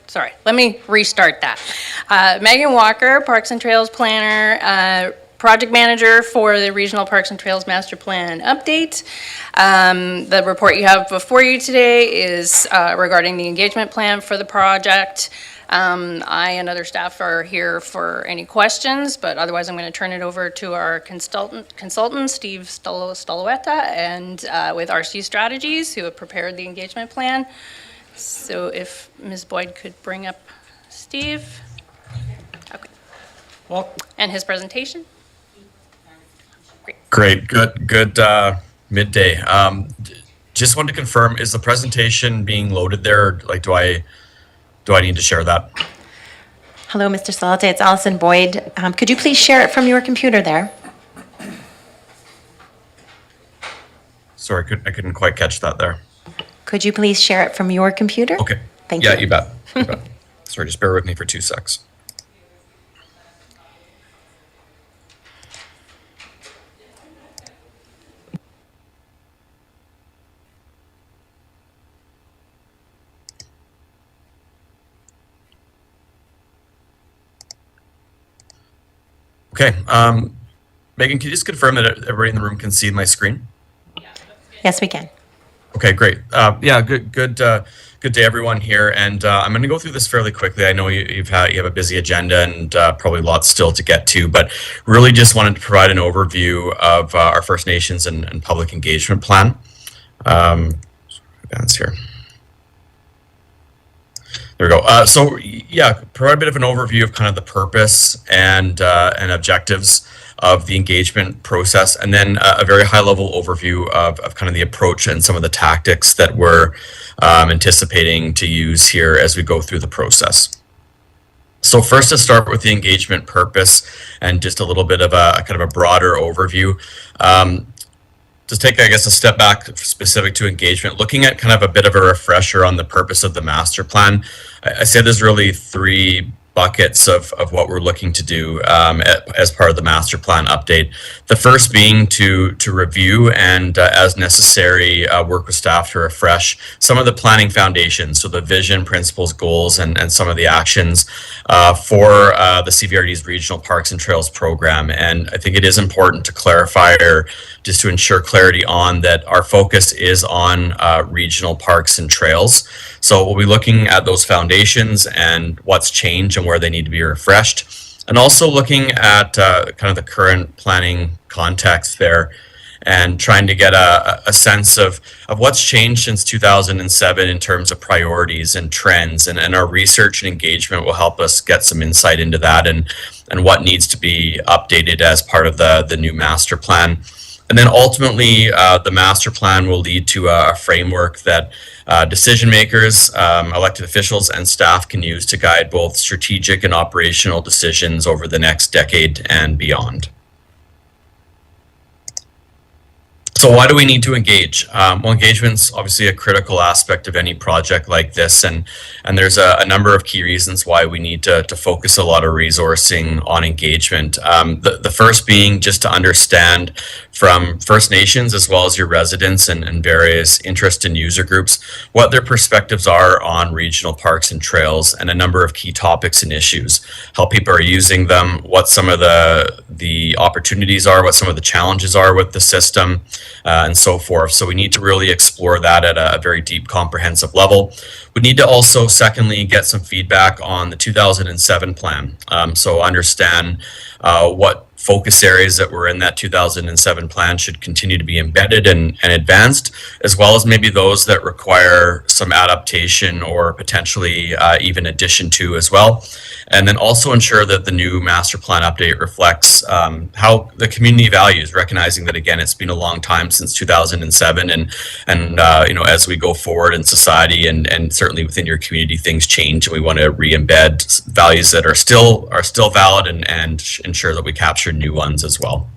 Speaker 4: Sorry, let me restart that. Megan Walker, Parks and Trails Planner, Project Manager for the Regional Parks and Trails Master Plan update. The report you have before you today is regarding the engagement plan for the project. I and other staff are here for any questions, but otherwise I'm going to turn it over to our consultant Steve Stolueta, and with RC Strategies, who have prepared the engagement plan. So if Ms. Boyd could bring up Steve. Okay.
Speaker 1: Well,
Speaker 4: and his presentation.
Speaker 22: Great. Good midday. Just wanted to confirm, is the presentation being loaded there? Like, do I need to share that?
Speaker 2: Hello, Mr. Stolueta. It's Allison Boyd. Could you please share it from your computer there?
Speaker 22: Sorry, I couldn't quite catch that there.
Speaker 2: Could you please share it from your computer?
Speaker 22: Okay.
Speaker 2: Thank you.
Speaker 22: Yeah, you bet. You bet. Sorry, just bear with me for 2 secs. Okay. Megan, can you just confirm that everybody in the room can see my screen?
Speaker 2: Yes, we can.
Speaker 22: Okay, great. Yeah, good day, everyone here. And I'm going to go through this fairly quickly. I know you have a busy agenda and probably lots still to get to, but really just wanted to provide an overview of our First Nations and public engagement plan. Advance here. There we go. So yeah, provide a bit of an overview of kind of the purpose and objectives of the engagement process, and then a very high-level overview of kind of the approach and some of the tactics that we're anticipating to use here as we go through the process. So first, to start with the engagement purpose and just a little bit of a kind of a broader overview. Just take, I guess, a step back specific to engagement, looking at kind of a bit of a refresher on the purpose of the master plan. I say there's really three buckets of what we're looking to do as part of the master plan update. The first being to review and as necessary work with staff to refresh some of the planning foundations, so the vision, principles, goals, and some of the actions for the CVRD's Regional Parks and Trails program. And I think it is important to clarify, or just to ensure clarity on that, our focus is on regional parks and trails. So we'll be looking at those foundations and what's changed and where they need to be refreshed, and also looking at kind of the current planning context there and trying to get a sense of what's changed since 2007 in terms of priorities and trends, and our research and engagement will help us get some insight into that and what needs to be updated as part of the new master plan. And then ultimately, the master plan will lead to a framework that decision makers, elected officials, and staff can use to guide both strategic and operational decisions over the next decade and beyond. So why do we need to engage? Well, engagement's obviously a critical aspect of any project like this, and there's a number of key reasons why we need to focus a lot of resourcing on engagement. The first being just to understand from First Nations as well as your residents and various interest and user groups what their perspectives are on regional parks and trails and a number of key topics and issues, how people are using them, what some of the opportunities are, what some of the challenges are with the system, and so forth. So we need to really explore that at a very deep, comprehensive level. We need to also, secondly, get some feedback on the 2007 plan. So understand what focus areas that were in that 2007 plan should continue to be embedded and advanced, as well as maybe those that require some adaptation or potentially even addition to as well. And then also ensure that the new master plan update reflects how the community values, recognizing that, again, it's been a long time since 2007, and you know, as we go forward in society and certainly within your community, things change, and we want to re-embed values that are still valid and ensure that we capture new ones as well.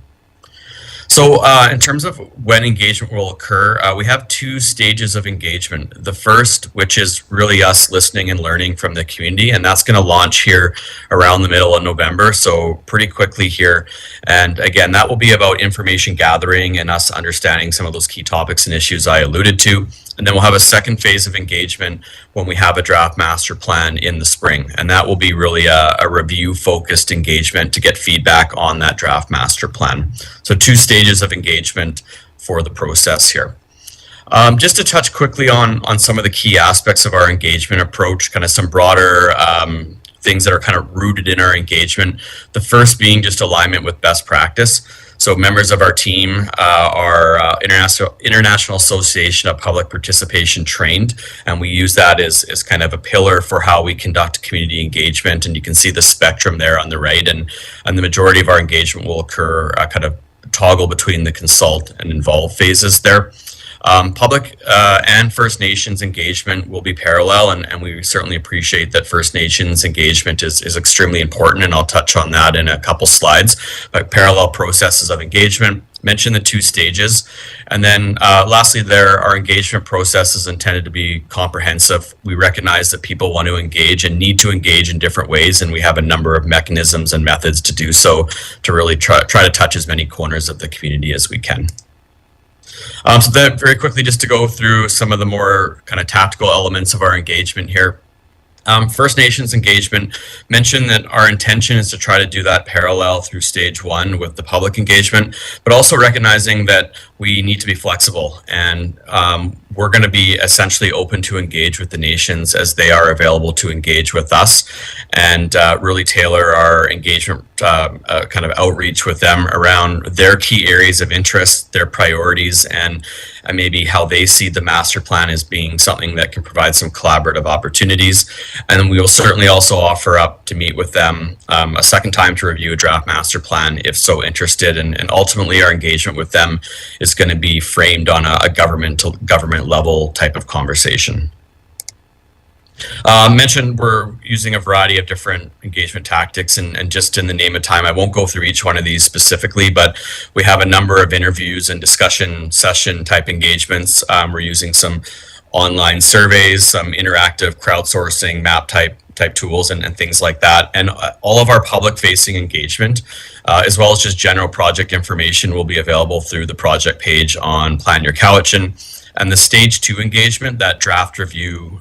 Speaker 22: So in terms of when engagement will occur, we have two stages of engagement. The first, which is really us listening and learning from the community, and that's going to launch here around the middle of November, so pretty quickly here. And again, that will be about information gathering and us understanding some of those key topics and issues I alluded to. And then we'll have a second phase of engagement when we have a draft master plan in the spring. And that will be really a review-focused engagement to get feedback on that draft master plan. So two stages of engagement for the process here. Just to touch quickly on some of the key aspects of our engagement approach, kind of some broader things that are kind of rooted in our engagement. The first being just alignment with best practice. So members of our team are International Association of Public Participation trained, and we use that as kind of a pillar for how we conduct community engagement. And you can see the spectrum there on the right, and the majority of our engagement will occur kind of toggle between the consult and involve phases there. Public and First Nations engagement will be parallel, and we certainly appreciate that First Nations engagement is extremely important, and I'll touch on that in a couple slides. But parallel processes of engagement, mention the two stages. And then lastly, our engagement process is intended to be comprehensive. We recognize that people want to engage and need to engage in different ways, and we have a number of mechanisms and methods to do so, to really try to touch as many corners of the community as we can. So then very quickly, just to go through some of the more kind of tactical elements of our engagement here. First Nations engagement, mentioned that our intention is to try to do that parallel through stage 1 with the public engagement, but also recognizing that we need to be flexible, and we're going to be essentially open to engage with the nations as they are available to engage with us, and really tailor our engagement kind of outreach with them around their key areas of interest, their priorities, and maybe how they see the master plan as being something that can provide some collaborative opportunities. And then we will certainly also offer up to meet with them a second time to review a draft master plan if so interested. And ultimately our engagement with them is going to be framed on a government to government level type of conversation. Mentioned we're using a variety of different engagement tactics, and just in the name of time, I won't go through each one of these specifically, but we have a number of interviews and discussion session type engagements. We're using some online surveys, some interactive crowdsourcing map type tools and things like that. And all of our public facing engagement, as well as just general project information, will be available through the project page on Plan Your Cowichan. And the stage 2 engagement, that draft review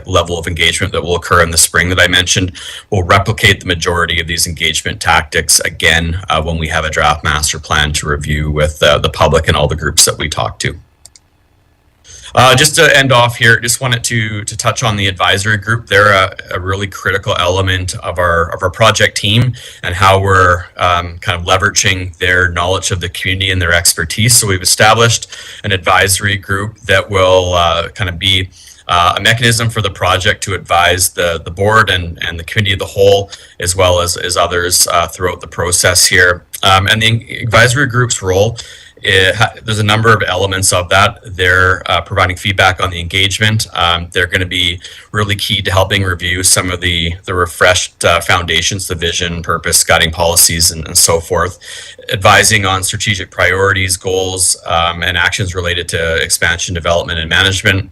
Speaker 22: level of engagement that will occur in the spring that I mentioned, will replicate the majority of these engagement tactics again when we have a draft master plan to review with the public and all the groups that we talk to. Just to end off here, just wanted to touch on the advisory group. They're a really critical element of our project team and how we're kind of leveraging their knowledge of the community and their expertise. So we've established an advisory group that will kind of be a mechanism for the project to advise the board and the committee of the whole, as well as others throughout the process here. And the advisory group's role, there's a number of elements of that. They're providing feedback on the engagement. They're going to be really key to helping review some of the refreshed foundations, the vision, purpose, guiding policies, and so forth. Advising on strategic priorities, goals, and actions related to expansion, development, and management.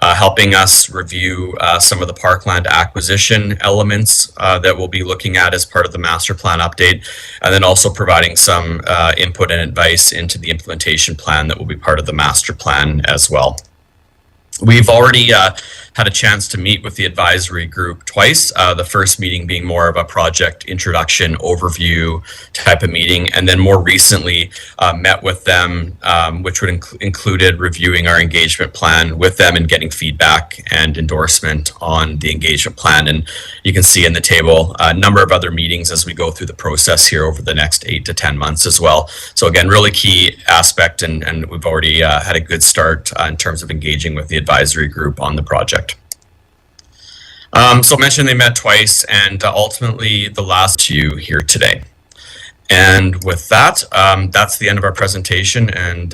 Speaker 22: Helping us review some of the parkland acquisition elements that we'll be looking at as part of the master plan update, and then also providing some input and advice into the implementation plan that will be part of the master plan as well. We've already had a chance to meet with the advisory group twice, the first meeting being more of a project introduction overview type of meeting, and then more recently met with them, which would included reviewing our engagement plan with them and getting feedback and endorsement on the engagement plan. And you can see in the table a number of other meetings as we go through the process here over the next 8 to 10 months as well. So again, really key aspect, and we've already had a good start in terms of engaging with the advisory group on the project. So I mentioned they met twice, and ultimately the last two here today. And with that, that's the end of our presentation, and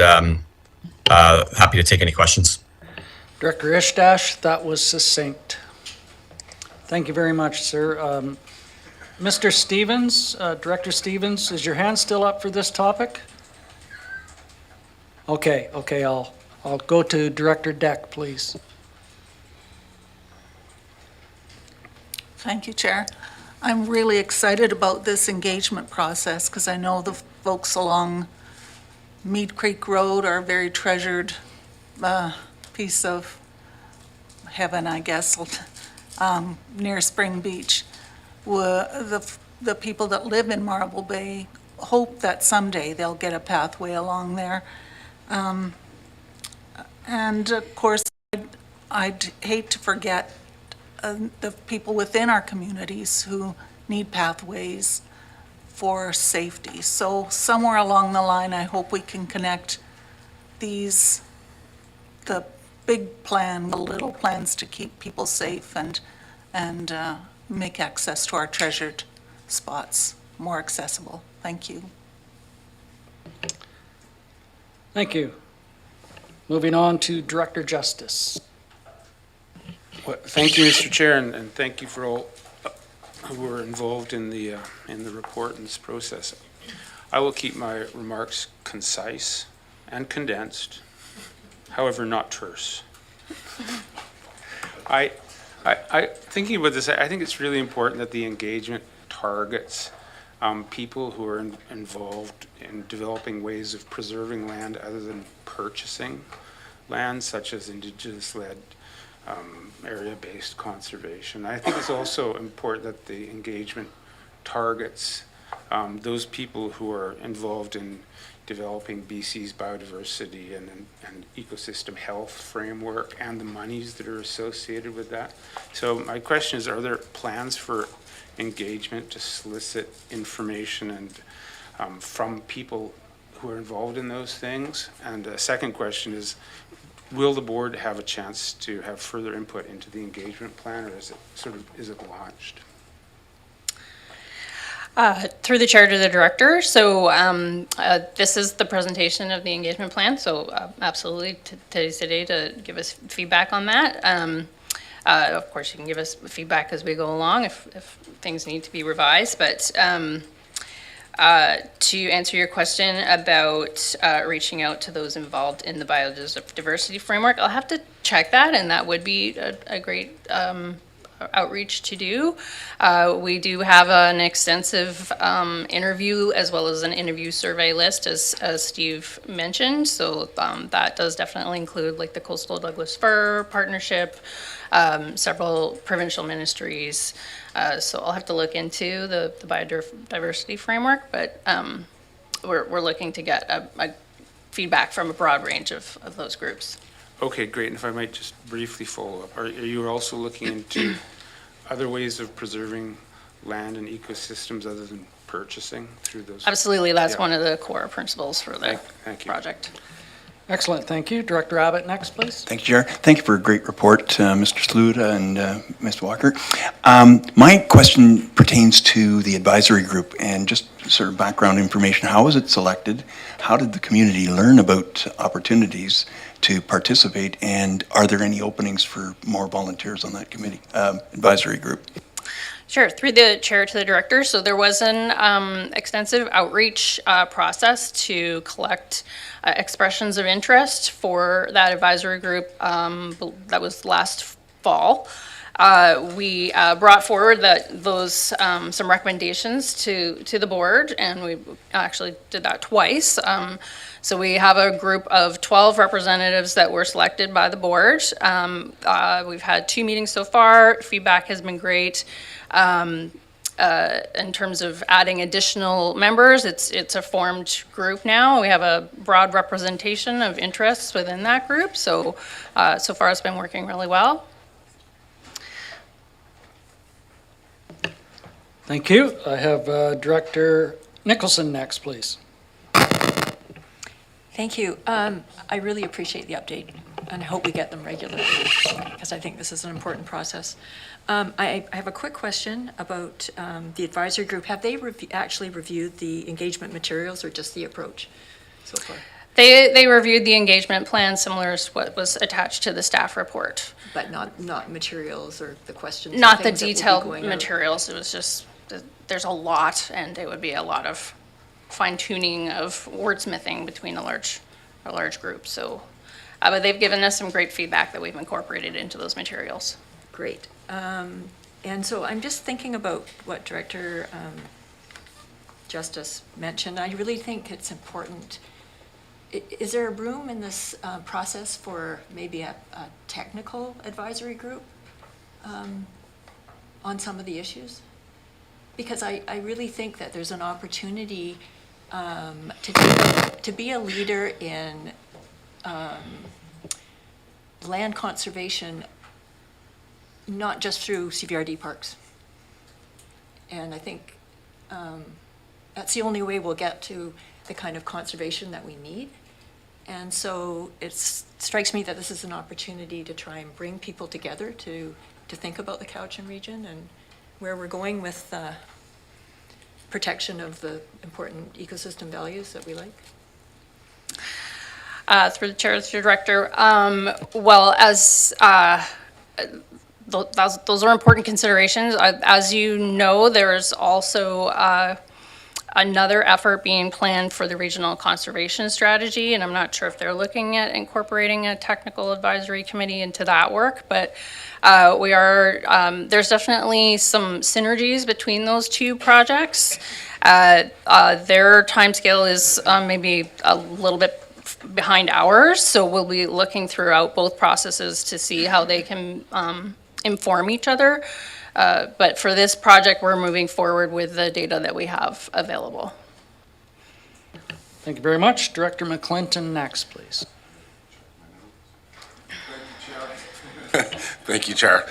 Speaker 22: happy to take any questions.
Speaker 1: Director Ishdash, that was succinct. Thank you very much, sir. Mr. Stevens, Director Stevens, is your hand still up for this topic? Okay, I'll go to Director Deck, please.
Speaker 14: Thank you, Chair. I'm really excited about this engagement process because I know the folks along Mead Creek Road are a very treasured piece of heaven, I guess, near Spring Beach. The people that live in Marble Bay hope that someday they'll get a pathway along there. And of course, I'd hate to forget the people within our communities who need pathways for safety. So somewhere along the line, I hope we can connect the big plan, the little plans to keep people safe and make access to our treasured spots more accessible. Thank you.
Speaker 1: Thank you. Moving on to Director Justice.
Speaker 3: Well, thank you, Mr. Chair, and thank you for all who were involved in the report and this process. I will keep my remarks concise and condensed, however not terse. Thinking about this, I think it's really important that the engagement targets people who are involved in developing ways of preserving land other than purchasing land, such as Indigenous-led area-based conservation. I think it's also important that the engagement targets those people who are involved in developing BC's biodiversity and ecosystem health framework and the monies that are associated with that. So my question is, are there plans for engagement to solicit information and from people who are involved in those things? And the second question is, will the board have a chance to have further input into the engagement plan, or is it launched?
Speaker 4: Through the chair to the director. So this is the presentation of the engagement plan. So absolutely today's the day to give us feedback on that. Of course, you can give us feedback as we go along if things need to be revised. But to answer your question about reaching out to those involved in the biodiversity framework, I'll have to check that, and that would be a great outreach to do. We do have an extensive interview as well as an interview survey list, as Steve mentioned. So that does definitely include like the Coastal Douglas Fir Partnership, several provincial ministries. So I'll have to look into the biodiversity framework, but we're looking to get a feedback from a broad range of those groups.
Speaker 3: Okay, great. And if I might just briefly follow up, are you also looking into other ways of preserving land and ecosystems other than purchasing through those?
Speaker 4: Absolutely, that's one of the core principles for the project.
Speaker 1: Excellent, thank you. Director Abbott, next, please.
Speaker 16: Thank you, Chair. Thank you for a great report, Mr. Sluda and Ms. Walker. My question pertains to the advisory group and just sort of background information. How was it selected? How did the community learn about opportunities to participate? And are there any openings for more volunteers on that committee, advisory group?
Speaker 4: Sure, through the chair to the director. So there was an extensive outreach process to collect expressions of interest for that advisory group that was last fall. We brought forward those some recommendations to the board, and we actually did that twice. So we have a group of 12 representatives that were selected by the board. We've had 2 meetings so far. Feedback has been great. In terms of adding additional members, it's a formed group now. We have a broad representation of interests within that group. So so far it's been working really well.
Speaker 1: Thank you. I have Director Nicholson next, please.
Speaker 11: Thank you. I really appreciate the update, and I hope we get them regularly, because I think this is an important process. I have a quick question about the advisory group. Have they actually reviewed the engagement materials or just the approach so far?
Speaker 4: They reviewed the engagement plan similar to what was attached to the staff report.
Speaker 11: But not materials or the questions?
Speaker 4: Not the detailed materials. It was just, there's a lot, and it would be a lot of fine-tuning of wordsmithing between a large group. So, but they've given us some great feedback that we've incorporated into those materials.
Speaker 11: Great. And so I'm just thinking about what Director Justice mentioned. I really think it's important. Is there a room in this process for maybe a technical advisory group on some of the issues? Because I really think that there's an opportunity to be a leader in land conservation, not just through CVRD parks. And I think that's the only way we'll get to the kind of conservation that we need. And so it strikes me that this is an opportunity to try and bring people together to think about the Cowichan region and where we're going with protection of the important ecosystem values that we like.
Speaker 4: Through the chair to the director, well, as those are important considerations. As you know, there's also another effort being planned for the regional conservation strategy, and I'm not sure if they're looking at incorporating a technical advisory committee into that work, but we are, there's definitely some synergies between those two projects. Their timescale is maybe a little bit behind ours, so we'll be looking throughout both processes to see how they can inform each other. But for this project, we're moving forward with the data that we have available.
Speaker 1: Thank you very much. Director McClinton next, please.
Speaker 5: Thank you, Chair.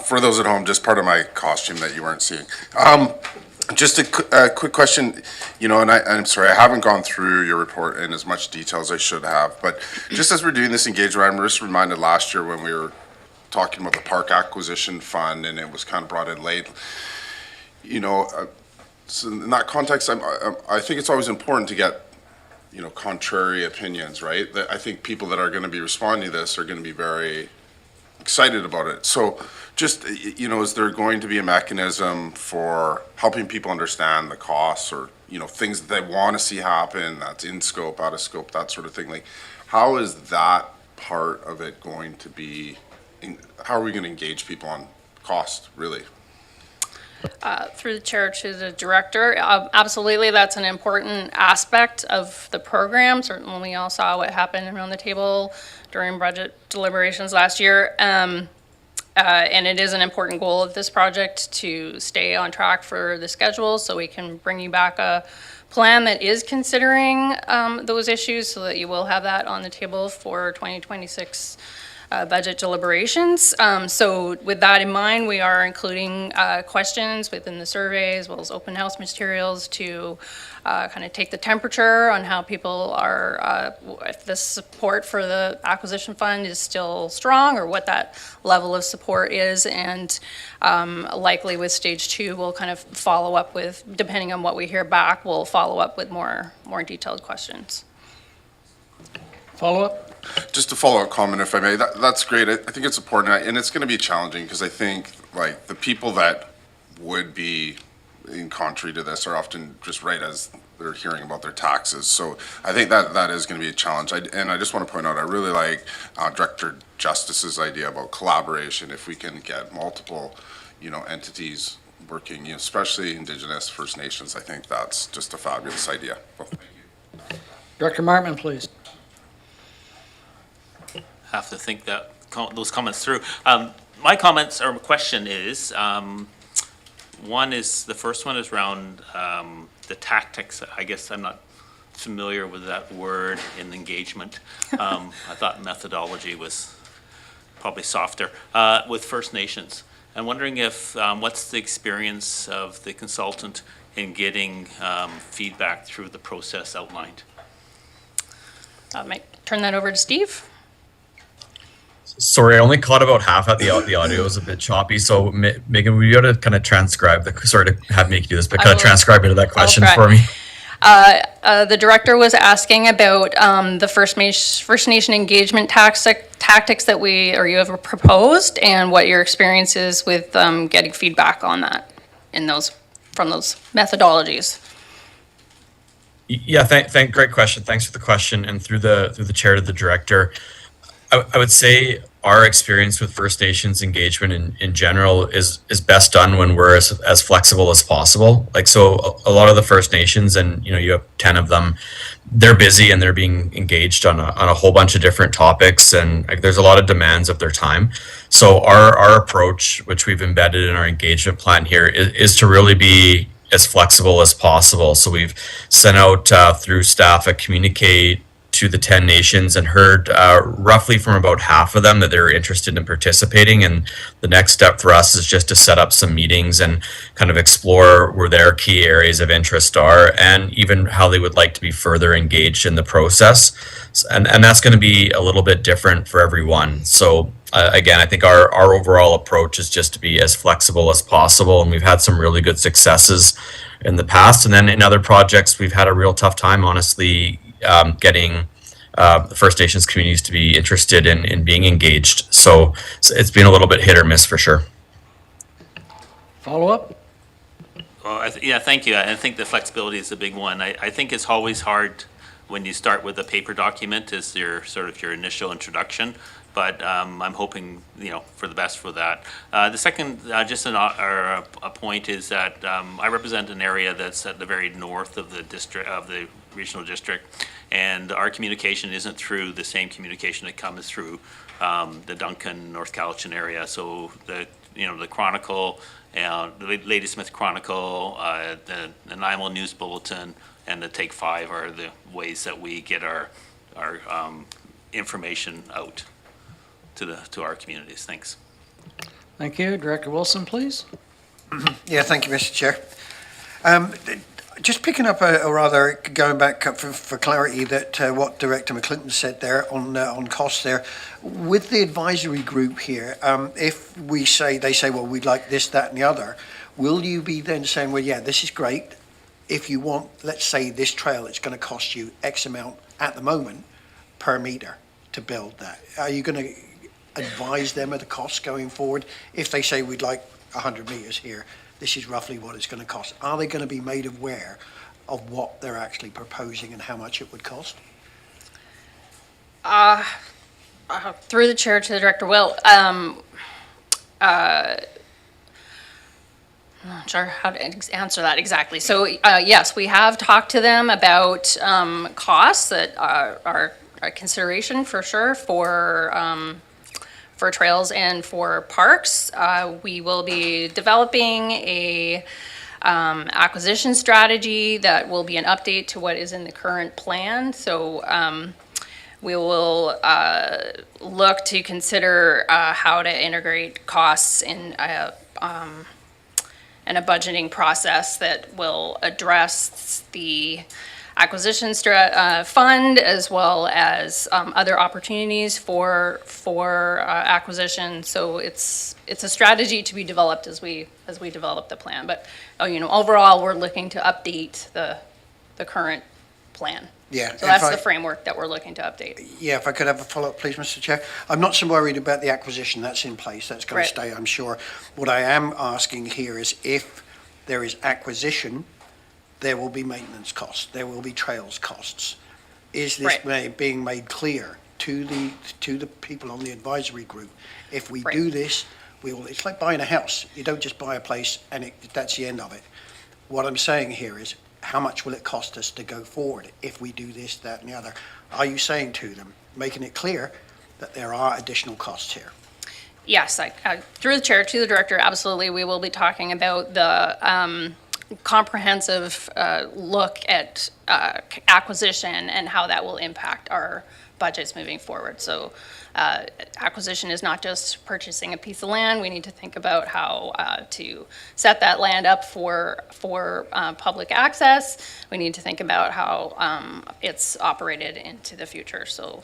Speaker 5: For those at home, just part of my costume that you weren't seeing. Just a quick question, you know, and I'm sorry, I haven't gone through your report in as much detail as I should have, but just as we're doing this engagement, I'm just reminded last year when we were talking about the park acquisition fund and it was kind of brought in late, you know, so in that context, I think it's always important to get, you know, contrary opinions, right? That I think people that are going to be responding to this are going to be very excited about it. So just, you know, is there going to be a mechanism for helping people understand the costs or, you know, things that they want to see happen, that's in scope, out of scope, that sort of thing? Like, how is that part of it going to be, how are we going to engage people on cost, really?
Speaker 4: Through the chair to the director, absolutely, that's an important aspect of the program. Certainly, we all saw what happened around the table during budget deliberations last year. And it is an important goal of this project to stay on track for the schedule so we can bring you back a plan that is considering those issues so that you will have that on the table for 2026 budget deliberations. So with that in mind, we are including questions within the survey as well as open house materials to kind of take the temperature on how people are, if the support for the acquisition fund is still strong or what that level of support is. And likely with stage 2, we'll kind of follow up with, depending on what we hear back, we'll follow up with more detailed questions.
Speaker 1: Follow up?
Speaker 5: Just a follow-up comment, if I may. That's great. I think it's important, and it's going to be challenging because I think, like, the people that would be in contrary to this are often just right as they're hearing about their taxes. So I think that is going to be a challenge. And I just want to point out, I really like Director Justice's idea about collaboration. If we can get multiple, you know, entities working, you know, especially Indigenous First Nations, I think that's just a fabulous idea. Well, thank you.
Speaker 1: Director Martman, please.
Speaker 9: Have to think that those comments through. My comments or question is, the first one is around the tactics. I guess I'm not familiar with that word in engagement. I thought methodology was probably softer with First Nations. I'm wondering if what's the experience of the consultant in getting feedback through the process outlined?
Speaker 4: I might turn that over to Steve.
Speaker 22: Sorry, I only caught about half at the audio is a bit choppy. So Megan, would you be able to kind of transcribe to have me do this, but kind of transcribe into that question for me?
Speaker 4: The director was asking about the First Nation engagement tactics that you have proposed and what your experience is with getting feedback on that from those methodologies.
Speaker 22: Yeah, great question. Thanks for the question. And through the chair to the director, I would say our experience with First Nations engagement in general is best done when we're as flexible as possible. Like, so a lot of the First Nations, and, you know, you have 10 of them, they're busy and they're being engaged on a whole bunch of different topics, and like, there's a lot of demands of their time. So our approach, which we've embedded in our engagement plan here, is to really be as flexible as possible. So we've sent out through staff a communicate to the 10 nations and heard roughly from about half of them that they're interested in participating. And the next step for us is just to set up some meetings and kind of explore where their key areas of interest are and even how they would like to be further engaged in the process. And that's going to be a little bit different for everyone. So again, I think our overall approach is just to be as flexible as possible. And we've had some really good successes in the past. And then in other projects, we've had a real tough time, honestly, getting the First Nations communities to be interested in being engaged. So it's been a little bit hit or miss for sure.
Speaker 1: Follow up?
Speaker 9: Well, yeah, thank you. I think the flexibility is a big one. I think it's always hard when you start with a paper document as your sort of your initial introduction. but I'm hoping, for the best for that. The second, just a point is that I represent an area that's at the very north of the district, of the regional district, and our communication isn't through the same communication that comes through the Duncan, North Cowichan area. So the Chronicle, the Ladysmith Chronicle, the Nanaimo News Bulletin, and the Take 5 are the ways that we get our information out to our communities. Thanks.
Speaker 1: Thank you. Director Wilson, please.
Speaker 13: Yeah, thank you, Mr. Chair. Just picking up, or rather going back up for clarity, that what Director McClinton said there on costs there, with the advisory group here, if they say, well, we'd like this, that, and the other, will you be then saying, well, yeah, this is great. If you want, let's say this trail, it's going to cost you X amount at the moment per meter to build that. Are you going to advise them of the costs going forward? If they say we'd like 100 meters here, this is roughly what it's going to cost. Are they going to be made aware of what they're actually proposing and how much it would cost?
Speaker 4: Through the chair to the director, well, I'm not sure how to answer that exactly. So yes, we have talked to them about costs that are a consideration for sure for trails and for parks. We will be developing a acquisition strategy that will be an update to what is in the current plan. So we will look to consider how to integrate costs in and a budgeting process that will address the acquisition fund as well as other opportunities for acquisition. So it's a strategy to be developed as we develop the plan. But overall, we're looking to update the current plan.
Speaker 13: Yeah.
Speaker 4: So that's the framework that we're looking to update.
Speaker 13: Yeah, if I could have a follow-up, please, Mr. Chair. I'm not so worried about the acquisition. That's in place. That's going to stay, I'm sure. What I am asking here is if there is acquisition, there will be maintenance costs. There will be trails costs. Is this being made clear to the people on the advisory group? If we do this, it's like buying a house. You don't just buy a place and that's the end of it. What I'm saying here is, how much will it cost us to go forward if we do this, that, and the other? Are you saying to them, making it clear that there are additional costs here?
Speaker 4: Yes, through the chair to the director, absolutely. We will be talking about the comprehensive look at acquisition and how that will impact our budgets moving forward. So acquisition is not just purchasing a piece of land. We need to think about how to set that land up for public access. We need to think about how it's operated into the future. So,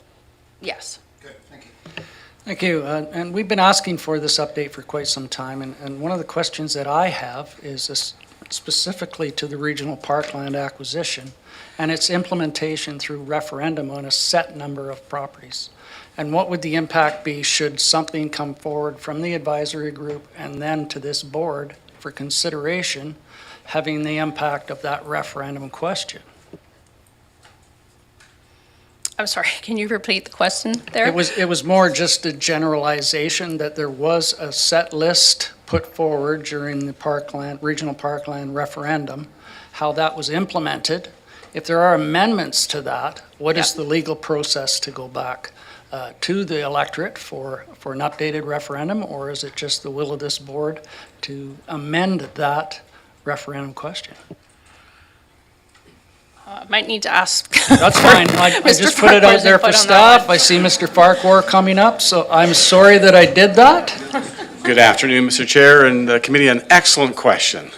Speaker 4: yes.
Speaker 13: Good, thank you.
Speaker 1: Thank you. And we've been asking for this update for quite some time. And one of the questions that I have is specifically to the regional parkland acquisition and its implementation through referendum on a set number of properties. And what would the impact be should something come forward from the advisory group and then to this board for consideration, having the impact of that referendum question?
Speaker 4: I'm sorry, can you repeat the question there?
Speaker 1: It was more just a generalization that there was a set list put forward during the regional parkland referendum, how that was implemented. If there are amendments to that, what is the legal process to go back to the electorate for an updated referendum, or is it just the will of this board to amend that referendum question?
Speaker 4: Might need to ask.
Speaker 1: That's fine. I just put it out there for staff. I see Mr. Farquhar coming up, so I'm sorry that I did that.
Speaker 10: Good afternoon, Mr. Chair and the committee. An excellent question.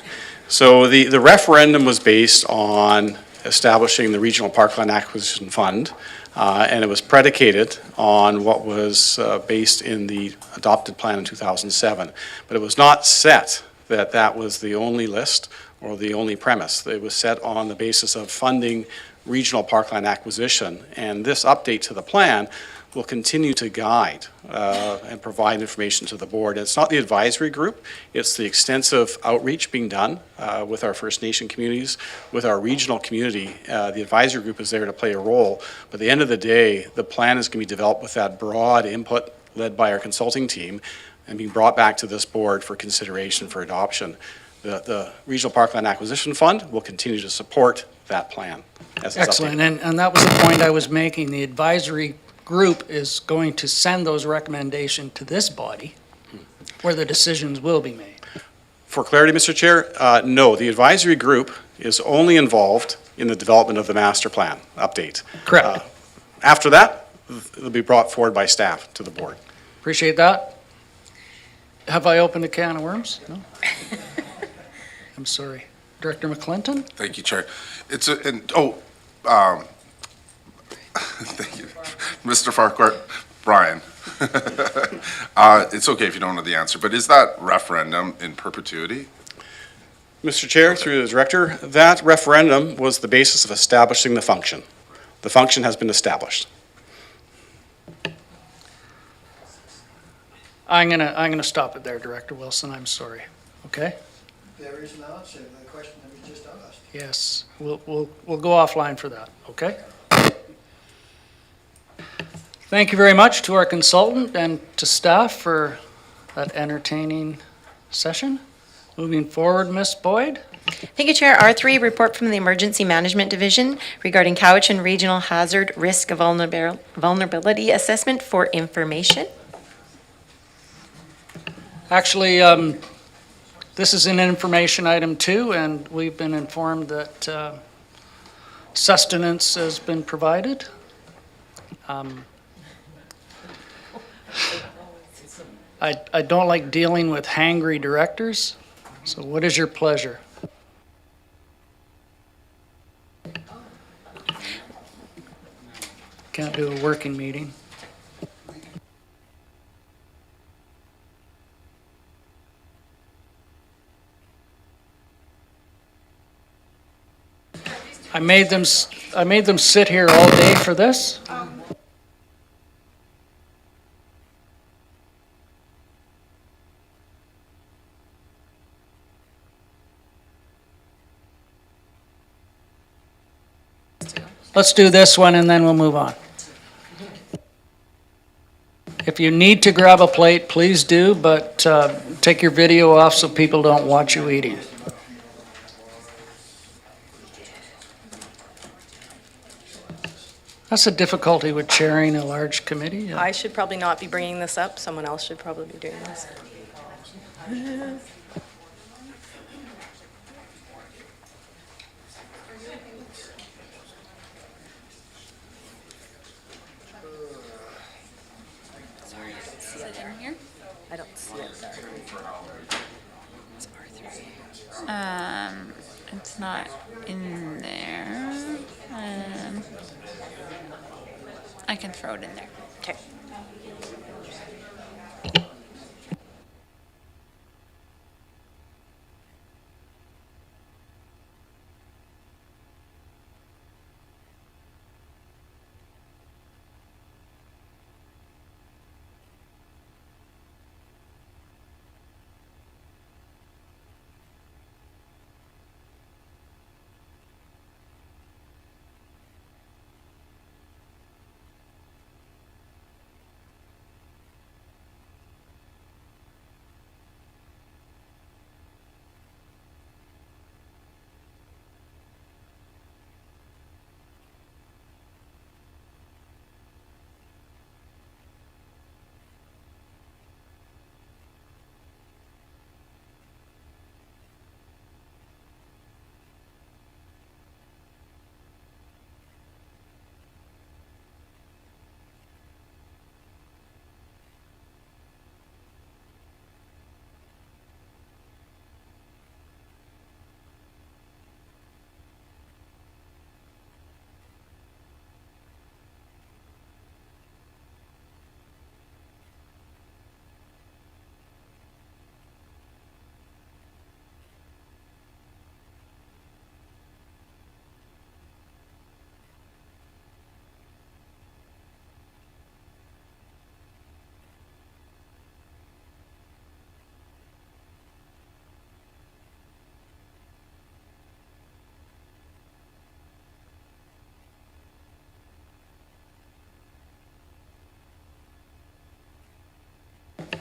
Speaker 10: So the referendum was based on establishing the Regional Parkland Acquisition Fund, and it was predicated on what was based in the adopted plan in 2007. But it was not set that that was the only list or the only premise. It was set on the basis of funding regional parkland acquisition, and this update to the plan will continue to guide and provide information to the board. It's not the advisory group, it's the extensive outreach being done with our First Nation communities, with our regional community. The advisory group is there to play a role, but at the end of the day, the plan is going to be developed with that broad input led by our consulting team, and being brought back to this board for consideration for adoption. The Regional Parkland Acquisition Fund will continue to support that plan as it's
Speaker 1: Excellent,
Speaker 10: updated.
Speaker 1: and that was the point I was making. The advisory group is going to send those recommendations to this body where the decisions will be made.
Speaker 10: For clarity, Mr. Chair, no, the advisory group is only involved in the development of the master plan update.
Speaker 1: Correct.
Speaker 10: After that, it'll be brought forward by staff to the board.
Speaker 1: Appreciate that. Have I opened a can of worms? No? I'm sorry. Director McClinton?
Speaker 5: Thank you, Chair. Thank you. Mr. Farquhar, Brian. It's okay if you don't know the answer, but is that referendum in perpetuity?
Speaker 10: Mr. Chair, through the director, that referendum was the basis of establishing the function. The function has been established.
Speaker 1: I'm gonna stop it there, Director Wilson. I'm sorry. Okay?
Speaker 13: There is an answer to the question that was just asked.
Speaker 1: Yes, we'll go offline for that, okay? Thank you very much to our consultant and to staff for that entertaining session. Moving forward, Ms. Boyd.
Speaker 2: Thank you, Chair. R3, report from the Emergency Management Division regarding Cowichan Regional Hazard Risk Vulnerability Assessment for information.
Speaker 1: Actually, this is an information item too, and we've been informed that sustenance has been provided. I don't like dealing with hangry directors, so what is your pleasure? Can't do a working meeting. I made them sit here all day for this. Let's do this one and then we'll move on. If you need to grab a plate, please do, but take your video off so people don't watch you eating. That's the difficulty with chairing a large committee.
Speaker 12: I should probably not be bringing this up. Someone else should probably be doing this.
Speaker 15: Sorry, I don't see it in here.
Speaker 12: I don't see it.
Speaker 15: It's R3. It's not in there. I can throw it in there.
Speaker 12: Okay.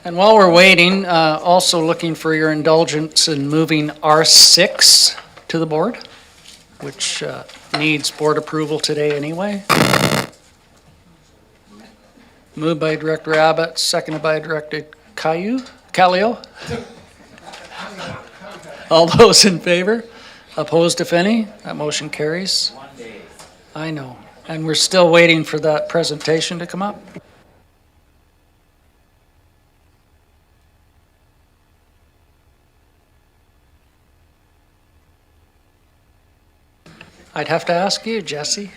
Speaker 1: And while we're waiting, also looking for your indulgence in moving R6 to the board, which needs board approval today anyway. Moved by Director Abbott, seconded by Director Callio. All those in favor? Opposed, if any? That motion carries. I know. And we're still waiting for that presentation to come up. I'd have to ask you, Jesse.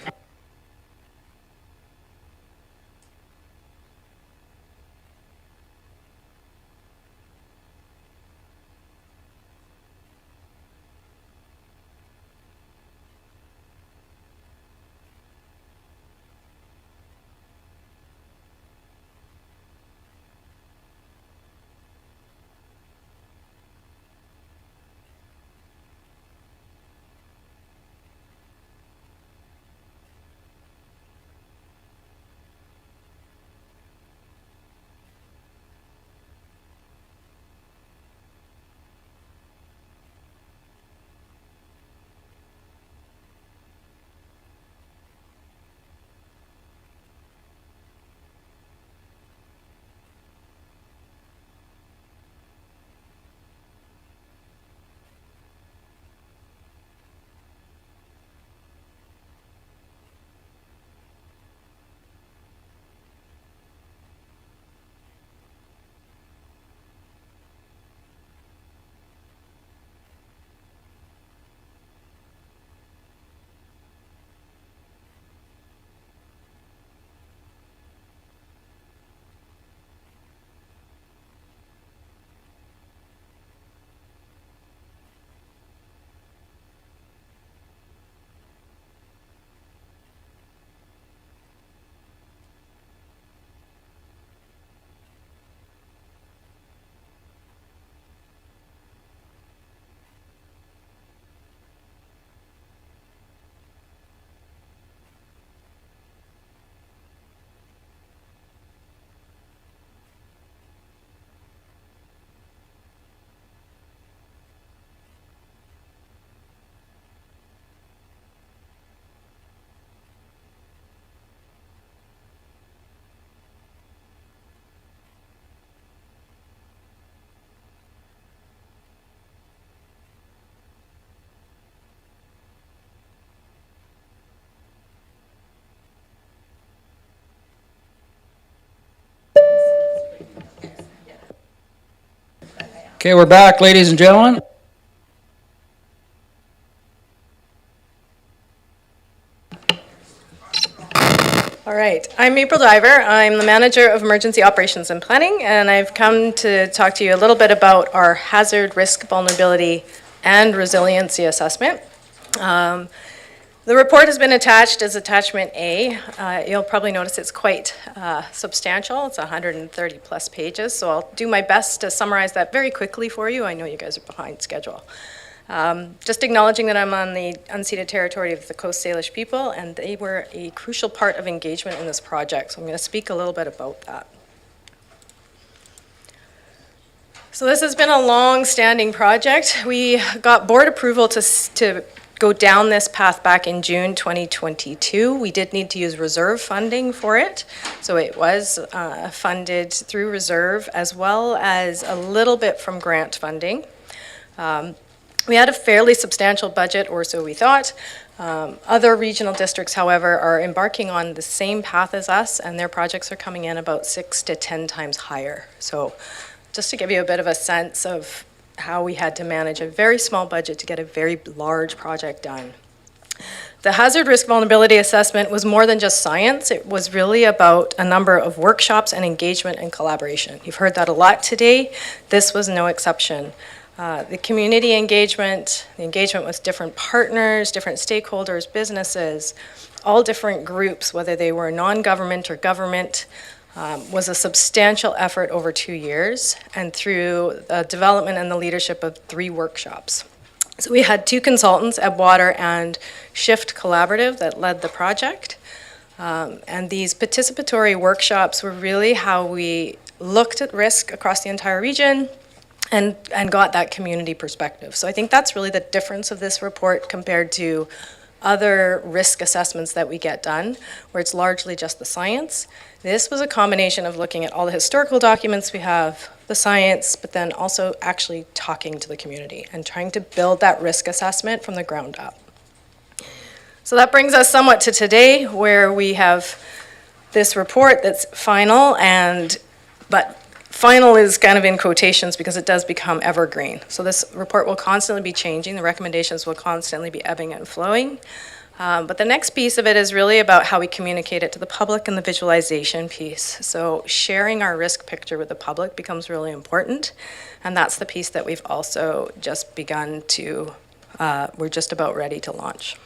Speaker 1: Okay, we're back, ladies and gentlemen.
Speaker 12: All right, I'm April Diver. I'm the Manager of Emergency Operations and Planning, and I've come to talk to you a little bit about our hazard, risk, vulnerability, and resiliency assessment. The report has been attached as Attachment A. You'll probably notice it's quite substantial. It's 130 plus pages, so I'll do my best to summarize that very quickly for you. I know you guys are behind schedule. Just acknowledging that I'm on the unceded territory of the Coast Salish people, and they were a crucial part of engagement in this project, so I'm going to speak a little bit about that. So this has been a long-standing project. We got board approval to go down this path back in June 2022. We did need to use reserve funding for it, so it was funded through reserve as well as a little bit from grant funding. We had a fairly substantial budget, or so we thought. Other regional districts, however, are embarking on the same path as us, and their projects are coming in about 6 to 10 times higher. So just to give you a bit of a sense of how we had to manage a very small budget to get a very large project done. The hazard risk vulnerability assessment was more than just science. It was really about a number of workshops and engagement and collaboration. You've heard that a lot today. This was no exception. The community engagement, the engagement with different partners, different stakeholders, businesses, all different groups, whether they were non-government or government, was a substantial effort over 2 years, and through the development and the leadership of 3 workshops. So we had 2 consultants, Ebwater and Shift Collaborative, that led the project. And these participatory workshops were really how we looked at risk across the entire region and got that community perspective. So I think that's really the difference of this report compared to other risk assessments that we get done, where it's largely just the science. This was a combination of looking at all the historical documents we have, the science, but then also actually talking to the community and trying to build that risk assessment from the ground up. So that brings us somewhat to today, where we have this report that's final, but final is kind of in quotations because it does become evergreen. So this report will constantly be changing. The recommendations will constantly be ebbing and flowing. But the next piece of it is really about how we communicate it to the public and the visualization piece. So sharing our risk picture with the public becomes really important. And that's the piece that we've also just begun to, we're just about ready to launch.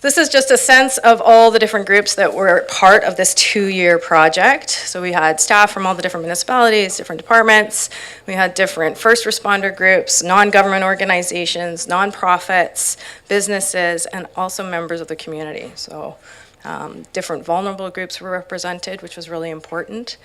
Speaker 12: This is just a sense of all the different groups that were part of this 2-year project. So we had staff from all the different municipalities, different departments. We had different first responder groups, non-government organizations, nonprofits, businesses, and also members of the community. So different vulnerable groups were represented, which was really important.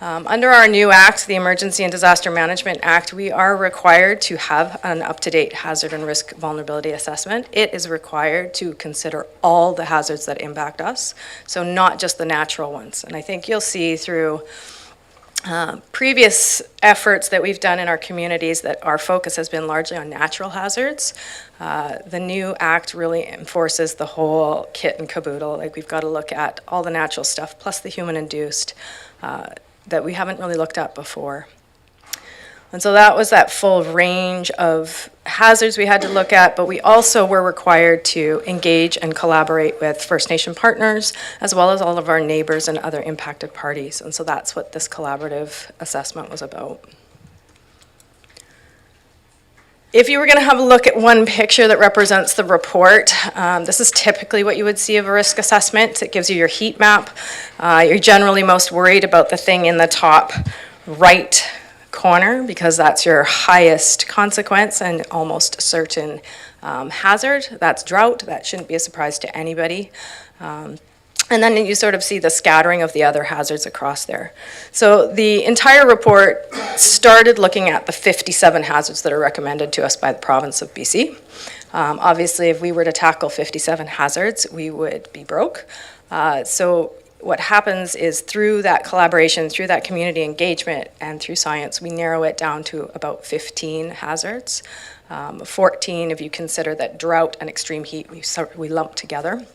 Speaker 12: Under our new act, the Emergency and Disaster Management Act, we are required to have an up-to-date hazard and risk vulnerability assessment. It is required to consider all the hazards that impact us, so not just the natural ones. And I think you'll see through previous efforts that we've done in our communities that our focus has been largely on natural hazards. The new act really enforces the whole kit and caboodle. Like, we've got to look at all the natural stuff plus the human-induced that we haven't really looked at before. And so that was that full range of hazards we had to look at, but we also were required to engage and collaborate with First Nation partners, as well as all of our neighbors and other impacted parties. And so that's what this collaborative assessment was about. If you were going to have a look at one picture that represents the report, this is typically what you would see of a risk assessment. It gives you your heat map. You're generally most worried about the thing in the top right corner because that's your highest consequence and almost certain hazard. That's drought. That shouldn't be a surprise to anybody. And then you sort of see the scattering of the other hazards across there. So the entire report started looking at the 57 hazards that are recommended to us by the province of BC. Obviously, if we were to tackle 57 hazards, we would be broke. So what happens is through that collaboration, through that community engagement, and through science, we narrow it down to about 15 hazards. 14 if you consider that drought and extreme heat we lump together.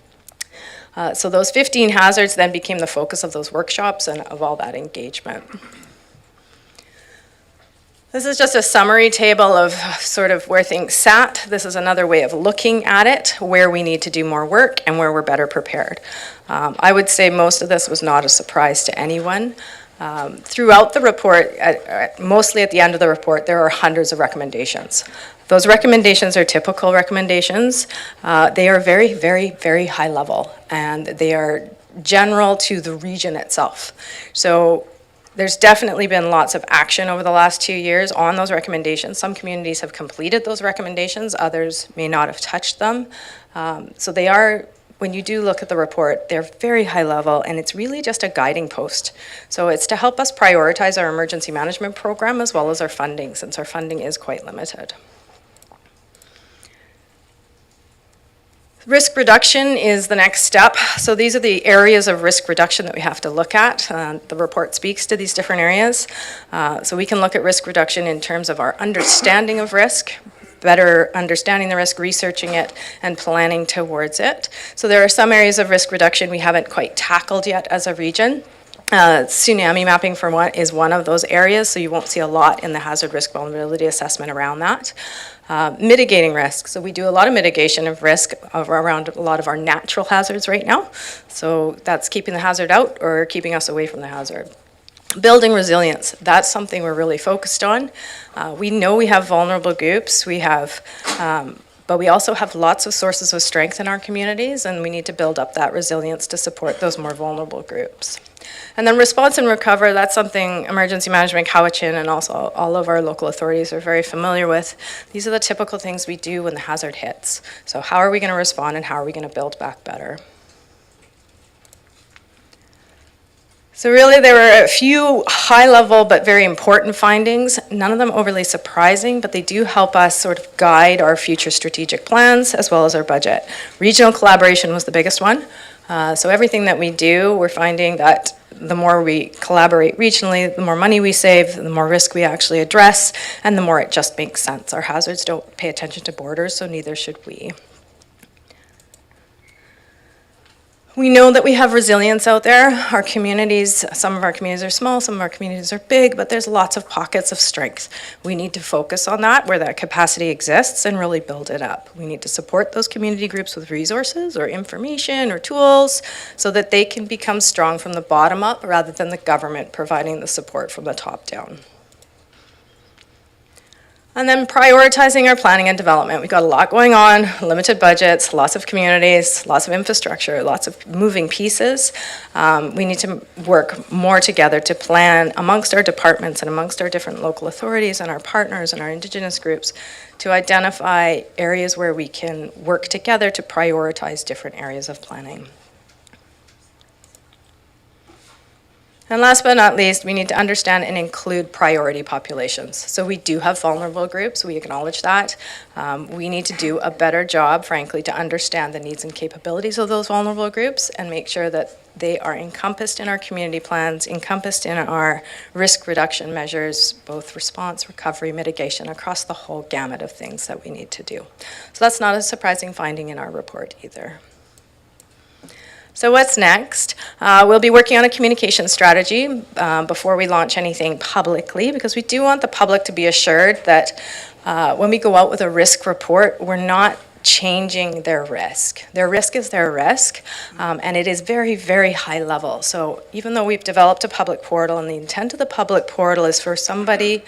Speaker 12: So those 15 hazards then became the focus of those workshops and of all that engagement. This is just a summary table of sort of where things sat. This is another way of looking at it, where we need to do more work and where we're better prepared. I would say most of this was not a surprise to anyone. Throughout the report, mostly at the end of the report, there are hundreds of recommendations. Those recommendations are typical recommendations. They are very, very, very high level, and they are general to the region itself. So there's definitely been lots of action over the last 2 years on those recommendations. Some communities have completed those recommendations, others may not have touched them. So they are, when you do look at the report, they're very high level, and it's really just a guiding post. So it's to help us prioritize our emergency management program as well as our funding, since our funding is quite limited. Risk reduction is the next step. So these are the areas of risk reduction that we have to look at. The report speaks to these different areas. So we can look at risk reduction in terms of our understanding of risk, better understanding the risk, researching it, and planning towards it. So there are some areas of risk reduction we haven't quite tackled yet as a region. Tsunami mapping for one is one of those areas, so you won't see a lot in the hazard risk vulnerability assessment around that. Mitigating risk. So we do a lot of mitigation of risk around a lot of our natural hazards right now. So that's keeping the hazard out or keeping us away from the hazard. Building resilience. That's something we're really focused on. We know we have vulnerable groups. We have, but we also have lots of sources of strength in our communities, and we need to build up that resilience to support those more vulnerable groups. And then response and recover, that's something Emergency Management Cowichan and also all of our local authorities are very familiar with. These are the typical things we do when the hazard hits. So how are we going to respond and how are we going to build back better? So really, there were a few high-level but very important findings, none of them overly surprising, but they do help us sort of guide our future strategic plans as well as our budget. Regional collaboration was the biggest one. So everything that we do, we're finding that the more we collaborate regionally, the more money we save, the more risk we actually address, and the more it just makes sense. Our hazards don't pay attention to borders, so neither should we. We know that we have resilience out there. Our communities, some of our communities are small, some of our communities are big, but there's lots of pockets of strength. We need to focus on that, where that capacity exists, and really build it up. We need to support those community groups with resources or information or tools so that they can become strong from the bottom up rather than the government providing the support from the top down. And then prioritizing our planning and development. We've got a lot going on, limited budgets, lots of communities, lots of infrastructure, lots of moving pieces. We need to work more together to plan amongst our departments and amongst our different local authorities and our partners and our Indigenous groups to identify areas where we can work together to prioritize different areas of planning. And last but not least, we need to understand and include priority populations. So we do have vulnerable groups, we acknowledge that. We need to do a better job, frankly, to understand the needs and capabilities of those vulnerable groups and make sure that they are encompassed in our community plans, encompassed in our risk reduction measures, both response, recovery, mitigation, across the whole gamut of things that we need to do. So that's not a surprising finding in our report either. So what's next? We'll be working on a communication strategy before we launch anything publicly, because we do want the public to be assured that when we go out with a risk report, we're not changing their risk. Their risk is their risk, and it is very, very high level. So even though we've developed a public portal, and the intent of the public portal is for somebody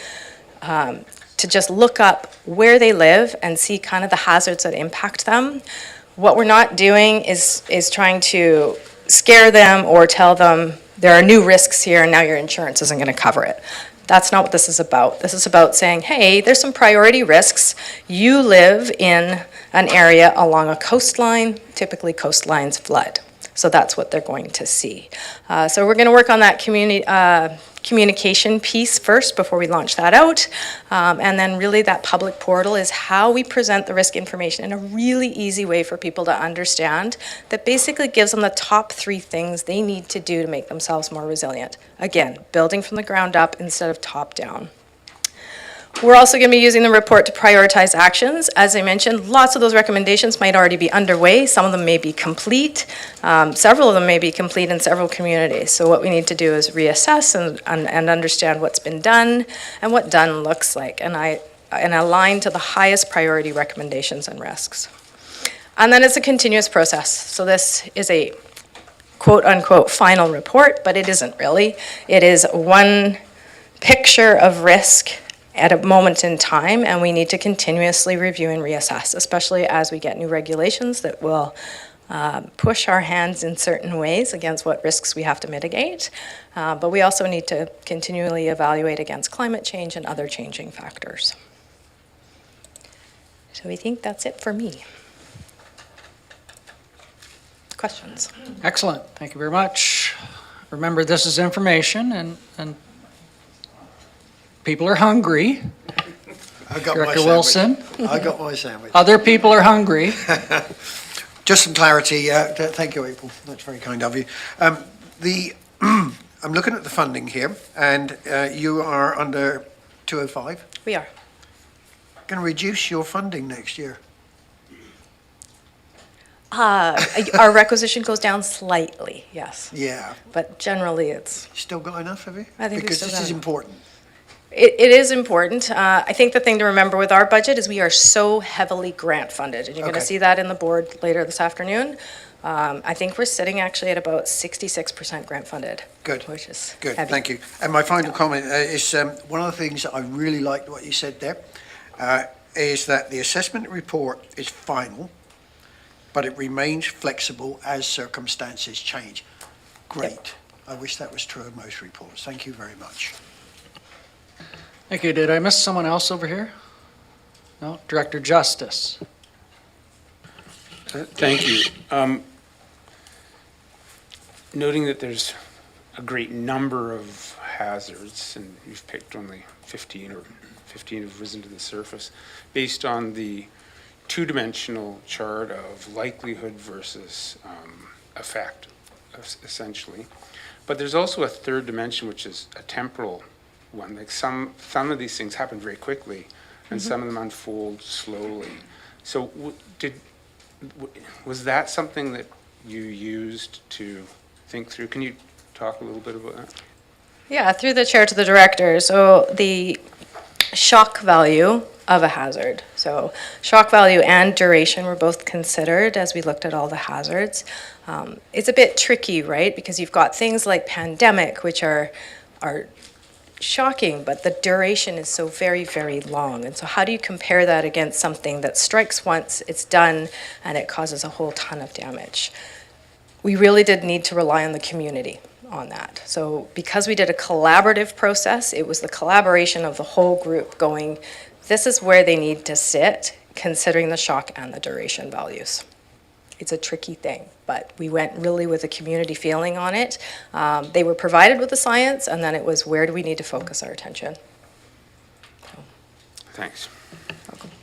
Speaker 12: to just look up where they live and see kind of the hazards that impact them, what we're not doing is trying to scare them or tell them there are new risks here and now your insurance isn't going to cover it. That's not what this is about. This is about saying, hey, there's some priority risks. You live in an area along a coastline. Typically coastlines flood. So that's what they're going to see. So we're going to work on that communication piece first before we launch that out. And then really that public portal is how we present the risk information in a really easy way for people to understand that basically gives them the top 3 things they need to do to make themselves more resilient. Again, building from the ground up instead of top down. We're also going to be using the report to prioritize actions. As I mentioned, lots of those recommendations might already be underway. Some of them may be complete. Several of them may be complete in several communities. So what we need to do is reassess and understand what's been done and what done looks like, and align to the highest priority recommendations and risks. And then it's a continuous process. So this is a quote-unquote final report, but it isn't really. It is one picture of risk at a moment in time, and we need to continuously review and reassess, especially as we get new regulations that will push our hands in certain ways against what risks we have to mitigate. But we also need to continually evaluate against climate change and other changing factors. So I think that's it for me. Questions?
Speaker 1: Excellent. Thank you very much. Remember, this is information, and people are hungry.
Speaker 13: I got
Speaker 1: Director
Speaker 13: my
Speaker 1: Wilson.
Speaker 13: I got my sandwich.
Speaker 1: Other people are hungry.
Speaker 13: Just some clarity. Thank you, April. That's very kind of you. I'm looking at the funding here, and you are under 205.
Speaker 12: We are.
Speaker 13: Going to reduce your funding next year.
Speaker 12: Our requisition goes down slightly, yes.
Speaker 13: Yeah.
Speaker 12: But generally it's...
Speaker 13: Still got enough, have you?
Speaker 12: I think
Speaker 13: because
Speaker 12: we've still
Speaker 13: this
Speaker 12: got
Speaker 13: is
Speaker 12: enough.
Speaker 13: important.
Speaker 12: It is important. I think the thing to remember with our budget is we are so heavily grant funded, and you're going to
Speaker 13: Okay.
Speaker 12: see that in the board later this afternoon. I think we're sitting actually at about 66% grant funded.
Speaker 13: Good.
Speaker 12: Which is
Speaker 13: Good,
Speaker 12: heavy.
Speaker 13: thank you. And my final comment is one of the things that I really liked what you said there is that the assessment report is final, but it remains flexible as circumstances change. Great. I wish that was true of most reports. Thank you very much.
Speaker 1: Thank you. Did I miss someone else over here? No? Director Justice.
Speaker 3: Thank you. Noting that there's a great number of hazards, and you've picked only 15 have risen to the surface, based on the two-dimensional chart of likelihood versus effect, essentially. But there's also a third dimension, which is a temporal one. Like some of these things happen very quickly, and some of them unfold slowly. So was that something that you used to think through? Can you talk a little bit about that?
Speaker 12: Yeah, through the chair to the director. So the shock value of a hazard. So shock value and duration were both considered as we looked at all the hazards. It's a bit tricky, right? Because you've got things like pandemic, which are shocking, but the duration is so very, very long. And so how do you compare that against something that strikes once, it's done, and it causes a whole ton of damage? We really did need to rely on the community on that. So because we did a collaborative process, it was the collaboration of the whole group going, this is where they need to sit, considering the shock and the duration values. It's a tricky thing, but we went really with a community feeling on it. They were provided with the science, and then it was where do we need to focus our attention?
Speaker 3: Thanks.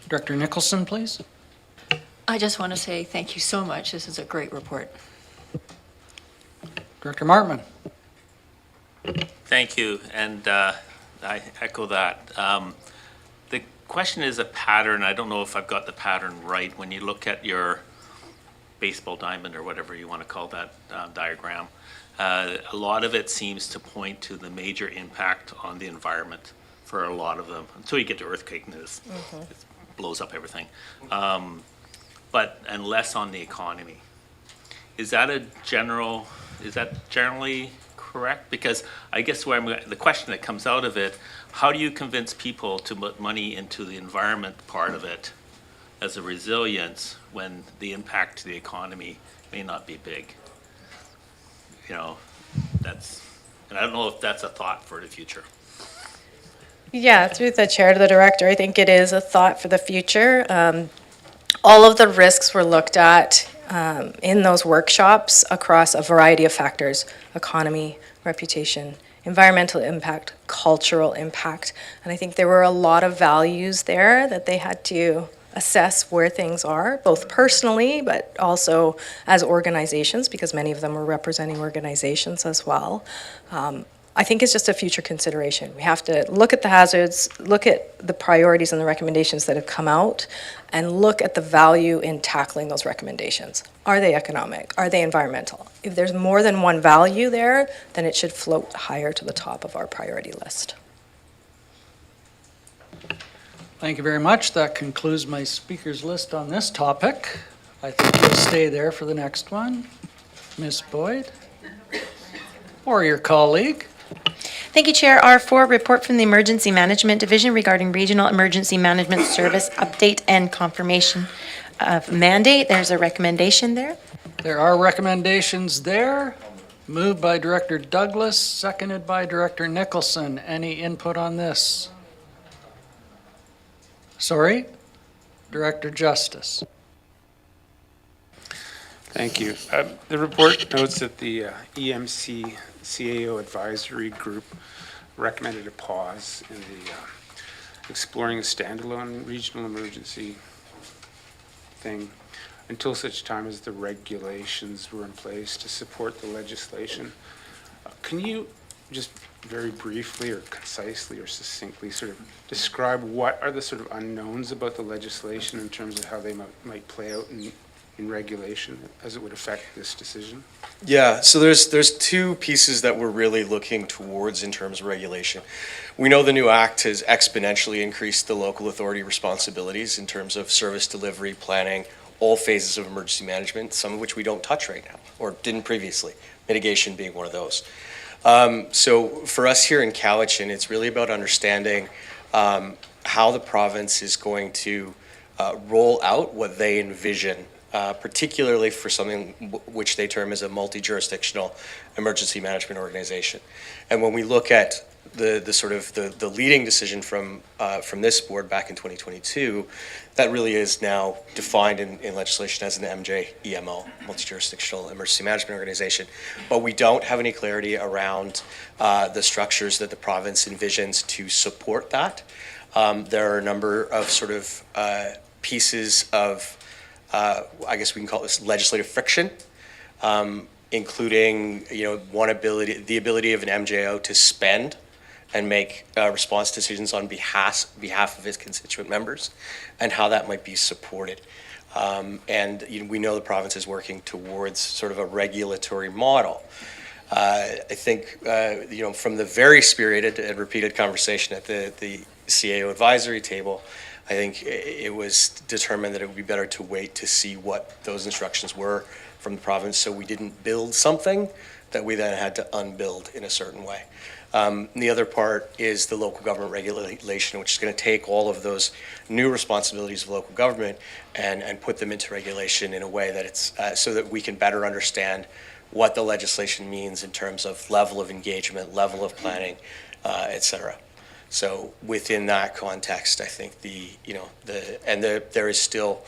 Speaker 1: Director Nicholson, please.
Speaker 11: I just want to say thank you so much. This is a great report.
Speaker 1: Director Martman.
Speaker 9: Thank you, and I echo that. The question is a pattern. I don't know if I've got the pattern right. When you look at your baseball diamond or whatever you want to call that diagram, a lot of it seems to point to the major impact on the environment for a lot of them, until you get to earthquake and it blows up everything. And less on the economy. Is that generally correct? Because I guess the question that comes out of it, how do you convince people to put money into the environment part of it as a resilience when the impact to the economy may not be big? And I don't know if that's a thought for the future.
Speaker 12: Yeah, through the chair to the director, I think it is a thought for the future. All of the risks were looked at in those workshops across a variety of factors: economy, reputation, environmental impact, cultural impact. And I think there were a lot of values there that they had to assess where things are, both personally, but also as organizations, because many of them were representing organizations as well. I think it's just a future consideration. We have to look at the hazards, look at the priorities and the recommendations that have come out, and look at the value in tackling those recommendations. Are they economic? Are they environmental? If there's more than one value there, then it should float higher to the top of our priority list.
Speaker 1: Thank you very much. That concludes my speakers list on this topic. I think you'll stay there for the next one. Ms. Boyd? Or your colleague?
Speaker 2: Thank you, Chair. R4, report from the Emergency Management Division regarding Regional Emergency Management Service update and confirmation of mandate. There's a recommendation there.
Speaker 1: There are recommendations there. Moved by Director Douglas, seconded by Director Nicholson. Any input on this? Sorry? Director Justice.
Speaker 3: Thank you. The report notes that the EMC CAO advisory group recommended a pause in the exploring a standalone regional emergency thing until such time as the regulations were in place to support the legislation. Can you just very briefly or concisely or succinctly sort of describe what are the sort of unknowns about the legislation in terms of how they might play out in regulation as it would affect this decision?
Speaker 7: Yeah, so there's two pieces that we're really looking towards in terms of regulation. We know the new act has exponentially increased the local authority responsibilities in terms of service delivery, planning, all phases of emergency management, some of which we don't touch right now or didn't previously, mitigation being one of those. So for us here in Cowichan, it's really about understanding how the province is going to roll out what they envision, particularly for something which they term as a multi-jurisdictional emergency management organization. And when we look at the sort of the leading decision from this board back in 2022, that really is now defined in legislation as an MJEMO, Multi-Jurisdictional Emergency Management Organization. But we don't have any clarity around the structures that the province envisions to support that. There are a number of sort of pieces of, I guess we can call this legislative friction, including, the ability of an MJO to spend and make response decisions on behalf of his constituent members, and how that might be supported. And we know the province is working towards sort of a regulatory model. I think, from the very spirited and repeated conversation at the CAO advisory table, I think it was determined that it would be better to wait to see what those instructions were from the province, so we didn't build something that we then had to unbuild in a certain way. The other part is the local government regulation, which is going to take all of those new responsibilities of local government and put them into regulation in a way that it's so that we can better understand what the legislation means in terms of level of engagement, level of planning, et cetera. So within that context, I think there is still,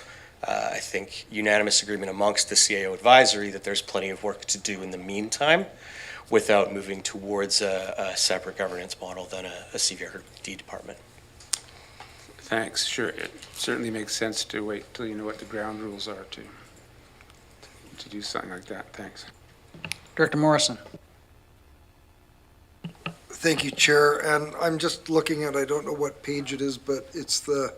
Speaker 7: I think, unanimous agreement amongst the CAO advisory that there's plenty of work to do in the meantime without moving towards a separate governance model than a CVRD department.
Speaker 3: Thanks. Sure, it certainly makes sense to wait till you know what the ground rules are to do something like that. Thanks.
Speaker 1: Director Morrison.
Speaker 6: Thank you, Chair. And I'm just looking at, I don't know what page it is, but it's the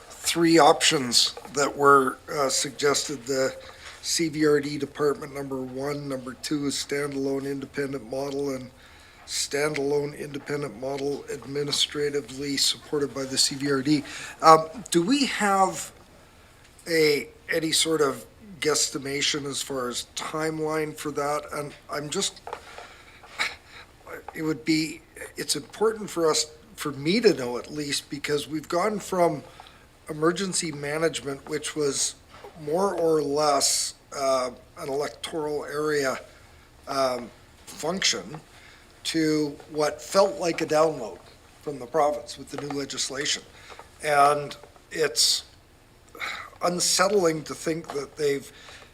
Speaker 6: three options that were suggested. The CVRD department, number 1, number 2 is standalone independent model, and standalone independent model administratively supported by the CVRD. Do we have any sort of guesstimation as far as timeline for that? And it's important for me to know at least, because we've gone from emergency management, which was more or less an electoral area function, to what felt like a download from the province with the new legislation. And it's unsettling to think that they've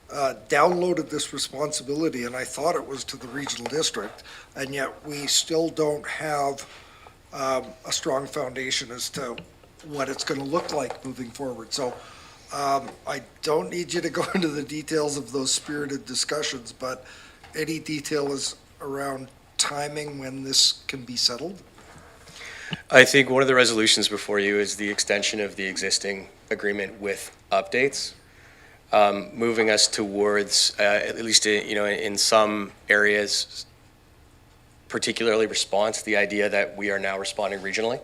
Speaker 6: downloaded this responsibility, and I thought it was to the regional district, and yet we still don't have a strong foundation as to what it's going to look like moving forward. So I don't need you to go into the details of those spirited discussions, but any detail is around timing when this can be settled?
Speaker 7: I think one of the resolutions before you is the extension of the existing agreement with updates, moving us towards, at least in some areas, particularly response, the idea that we are now responding regionally,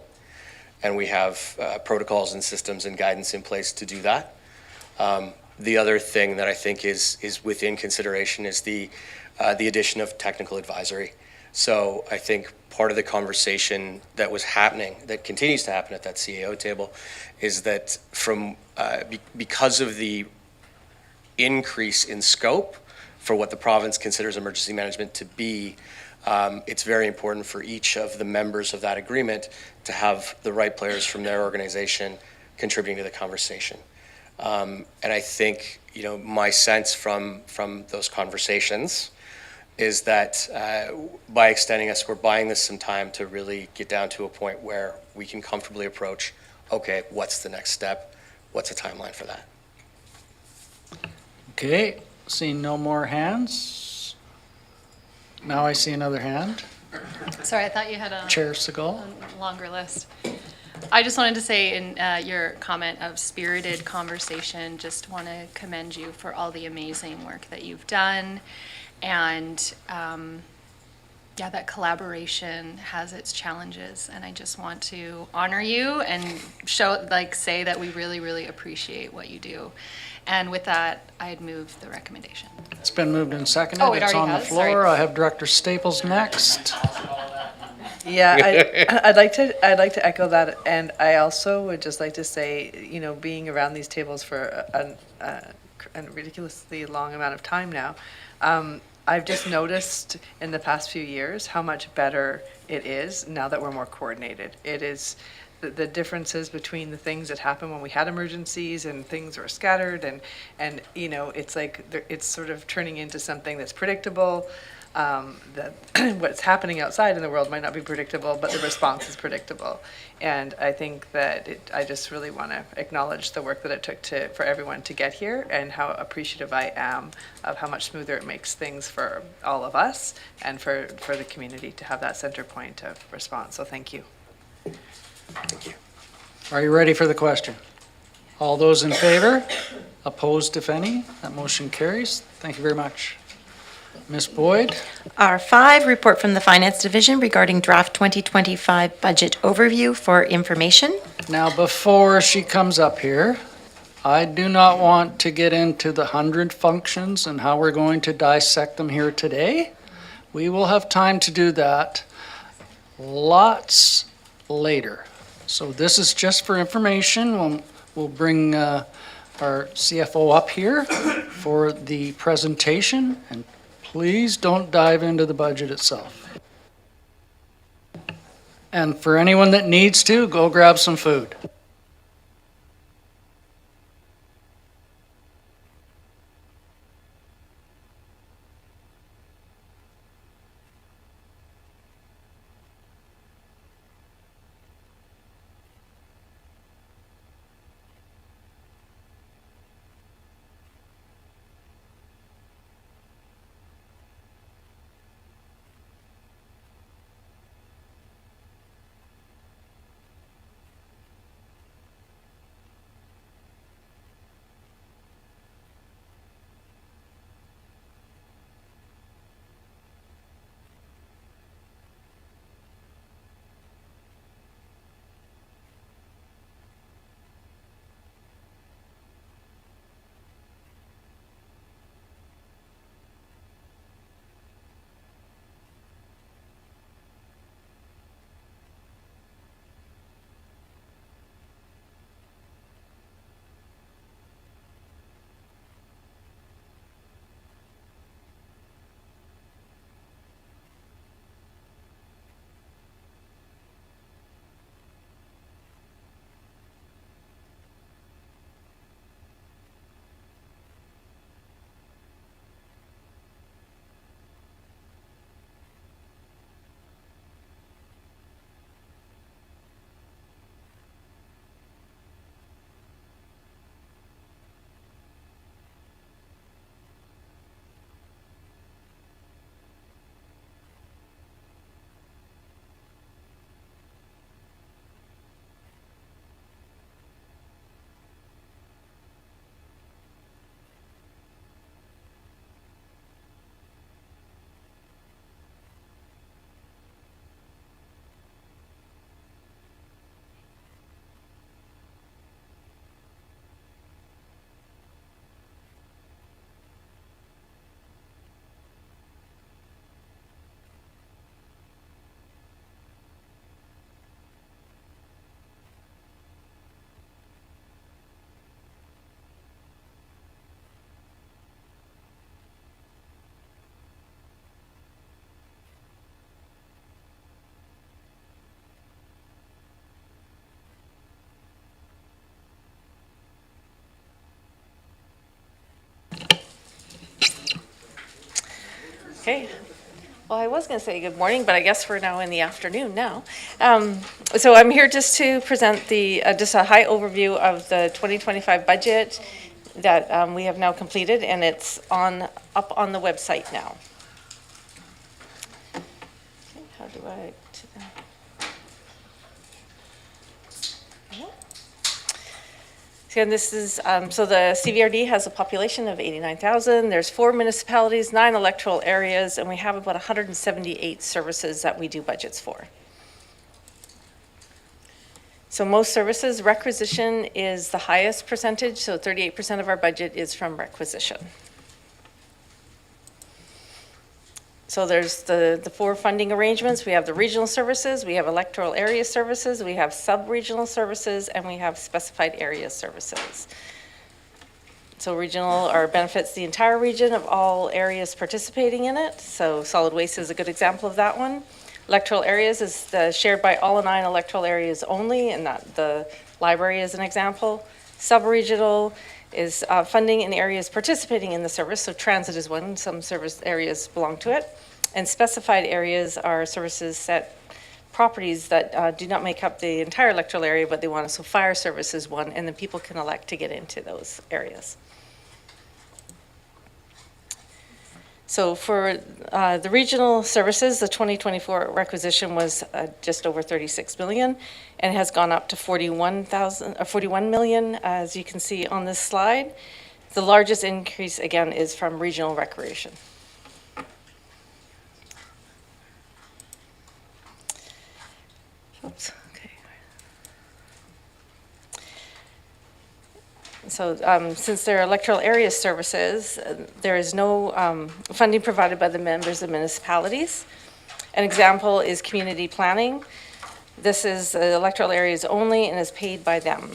Speaker 7: and we have protocols and systems and guidance in place to do that. The other thing that I think is within consideration is the addition of technical advisory. So I think part of the conversation that was happening, that continues to happen at that CAO table, is that because of the increase in scope for what the province considers emergency management to be, it's very important for each of the members of that agreement to have the right players from their organization contributing to the conversation. And I think, my sense from those conversations is that by extending us, we're buying this some time to really get down to a point where we can comfortably approach, okay, what's the next step? What's the timeline for that?
Speaker 1: Okay, seeing no more hands. Now I see another hand.
Speaker 8: Sorry, I thought you had
Speaker 1: Chair Segal.
Speaker 8: a longer list. I just wanted to say in your comment of spirited conversation, just want to commend you for all the amazing work that you've done. And that collaboration has its challenges, and I just want to honor you and say that we really, really appreciate what you do. And with that, I'd move the recommendation.
Speaker 1: It's been moved and seconded.
Speaker 8: Oh, it
Speaker 1: It's
Speaker 8: already
Speaker 1: on the
Speaker 8: has?
Speaker 1: floor.
Speaker 8: Sorry.
Speaker 1: I have Director Staples next.
Speaker 19: Yeah, I'd like to echo that, and I also would just like to say, being around these tables for a ridiculously long amount of time now, I've just noticed in the past few years how much better it is now that we're more coordinated. It is the differences between the things that happen when we had emergencies and things were scattered and you know, it's like it's sort of turning into something that's predictable. That what's happening outside in the world might not be predictable, but the response is predictable. And I think that I just really want to acknowledge the work that it took for everyone to get here and how appreciative I am of how much smoother it makes things for all of us and for the community to have that center point of response. So thank you.
Speaker 3: Thank you.
Speaker 1: Are you ready for the question? All those in favor? Opposed, if any? That motion carries. Thank you very much. Ms. Boyd?
Speaker 2: R5, report from the Finance Division regarding draft 2025 budget overview for information.
Speaker 1: Now, before she comes up here, I do not want to get into the 100 functions and how we're going to dissect them here today. We will have time to do that lots later. So this is just for information. We'll bring our CFO up here for the presentation, and please don't dive into the budget itself. And for anyone that needs to, go grab some food.
Speaker 12: Okay. Well, I was going to say good morning, but I guess we're now in the afternoon now. So I'm here just to present just a high overview of the 2025 budget that we have now completed, and it's up on the website now. Okay, how do I? And this is, so the CVRD has a population of 89,000. There's 4 municipalities, 9 electoral areas, and we have about 178 services that we do budgets for. So most services, requisition is the highest percentage, so 38% of our budget is from requisition. So there's the 4 funding arrangements. We have the regional services, we have electoral area services, we have sub-regional services, and we have specified area services. So regional or benefits the entire region of all areas participating in it. So solid waste is a good example of that one. Electoral areas is shared by all 9 electoral areas only, and that the library is an example. Sub-regional is funding in areas participating in the service, so transit is one, some service areas belong to it. And specified areas are services set properties that do not make up the entire electoral area, but they want to, so fire service is one, and then people can elect to get into those areas. So for the regional services, the 2024 requisition was just over 36 million, and it has gone up to 41 million, as you can see on this slide. The largest increase, again, is from regional recreation. Oops, okay. So since they're electoral area services, there is no funding provided by the members of municipalities. An example is community planning. This is electoral areas only and is paid by them.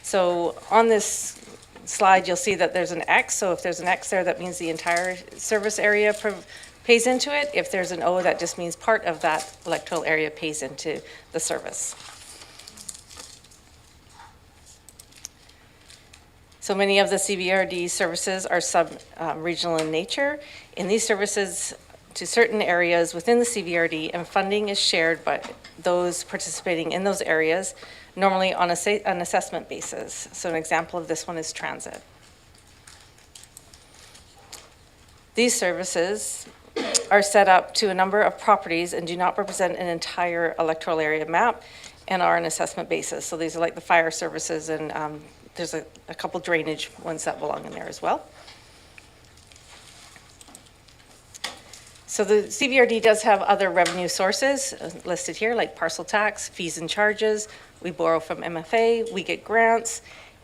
Speaker 12: So on this slide, you'll see that there's an X. So if there's an X there, that means the entire service area pays into it. If there's an O, that just means part of that electoral area pays into the service. So many of the CBRD services are sub-regional in nature. In these services to certain areas within the CBRD, and funding is shared by those participating in those areas, normally on an assessment basis. So an example of this one is transit. These services are set up to a number of properties and do not represent an entire electoral area map and are an assessment basis. So these are like the fire services, and there's a couple drainage ones that belong in there as well. So the CBRD does have other revenue sources listed here, like parcel tax, fees and charges. We borrow from MFA, we get grants,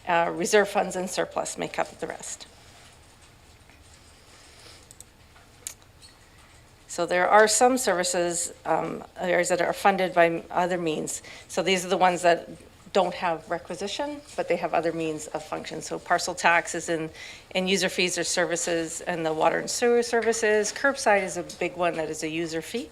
Speaker 12: reserve funds and surplus make up the rest. So there are some services, areas that are funded by other means. So these are the ones that don't have requisition, but they have other means of function. So parcel tax is in user fees or services, and the water and sewer services. Curbside is a big one that is a user fee.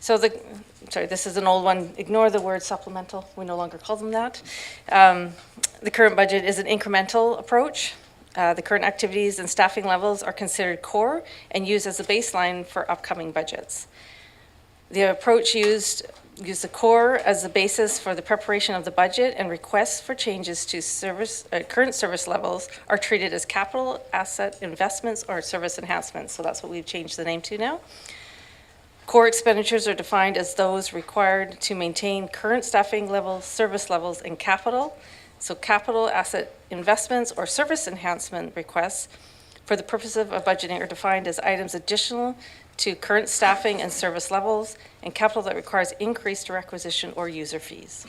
Speaker 12: So this is an old one. Ignore the word supplemental. We no longer call them that. The current budget is an incremental approach. The current activities and staffing levels are considered core and used as a baseline for upcoming budgets. The approach used the core as the basis for the preparation of the budget, and requests for changes to current service levels are treated as capital asset investments or service enhancements. So that's what we've changed the name to now. Core expenditures are defined as those required to maintain current staffing levels, service levels, and capital. So capital asset investments or service enhancement requests for the purpose of budgeting are defined as items additional to current staffing and service levels, and capital that requires increased requisition or user fees.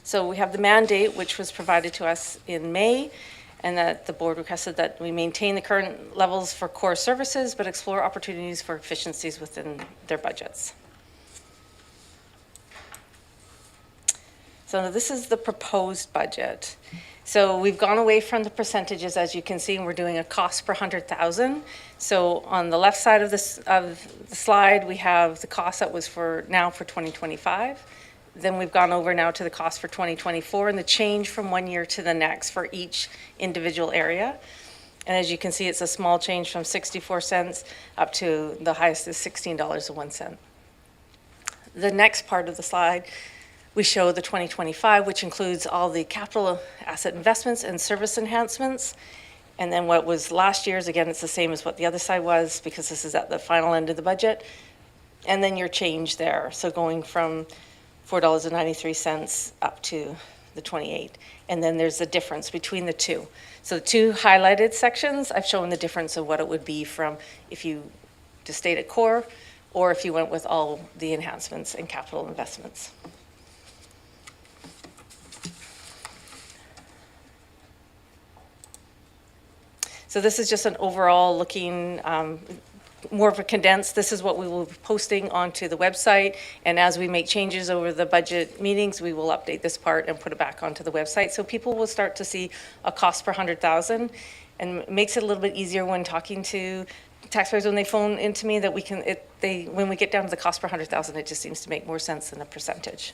Speaker 12: So we have the mandate, which was provided to us in May, and that the board requested that we maintain the current levels for core services, but explore opportunities for efficiencies within their budgets. So this is the proposed budget. So we've gone away from the percentages, as you can see, and we're doing a cost per 100,000. So on the left side of the slide, we have the cost that was for 2025. Then we've gone over now to the cost for 2024 and the change from one year to the next for each individual area. And as you can see, it's a small change from 64 cents up to the highest is $16.01. The next part of the slide, we show the 2025, which includes all the capital asset investments and service enhancements. And then what was last year's, again, it's the same as what the other side was, because this is at the final end of the budget. And then your change there. So going from $4.93 up to the 28. And then there's the difference between the two. So the two highlighted sections, I've shown the difference of what it would be from if you just stayed at core, or if you went with all the enhancements and capital investments. So this is just an overall looking more of a condensed, this is what we will be posting onto the website, and as we make changes over the budget meetings, we will update this part and put it back onto the website, so people will start to see a cost per 100,000, and it makes it a little bit easier when talking to taxpayers when they phone into me, that we can, when we get down to the cost per 100,000, it just seems to make more sense than a percentage.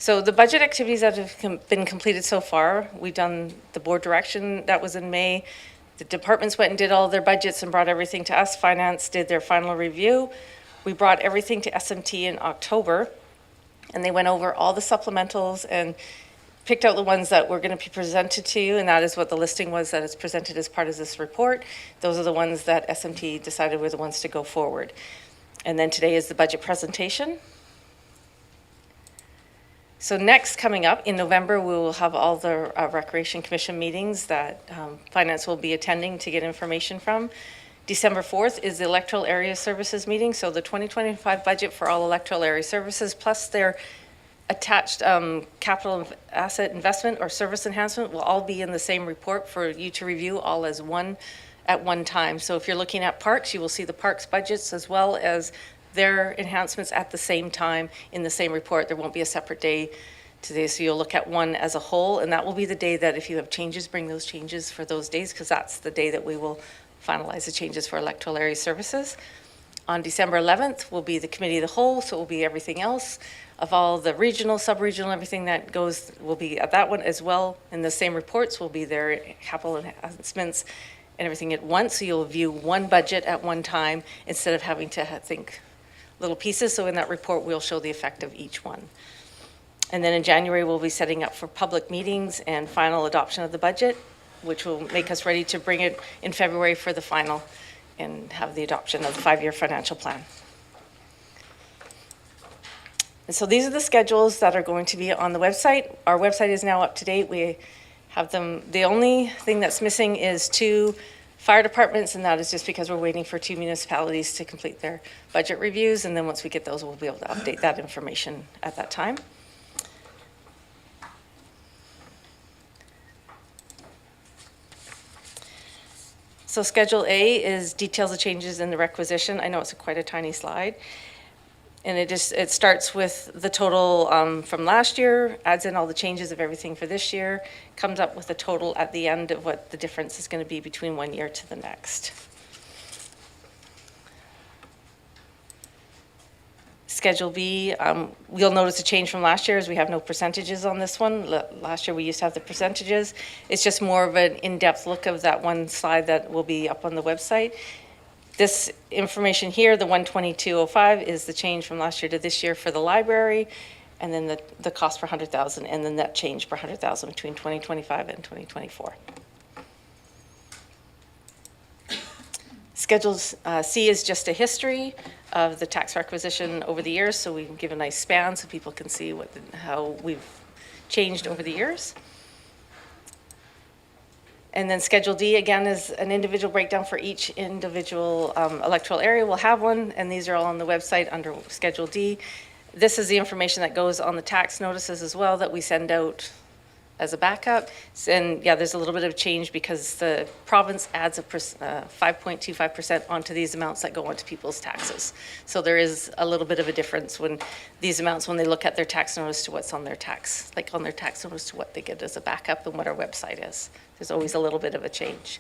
Speaker 12: So the budget activities that have been completed so far, we've done the board direction, that was in May. The departments went and did all their budgets and brought everything to us. Finance did their final review. We brought everything to SMT in October, and they went over all the supplementals and picked out the ones that were going to be presented to you, and that is what the listing was that is presented as part of this report. Those are the ones that SMT decided were the ones to go forward. And then today is the budget presentation. So next, coming up in November, we will have all the Recreation Commission meetings that Finance will be attending to get information from. December 4th is the Electoral Area Services meeting, so the 2025 budget for all electoral area services, plus their attached capital asset investment or service enhancement will all be in the same report for you to review all as one at one time. So if you're looking at parks, you will see the parks budgets as well as their enhancements at the same time in the same report. There won't be a separate day today, so you'll look at one as a whole, and that will be the day that if you have changes, bring those changes for those days, because that's the day that we will finalize the changes for electoral area services. On December 11th will be the committee of the whole, so it will be everything else of all the regional, sub-regional, everything that goes will be at that one as well. In the same reports will be their capital enhancements and everything at once, so you'll view one budget at one time instead of having to think little pieces. So in that report, we'll show the effect of each one. And then in January, we'll be setting up for public meetings and final adoption of the budget, which will make us ready to bring it in February for the final and have the adoption of the 5-year financial plan. And so these are the schedules that are going to be on the website. Our website is now up to date. We have them. The only thing that's missing is 2 fire departments, and that is just because we're waiting for 2 municipalities to complete their budget reviews, and then once we get those, we'll be able to update that information at that time. So Schedule A is details of changes in the requisition. I know it's quite a tiny slide. And it starts with the total from last year, adds in all the changes of everything for this year, comes up with a total at the end of what the difference is going to be between one year to the next. Schedule B, you'll notice a change from last year as we have no percentages on this one. Last year we used to have the percentages. It's just more of an in-depth look of that one slide that will be up on the website. This information here, the 122.05, is the change from last year to this year for the library, and then the cost per 100,000 and the net change per 100,000 between 2025 and 2024. Schedule C is just a history of the tax requisition over the years, so we can give a nice span so people can see how we've changed over the years. And then Schedule D, again, is an individual breakdown for each individual electoral area. We'll have one, and these are all on the website under Schedule D. This is the information that goes on the tax notices as well that we send out as a backup. And yeah, there's a little bit of change because the province adds a 5.25% onto these amounts that go onto people's taxes. So there is a little bit of a difference when these amounts, when they look at their tax notice to what's on their tax, like on their tax notice to what they get as a backup and what our website is. There's always a little bit of a change.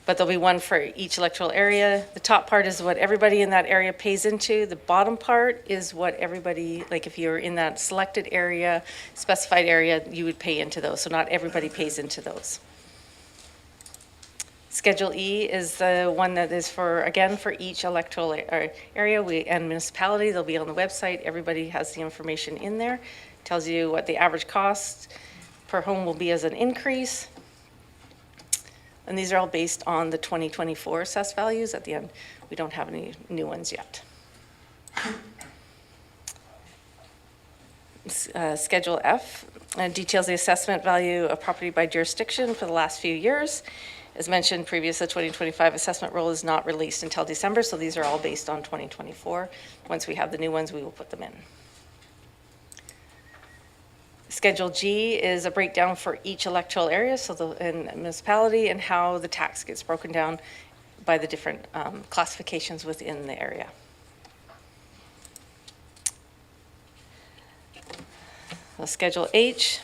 Speaker 12: But there'll be one for each electoral area. The top part is what everybody in that area pays into. The bottom part is what everybody, like if you're in that selected area, specified area, you would pay into those. So not everybody pays into those. Schedule E is the one that is for, again, for each electoral area and municipality. They'll be on the website. Everybody has the information in there. Tells you what the average cost per home will be as an increase. And these are all based on the 2024 assessed values. At the end, we don't have any new ones yet. Schedule F details the assessment value of property by jurisdiction for the last few years. As mentioned previous, the 2025 assessment roll is not released until December, so these are all based on 2024. Once we have the new ones, we will put them in. Schedule G is a breakdown for each electoral area, so in municipality, and how the tax gets broken down by the different classifications within the area. Schedule H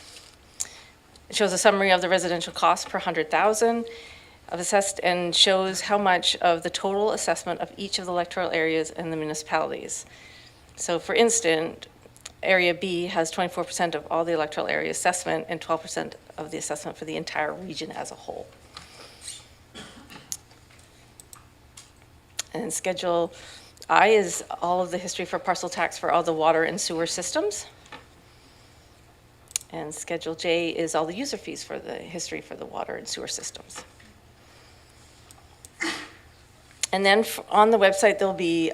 Speaker 12: shows a summary of the residential cost per 100,000 of assessed, and shows how much of the total assessment of each of the electoral areas in the municipalities. So for instance, Area B has 24% of all the electoral area assessment and 12% of the assessment for the entire region as a whole. And Schedule I is all of the history for parcel tax for all the water and sewer systems. And Schedule J is all the user fees for the history for the water and sewer systems. And then on the website, there'll be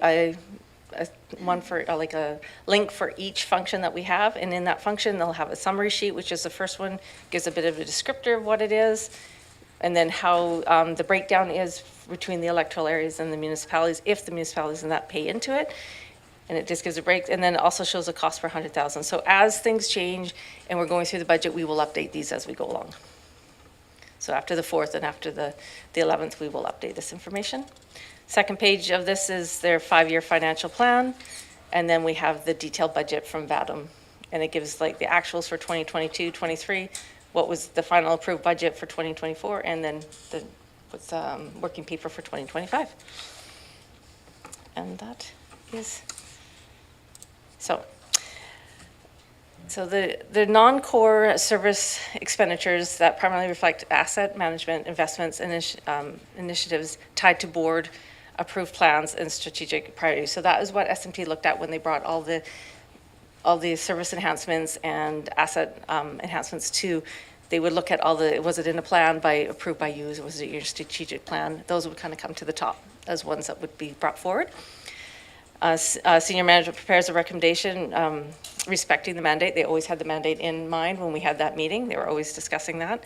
Speaker 12: one for like a link for each function that we have, and in that function they'll have a summary sheet, which is the first one, gives a bit of a descriptor of what it is, and then how the breakdown is between the electoral areas and the municipalities, if the municipalities in that pay into it, and it just gives a break, and then it also shows a cost per 100,000. So as things change and we're going through the budget, we will update these as we go along. So after the 4th and after the 11th, we will update this information. Second page of this is their 5-year financial plan, and then we have the detailed budget from VADM, and it gives like the actuals for 2022, 23, what was the final approved budget for 2024, and then what's working paper for 2025. And that is so the non-core service expenditures that primarily reflect asset management investments and initiatives tied to board approved plans and strategic priorities. So that is what SMT looked at when they brought all the service enhancements and asset enhancements to. They would look at all was it in a plan approved by you? Was it your strategic plan? Those would kind of come to the top as ones that would be brought forward. Senior management prepares a recommendation respecting the mandate. They always had the mandate in mind when we had that meeting. They were always discussing that.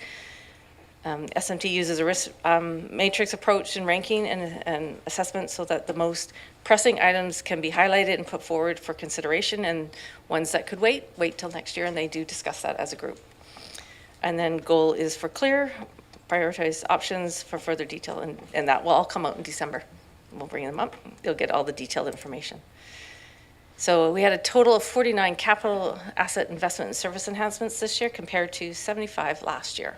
Speaker 12: SMT uses a risk matrix approach in ranking and assessment so that the most pressing items can be highlighted and put forward for consideration, and ones that could wait till next year, and they do discuss that as a group. And then goal is for clear, prioritize options for further detail, and that will all come out in December. We'll bring them up. You'll get all the detailed information. So we had a total of 49 capital asset investment and service enhancements this year compared to 75 last year.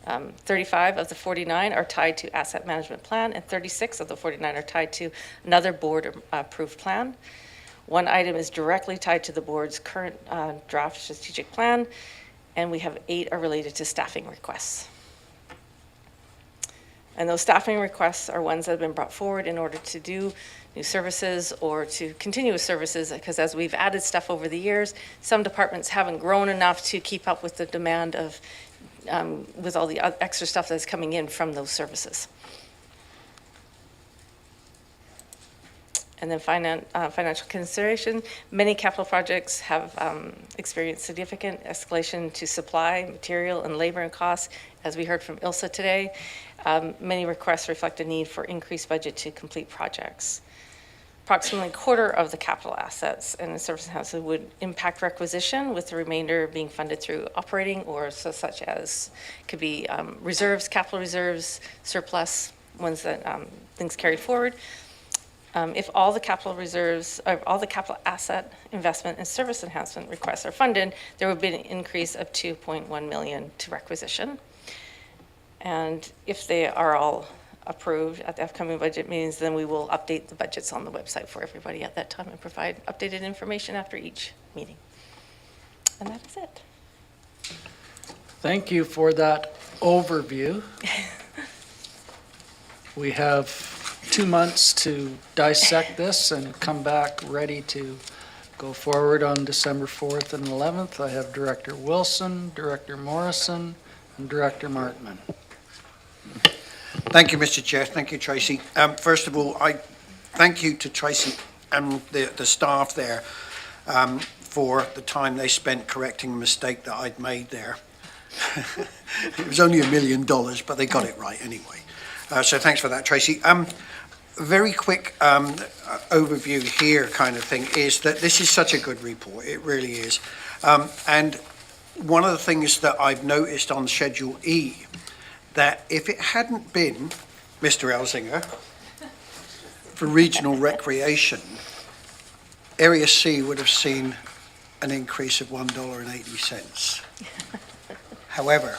Speaker 12: 35 of the 49 are tied to asset management plan, and 36 of the 49 are tied to another board approved plan. One item is directly tied to the board's current draft strategic plan, and we have 8 are related to staffing requests. And those staffing requests are ones that have been brought forward in order to do new services or to continue with services, because as we've added stuff over the years, some departments haven't grown enough to keep up with the demand of, with all the extra stuff that's coming in from those services. And then financial consideration. Many capital projects have experienced significant escalation to supply, material, and labor and costs, as we heard from Ilsa today. Many requests reflect a need for increased budget to complete projects. Approximately a quarter of the capital assets and the service enhancement would impact requisition, with the remainder being funded through operating or such as could be reserves, capital reserves, surplus, ones that things carried forward. If all the capital reserves, or all the capital asset investment and service enhancement requests are funded, there would be an increase of $2.1 million to requisition. And if they are all approved at the upcoming budget meetings, then we will update the budgets on the website for everybody at that time and provide updated information after each meeting. And that is it.
Speaker 1: Thank you for that overview. We have 2 months to dissect this and come back ready to go forward on December 4th and 11th. I have Director Wilson, Director Morrison, and Director Markman.
Speaker 13: Thank you, Mr. Chair. Thank you, Tracy. First of all, I thank you to Tracy and the staff there for the time they spent correcting a mistake that I'd made there. It was only $1 million, but they got it right anyway. So thanks for that, Tracy. Very quick overview here kind of thing is that this is such a good report. It really is. And one of the things that I've noticed on Schedule E, that if it hadn't been, Mr. Elsinger, for regional recreation, Area C would have seen an increase of $1.80. However,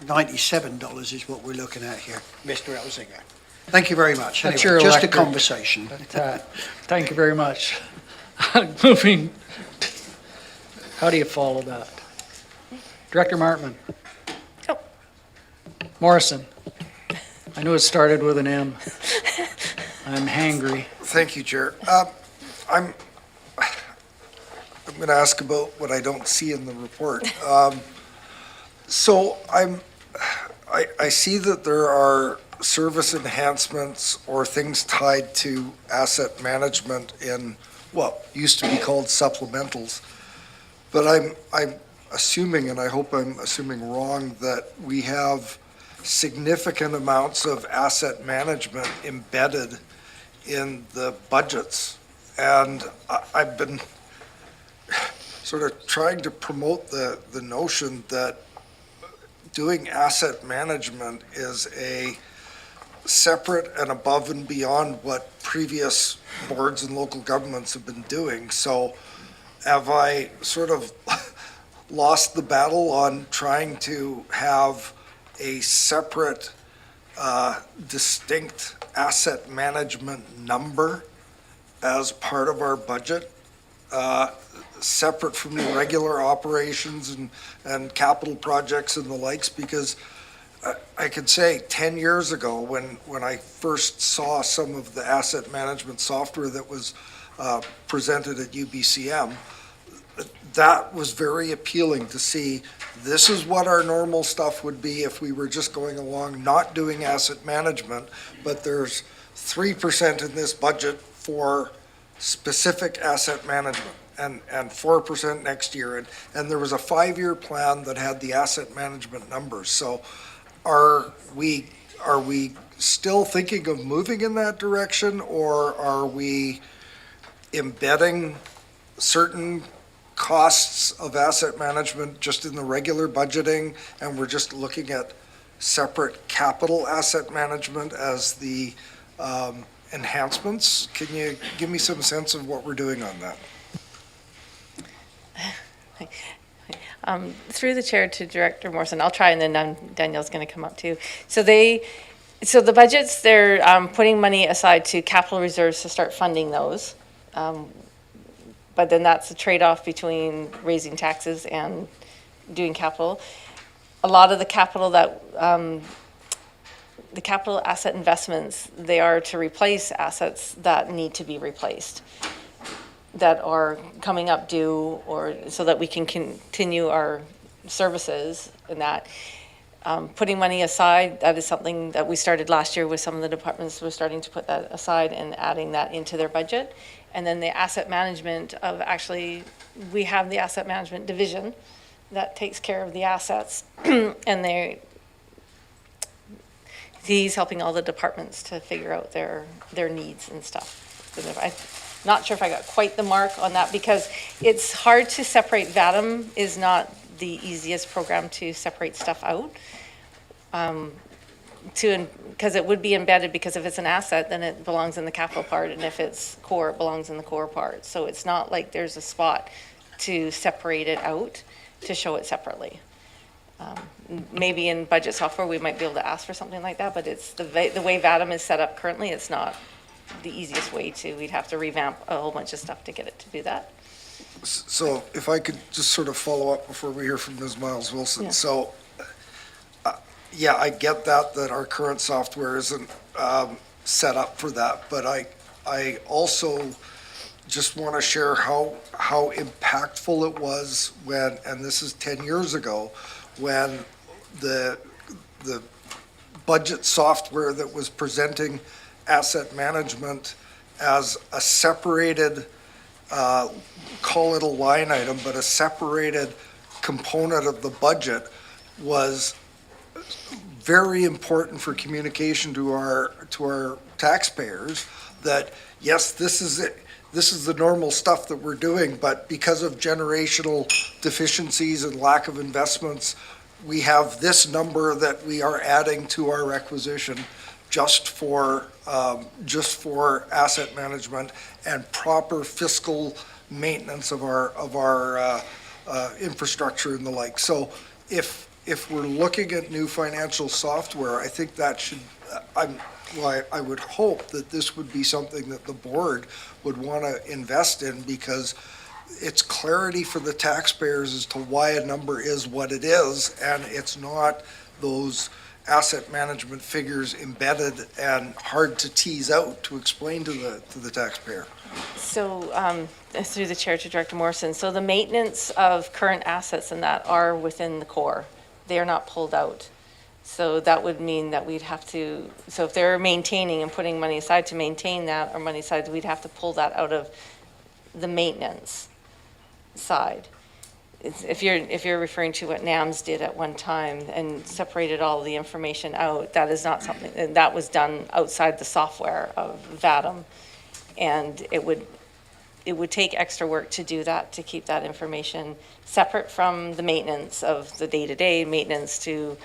Speaker 13: $97 is what we're looking at here, Mr. Elsinger. Thank you very much.
Speaker 1: That's
Speaker 13: Anyway,
Speaker 1: your
Speaker 13: just a
Speaker 1: electorate.
Speaker 13: conversation.
Speaker 1: Thank you very much. Moving, how do you follow that? Director Martman.
Speaker 2: Oh.
Speaker 1: Morrison. I knew it started with an M. I'm hangry.
Speaker 6: Thank you, Chair. I'm going to ask about what I don't see in the report. So I see that there are service enhancements or things tied to asset management in what used to be called supplementals. But I'm assuming, and I hope I'm assuming wrong, that we have significant amounts of asset management embedded in the budgets. And I've been sort of trying to promote the notion that doing asset management is a separate and above and beyond what previous boards and local governments have been doing. So have I sort of lost the battle on trying to have a separate, distinct asset management number as part of our budget, separate from the regular operations and capital projects and the likes? Because I could say 10 years ago, when I first saw some of the asset management software that was presented at UBCM, that was very appealing to see. This is what our normal stuff would be if we were just going along, not doing asset management, but there's 3% in this budget for specific asset management and 4% next year. And there was a 5-year plan that had the asset management numbers. So are we still thinking of moving in that direction, or are we embedding certain costs of asset management just in the regular budgeting, and we're just looking at separate capital asset management as the enhancements? Can you give me some sense of what we're doing on that?
Speaker 20: Through the chair to Director Morrison, I'll try, and then Danielle's going to come up too. So the budgets, they're putting money aside to capital reserves to start funding those. But then that's a trade-off between raising taxes and doing capital. A lot of the capital that, the capital asset investments, they are to replace assets that need to be replaced, that are coming up due, or so that we can continue our services and that. Putting money aside, that is something that we started last year with some of the departments. We're starting to put that aside and adding that into their budget. And then the asset management of actually, we have the asset management division that takes care of the assets. And he's helping all the departments to figure out their needs and stuff. I'm not sure if I got quite the mark on that, because it's hard to separate. VADM is not the easiest program to separate stuff out. Because it would be embedded, because if it's an asset, then it belongs in the capital part, and if it's core, it belongs in the core part. So it's not like there's a spot to separate it out, to show it separately. Maybe in budget software, we might be able to ask for something like that, but it's the way VADM is set up currently, it's not the easiest way to. We'd have to revamp a whole bunch of stuff to get it to do that.
Speaker 6: So if I could just sort of follow up before we hear from Ms. Miles Wilson.
Speaker 20: Yeah.
Speaker 6: So, yeah, I get that our current software isn't set up for that, but I also just want to share how impactful it was when, and this is 10 years ago, when the budget software that was presenting asset management as a separated, call it a line item, but a separated component of the budget was very important for communication to our taxpayers that, yes, this is it. This is the normal stuff that we're doing, but because of generational deficiencies and lack of investments, we have this number that we are adding to our requisition just for asset management and proper fiscal maintenance of our infrastructure and the like. So if we're looking at new financial software, I think that should, I would hope that this would be something that the board would want to invest in, because it's clarity for the taxpayers as to why a number is what it is, and it's not those asset management figures embedded and hard to tease out to explain to the taxpayer.
Speaker 20: So, through the chair to Director Morrison, so the maintenance of current assets and that are within the core. They are not pulled out. So that would mean that we'd have to, so if they're maintaining and putting money aside to maintain that, or money aside, we'd have to pull that out of the maintenance side. If you're referring to what NAMS did at one time and separated all the information out, that is not something, and that was done outside the software of VATM. And it would take extra work to do that, to keep that information separate from the maintenance of the day-to-day maintenance, to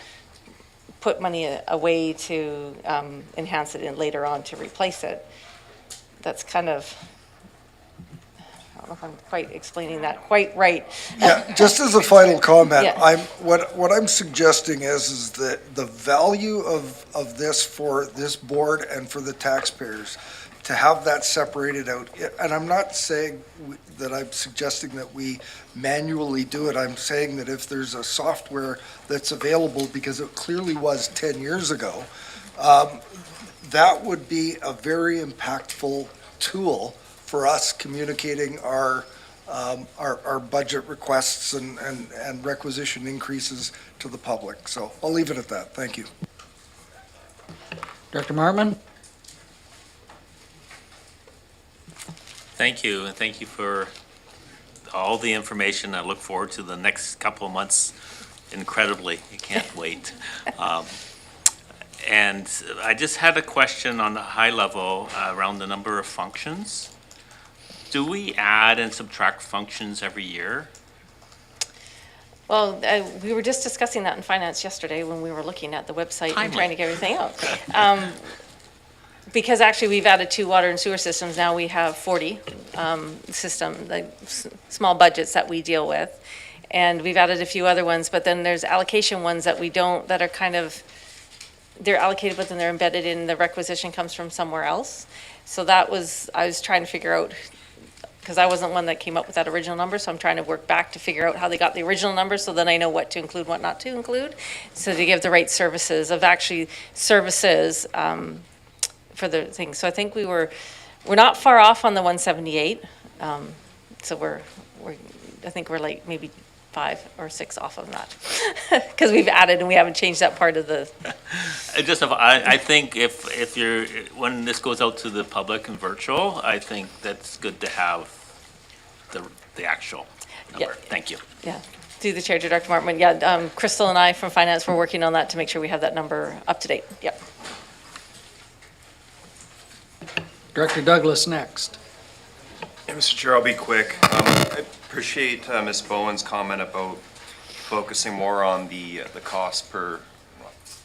Speaker 20: put money away to enhance it and later on to replace it. That's kind of, I don't know if I'm quite explaining that quite right.
Speaker 6: Yeah, just as a final comment,
Speaker 20: Yeah.
Speaker 6: what I'm suggesting is that the value of this for this board and for the taxpayers, to have that separated out, and I'm not saying that I'm suggesting that we manually do it. I'm saying that if there's a software that's available, because it clearly was 10 years ago, that would be a very impactful tool for us communicating our budget requests and requisition increases to the public. So I'll leave it at that. Thank you.
Speaker 1: Director Martman?
Speaker 9: Thank you, and thank you for all the information. I look forward to the next couple of months incredibly. I can't wait. And I just had a question on the high level around the number of functions. Do we add and subtract functions every year?
Speaker 20: Well, we were just discussing that in finance yesterday when we were looking at the website and trying to get everything out. Because actually we've added 2 water and sewer systems, now we have 40 small budgets that we deal with. And we've added a few other ones, but then there's allocation ones that we don't, that are kind of, they're allocated, but then they're embedded in, the requisition comes from somewhere else. So that was, I was trying to figure out, because I wasn't one that came up with that original number, so I'm trying to work back to figure out how they got the original number, so then I know what to include, what not to include. So to give the right services, of actually services, for the thing. So I think we're not far off on the 178. So I think we're like maybe 5 or 6 off of that, because we've added and we haven't changed that part of the.
Speaker 9: I think if you're, when this goes out to the public and virtual, I think that's good to have the actual number.
Speaker 20: Yeah.
Speaker 9: Thank you.
Speaker 20: Yeah. Through the chair to Dr. Martman. Yeah. Crystal and I from finance were working on that to make sure we have that number up to date. Yep.
Speaker 1: Director Douglas next.
Speaker 18: Yeah, Mr. Chair, I'll be quick. I appreciate Ms. Bowen's comment about focusing more on the cost per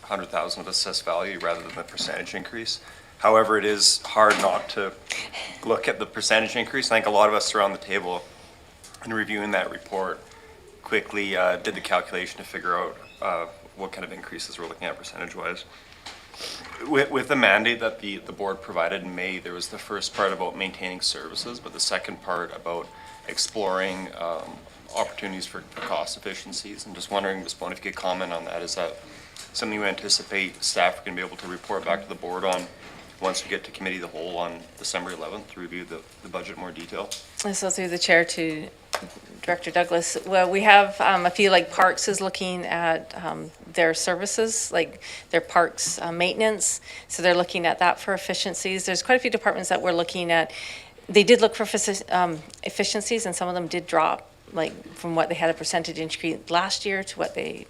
Speaker 18: 100,000 of assessed value rather than the percentage increase. However, it is hard not to look at the percentage increase. I think a lot of us around the table, in reviewing that report, quickly did the calculation to figure out what kind of increases we're looking at percentage-wise. With the mandate that the board provided in May, there was the first part about maintaining services, but the second part about exploring opportunities for cost efficiencies. I'm just wondering, Ms. Bowen, if you could comment on that. Is that something you anticipate staff are going to be able to report back to the board on once we get to committee of the whole on December 11th to review the budget in more detail?
Speaker 20: So through the chair to Director Douglas, well, we have a few, like Parks is looking at their services, like their parks maintenance. So they're looking at that for efficiencies. There's quite a few departments that we're looking at. They did look for efficiencies, and some of them did drop like from what they had a percentage increase last year to what they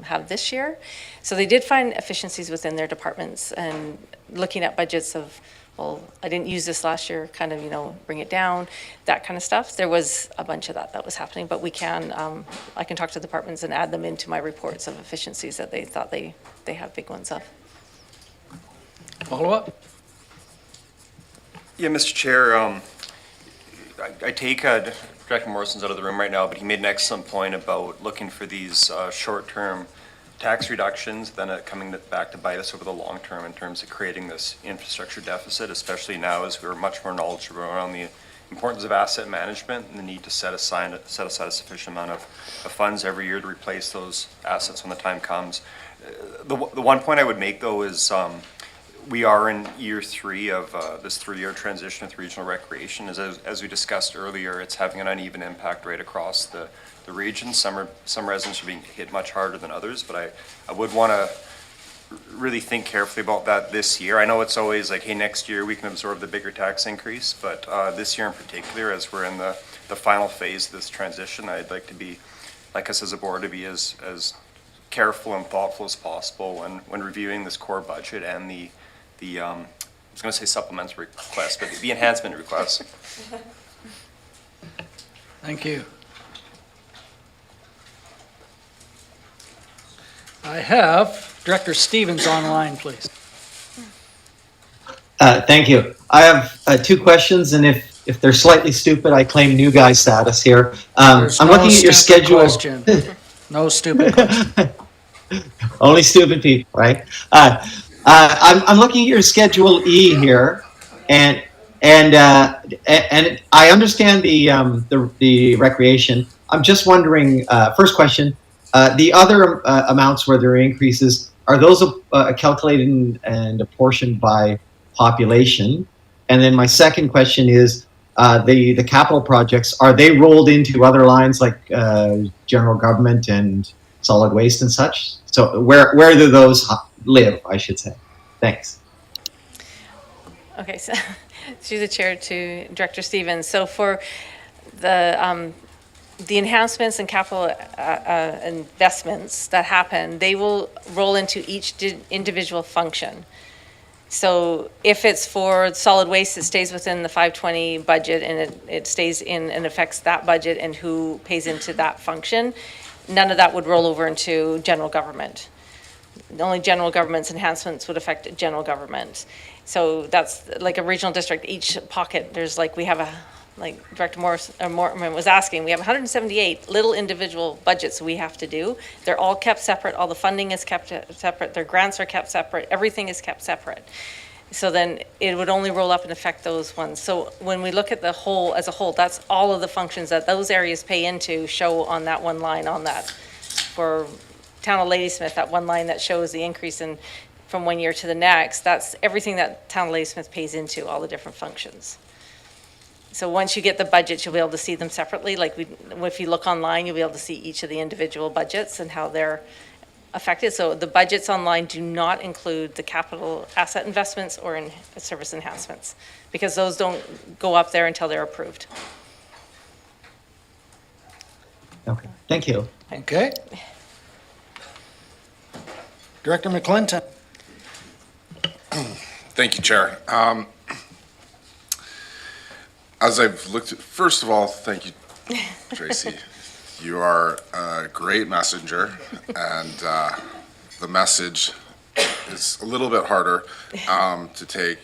Speaker 20: have this year. So they did find efficiencies within their departments and looking at budgets of, well, I didn't use this last year, kind of, bring it down, that kind of stuff. There was a bunch of that was happening, but we can, I can talk to the departments and add them into my reports of efficiencies that they thought they have big ones of.
Speaker 1: Follow-up?
Speaker 18: Yeah, Mr. Chair, I take Director Morrison's out of the room right now, but he made an excellent point about looking for these short-term tax reductions, then it coming back to bite us over the long term in terms of creating this infrastructure deficit, especially now as we're much more knowledgeable around the importance of asset management and the need to set aside a sufficient amount of funds every year to replace those assets when the time comes. The one point I would make, though, is we are in year 3 of this 3-year transition with regional recreation. As we discussed earlier, it's having an uneven impact right across the region. Some residents are being hit much harder than others, but I would want to really think carefully about that this year. I know it's always like, hey, next year we can absorb the bigger tax increase, but this year in particular, as we're in the final phase of this transition, I'd like us as a board to be as careful and thoughtful as possible when reviewing this core budget and the I was going to say supplementary request, but the enhancement request.
Speaker 1: Thank you. I have Director Stevens online, please.
Speaker 17: Thank you. I have 2 questions, and if they're slightly stupid, I claim new guy status here. I'm looking at your schedule.
Speaker 1: Question. No stupid question.
Speaker 17: Only stupid people, right? I'm looking at your Schedule E here, and I understand the recreation. I'm just wondering. First question: the other amounts where there are increases, are those calculated and apportioned by population? And then my second question is the capital projects. Are they rolled into other lines like general government and solid waste and such? So where do those live, I should say? Thanks.
Speaker 20: Okay, so through the chair to Director Stevens. So for the enhancements and capital investments that happen, they will roll into each individual function. So if it's for solid waste, it stays within the 520 budget and it stays in and affects that budget and who pays into that function. None of that would roll over into general government. Only general government's enhancements would affect general government. So that's like a regional district, each pocket, there's like, we have like Director Mortman was asking, we have 178 little individual budgets we have to do. They're all kept separate, all the funding is kept separate, their grants are kept separate, everything is kept separate. So then it would only roll up and affect those ones. So when we look at the whole as a whole, that's all of the functions that those areas pay into show on that one line on that. For Town of Ladysmith, that one line that shows the increase in from one year to the next, that's everything that Town of Ladysmith pays into, all the different functions. So once you get the budgets, you'll be able to see them separately. Like if you look online, you'll be able to see each of the individual budgets and how they're affected. So the budgets online do not include the capital asset investments or in service enhancements because those don't go up there until they're approved.
Speaker 17: Okay, thank you.
Speaker 1: Okay. Director McClinton.
Speaker 5: Thank you, Chair. As I've looked at, first of all, thank you, Tracy. You are a great messenger, and the message is a little bit harder to take.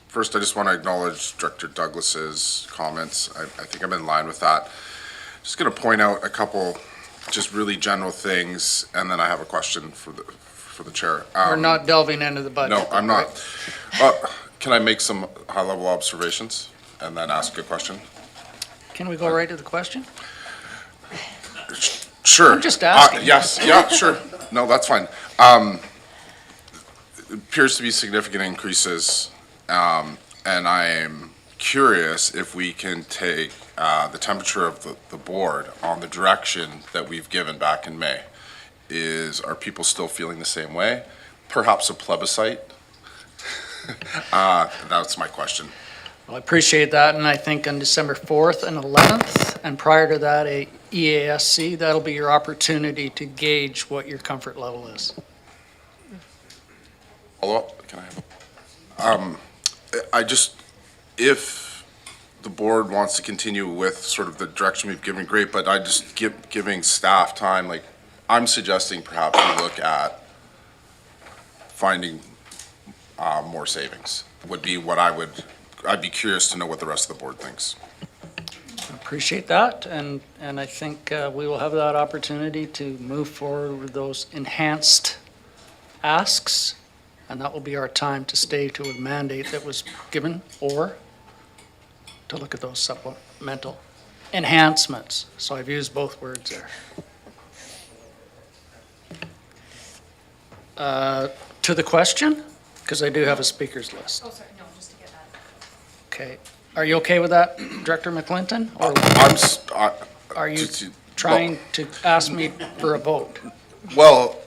Speaker 5: First, I just want to acknowledge Director Douglas's comments. I think I'm in line with that. Just going to point out a couple just really general things, and then I have a question for the chair.
Speaker 1: We're not delving into the budget.
Speaker 5: No, I'm not. Can I make some high-level observations and then ask a question?
Speaker 1: Can we go right to the question?
Speaker 5: Sure.
Speaker 1: I'm just asking.
Speaker 5: Yes, yeah, sure. No, that's fine. It appears to be significant increases, and I am curious if we can take the temperature of the board on the direction that we've given back in May. Are people still feeling the same way? Perhaps a plebiscite? That's my question.
Speaker 1: Well, I appreciate that, and I think on December 4th and 11th, and prior to that, a EASC, that'll be your opportunity to gauge what your comfort level is.
Speaker 5: Follow-up, can I have? I just, if the board wants to continue with sort of the direction we've given, great, but I just giving staff time, like, I'm suggesting perhaps we look at finding more savings, would be what I'd be curious to know what the rest of the board thinks.
Speaker 1: Appreciate that, and I think we will have that opportunity to move forward with those enhanced asks, and that will be our time to stay to a mandate that was given, or to look at those supplemental enhancements. So I've used both words there. To the question, because I do have a speaker's list.
Speaker 8: Oh, sorry, no, just to get that.
Speaker 1: Okay. Are you okay with that, Director McClinton? Or are you trying to ask me for a vote?
Speaker 5: Well,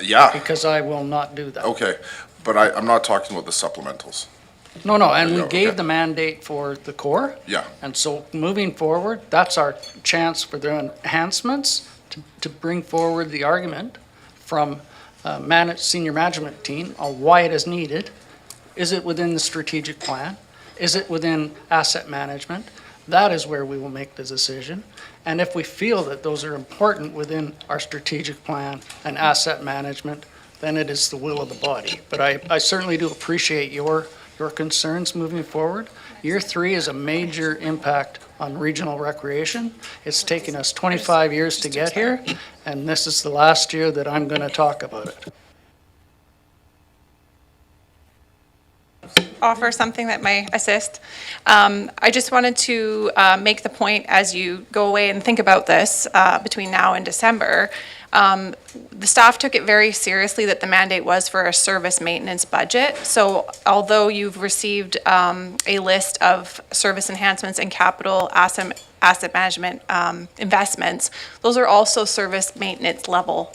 Speaker 5: yeah.
Speaker 1: Because I will not do that.
Speaker 5: Okay, but I'm not talking about the supplementals.
Speaker 1: No, and we
Speaker 5: Okay.
Speaker 1: gave the mandate for the core.
Speaker 5: Yeah.
Speaker 1: And so moving forward, that's our chance for the enhancements to bring forward the argument from senior management team on why it is needed. Is it within the strategic plan? Is it within asset management? That is where we will make the decision. And if we feel that those are important within our strategic plan and asset management, then it is the will of the body. But I certainly do appreciate your concerns moving forward. Year 3 is a major impact on regional recreation. It's taken us 25 years to get here, and this is the last year that I'm going to talk about it.
Speaker 14: Offer something that may assist. I just wanted to make the point as you go away and think about this between now and December. The staff took it very seriously that the mandate was for a service maintenance budget. So although you've received a list of service enhancements and capital asset management investments, those are also service maintenance level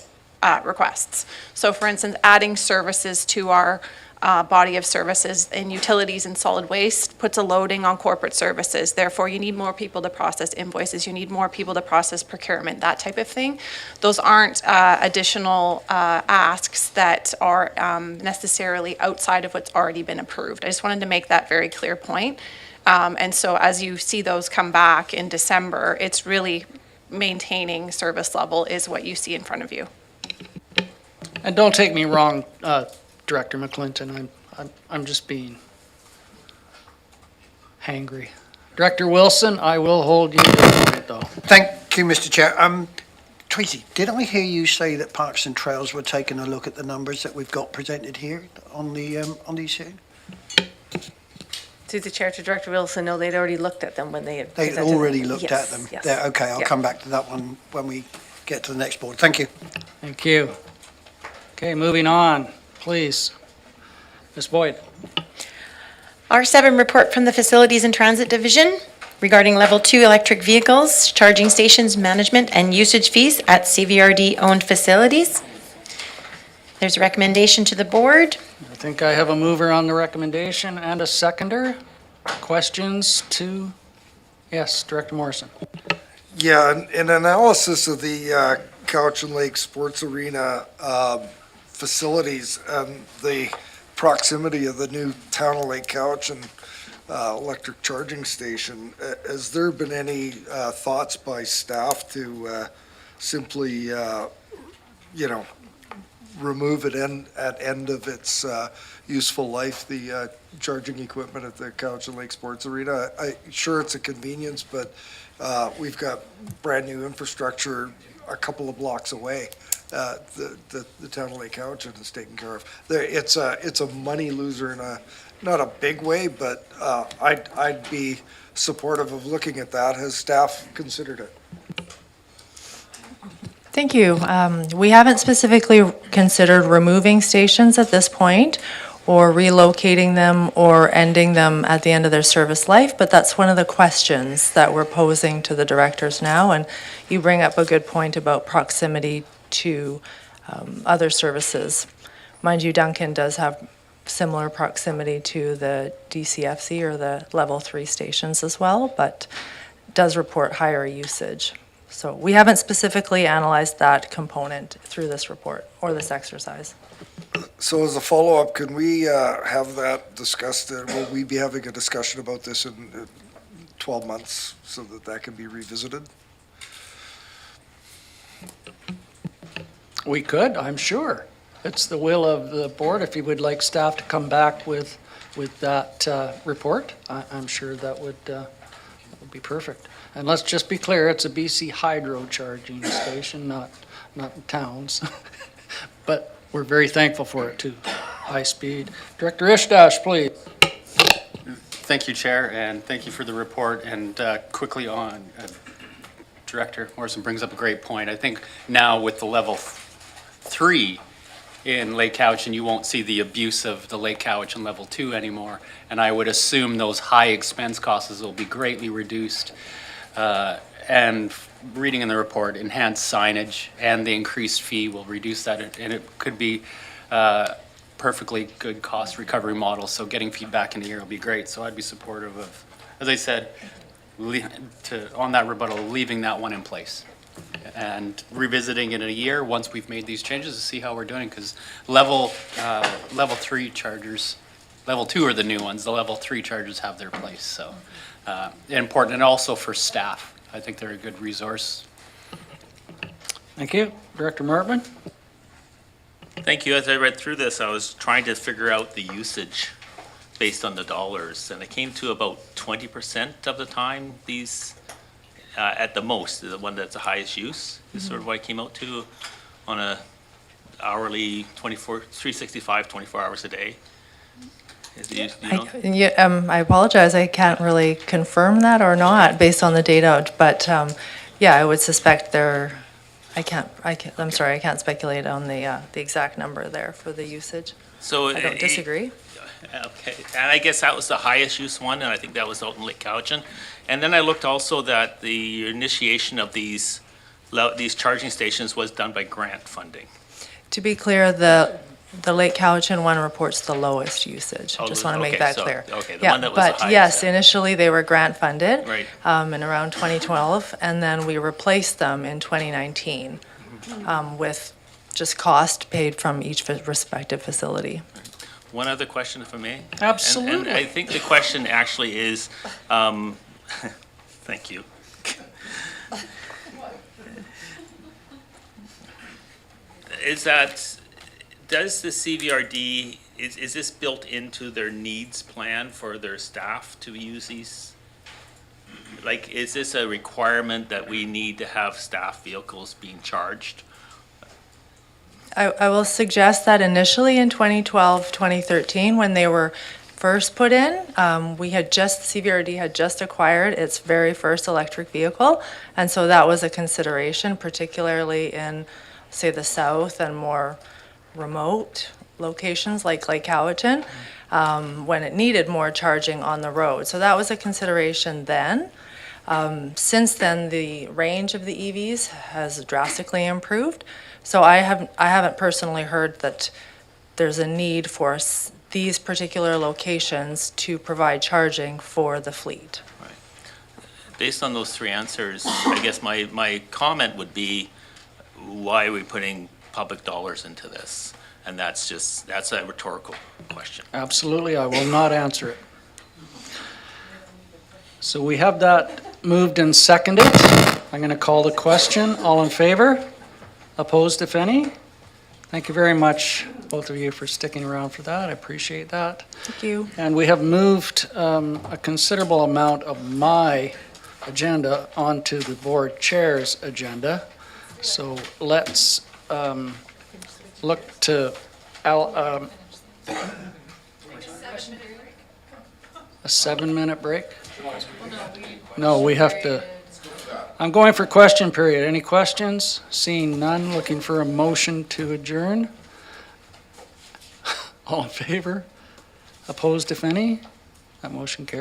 Speaker 14: requests. So for instance, adding services to our body of services in utilities and solid waste puts a loading on corporate services. Therefore, you need more people to process invoices. You need more people to process procurement, that type of thing. Those aren't additional asks that are necessarily outside of what's already been approved. I just wanted to make that very clear point. And so as you see those come back in December, it's really maintaining service level is what you see in front of you.
Speaker 1: And don't take me wrong, Director McClinton, I'm just being hangry. Director Wilson, I will hold you to the point, though.
Speaker 13: Thank you, Mr. Chair. Tracy, did I hear you say that Parks and Trails were taking a look at the numbers that we've got presented here on these here?
Speaker 20: To the chair, to Director Wilson, no, they'd already looked at them when they had
Speaker 13: They'd
Speaker 20: presented
Speaker 13: already
Speaker 20: them.
Speaker 13: looked
Speaker 20: Yes,
Speaker 13: at them.
Speaker 20: yes.
Speaker 13: There, okay, I'll
Speaker 20: Yeah.
Speaker 13: come back to that one when we get to the next board. Thank you.
Speaker 1: Thank you. Okay, moving on, please. Ms. Boyd.
Speaker 2: R7 report from the Facilities and Transit Division regarding Level 2 electric vehicles, charging stations, management, and usage fees at CVRD-owned facilities. There's a recommendation to the board.
Speaker 1: I think I have a mover on the recommendation and a seconder. Questions to, yes, Director Morrison.
Speaker 6: Yeah, an analysis of the Cowichan Lake Sports Arena facilities and the proximity of the new Town of Lake Cowichan electric charging station, has there been any thoughts by staff to simply, remove it at end of its useful life, the charging equipment at the Cowichan Lake Sports Arena? Sure, it's a convenience, but we've got brand-new infrastructure a couple of blocks away. The Town of Lake Cowichan is taken care of. It's a money loser in not a big way, but I'd be supportive of looking at that. Has staff considered it?
Speaker 21: Thank you. We haven't specifically considered removing stations at this point, or relocating them, or ending them at the end of their service life, but that's one of the questions that we're posing to the directors now, and you bring up a good point about proximity to other services. Mind you, Duncan does have similar proximity to the DCFC or the level 3 stations as well, but does report higher usage. So we haven't specifically analyzed that component through this report or this exercise.
Speaker 6: So as a follow-up, can we have that discussed? Will we be having a discussion about this in 12 months so that that can be revisited?
Speaker 1: We could, I'm sure. It's the will of the board. If you would like staff to come back with that report, I'm sure that would be perfect. And let's just be clear, it's a BC Hydro charging station, not towns. But we're very thankful for it too, high speed. Director Ishdash, please.
Speaker 10: Thank you, Chair, and thank you for the report. And quickly on, Director Morrison brings up a great point. I think now with the level 3 in Lake Cowichan, you won't see the abuse of the Lake Cowichan level 2 anymore. And I would assume those high expense costs will be greatly reduced. And reading in the report, enhanced signage and the increased fee will reduce that. And it could be perfectly good cost recovery model. So getting feedback in the year will be great. So I'd be supportive of, as I said, on that rebuttal, leaving that one in place and revisiting it in a year once we've made these changes to see how we're doing. Because level 3 chargers, level 2 are the new ones. The level 3 chargers have their place. So important, and also for staff. I think they're a good resource.
Speaker 1: Thank you. Director Martman?
Speaker 9: Thank you. As I read through this, I was trying to figure out the usage based on the dollars, and it came to about 20% of the time these, at the most, the one that's the highest use is sort of what I came out to on a hourly 365, 24 hours a day.
Speaker 21: I apologize, I can't really confirm that or not based on the data, but yeah, I would suspect I'm sorry, I can't speculate on the exact number there for the usage.
Speaker 9: So
Speaker 21: I don't disagree.
Speaker 9: Okay, and I guess that was the highest use one, and I think that was out in Lake Cowichan. And then I looked also that the initiation of these charging stations was done by grant funding.
Speaker 21: To be clear, the Lake Cowichan one reports the lowest usage.
Speaker 9: Oh,
Speaker 21: Just want to make
Speaker 9: okay,
Speaker 21: that
Speaker 9: so-
Speaker 21: clear.
Speaker 9: okay, the
Speaker 21: Yeah,
Speaker 9: one that was the
Speaker 21: but
Speaker 9: highest
Speaker 21: yes,
Speaker 9: then.
Speaker 21: initially they were grant funded.
Speaker 9: Right.
Speaker 21: In around 2012, and then we replaced them in 2019 with just cost paid from each respective facility.
Speaker 9: One other question, if I may?
Speaker 1: Absolutely.
Speaker 9: And I think the question actually is, thank you. Is that, does the CVRD, is this built into their needs plan for their staff to use these? Like, is this a requirement that we need to have staff vehicles being charged?
Speaker 21: I will suggest that initially in 2012, 2013, when they were first put in, CVRD had just acquired its very first electric vehicle, and so that was a consideration, particularly in, say, the south and more remote locations like Lake Cowichan, when it needed more charging on the road. So that was a consideration then. Since then, the range of the EVs has drastically improved. So I haven't personally heard that there's a need for these particular locations to provide charging for the fleet.
Speaker 9: Based on those three answers, I guess my comment would be, why are we putting public dollars into this? And that's a rhetorical question.
Speaker 1: Absolutely, I will not answer it. So we have that moved and seconded. I'm going to call the question. All in favor? Opposed, if any? Thank you very much, both of you, for sticking around for that. I appreciate that.
Speaker 21: Thank you.
Speaker 1: And we have moved a considerable amount of my agenda onto the board chair's agenda. So let's look to a 7-minute break? No, we have to. I'm going for question period. Any questions? Seeing none, looking for a motion to adjourn. All in favor? Opposed, if any? That motion carries.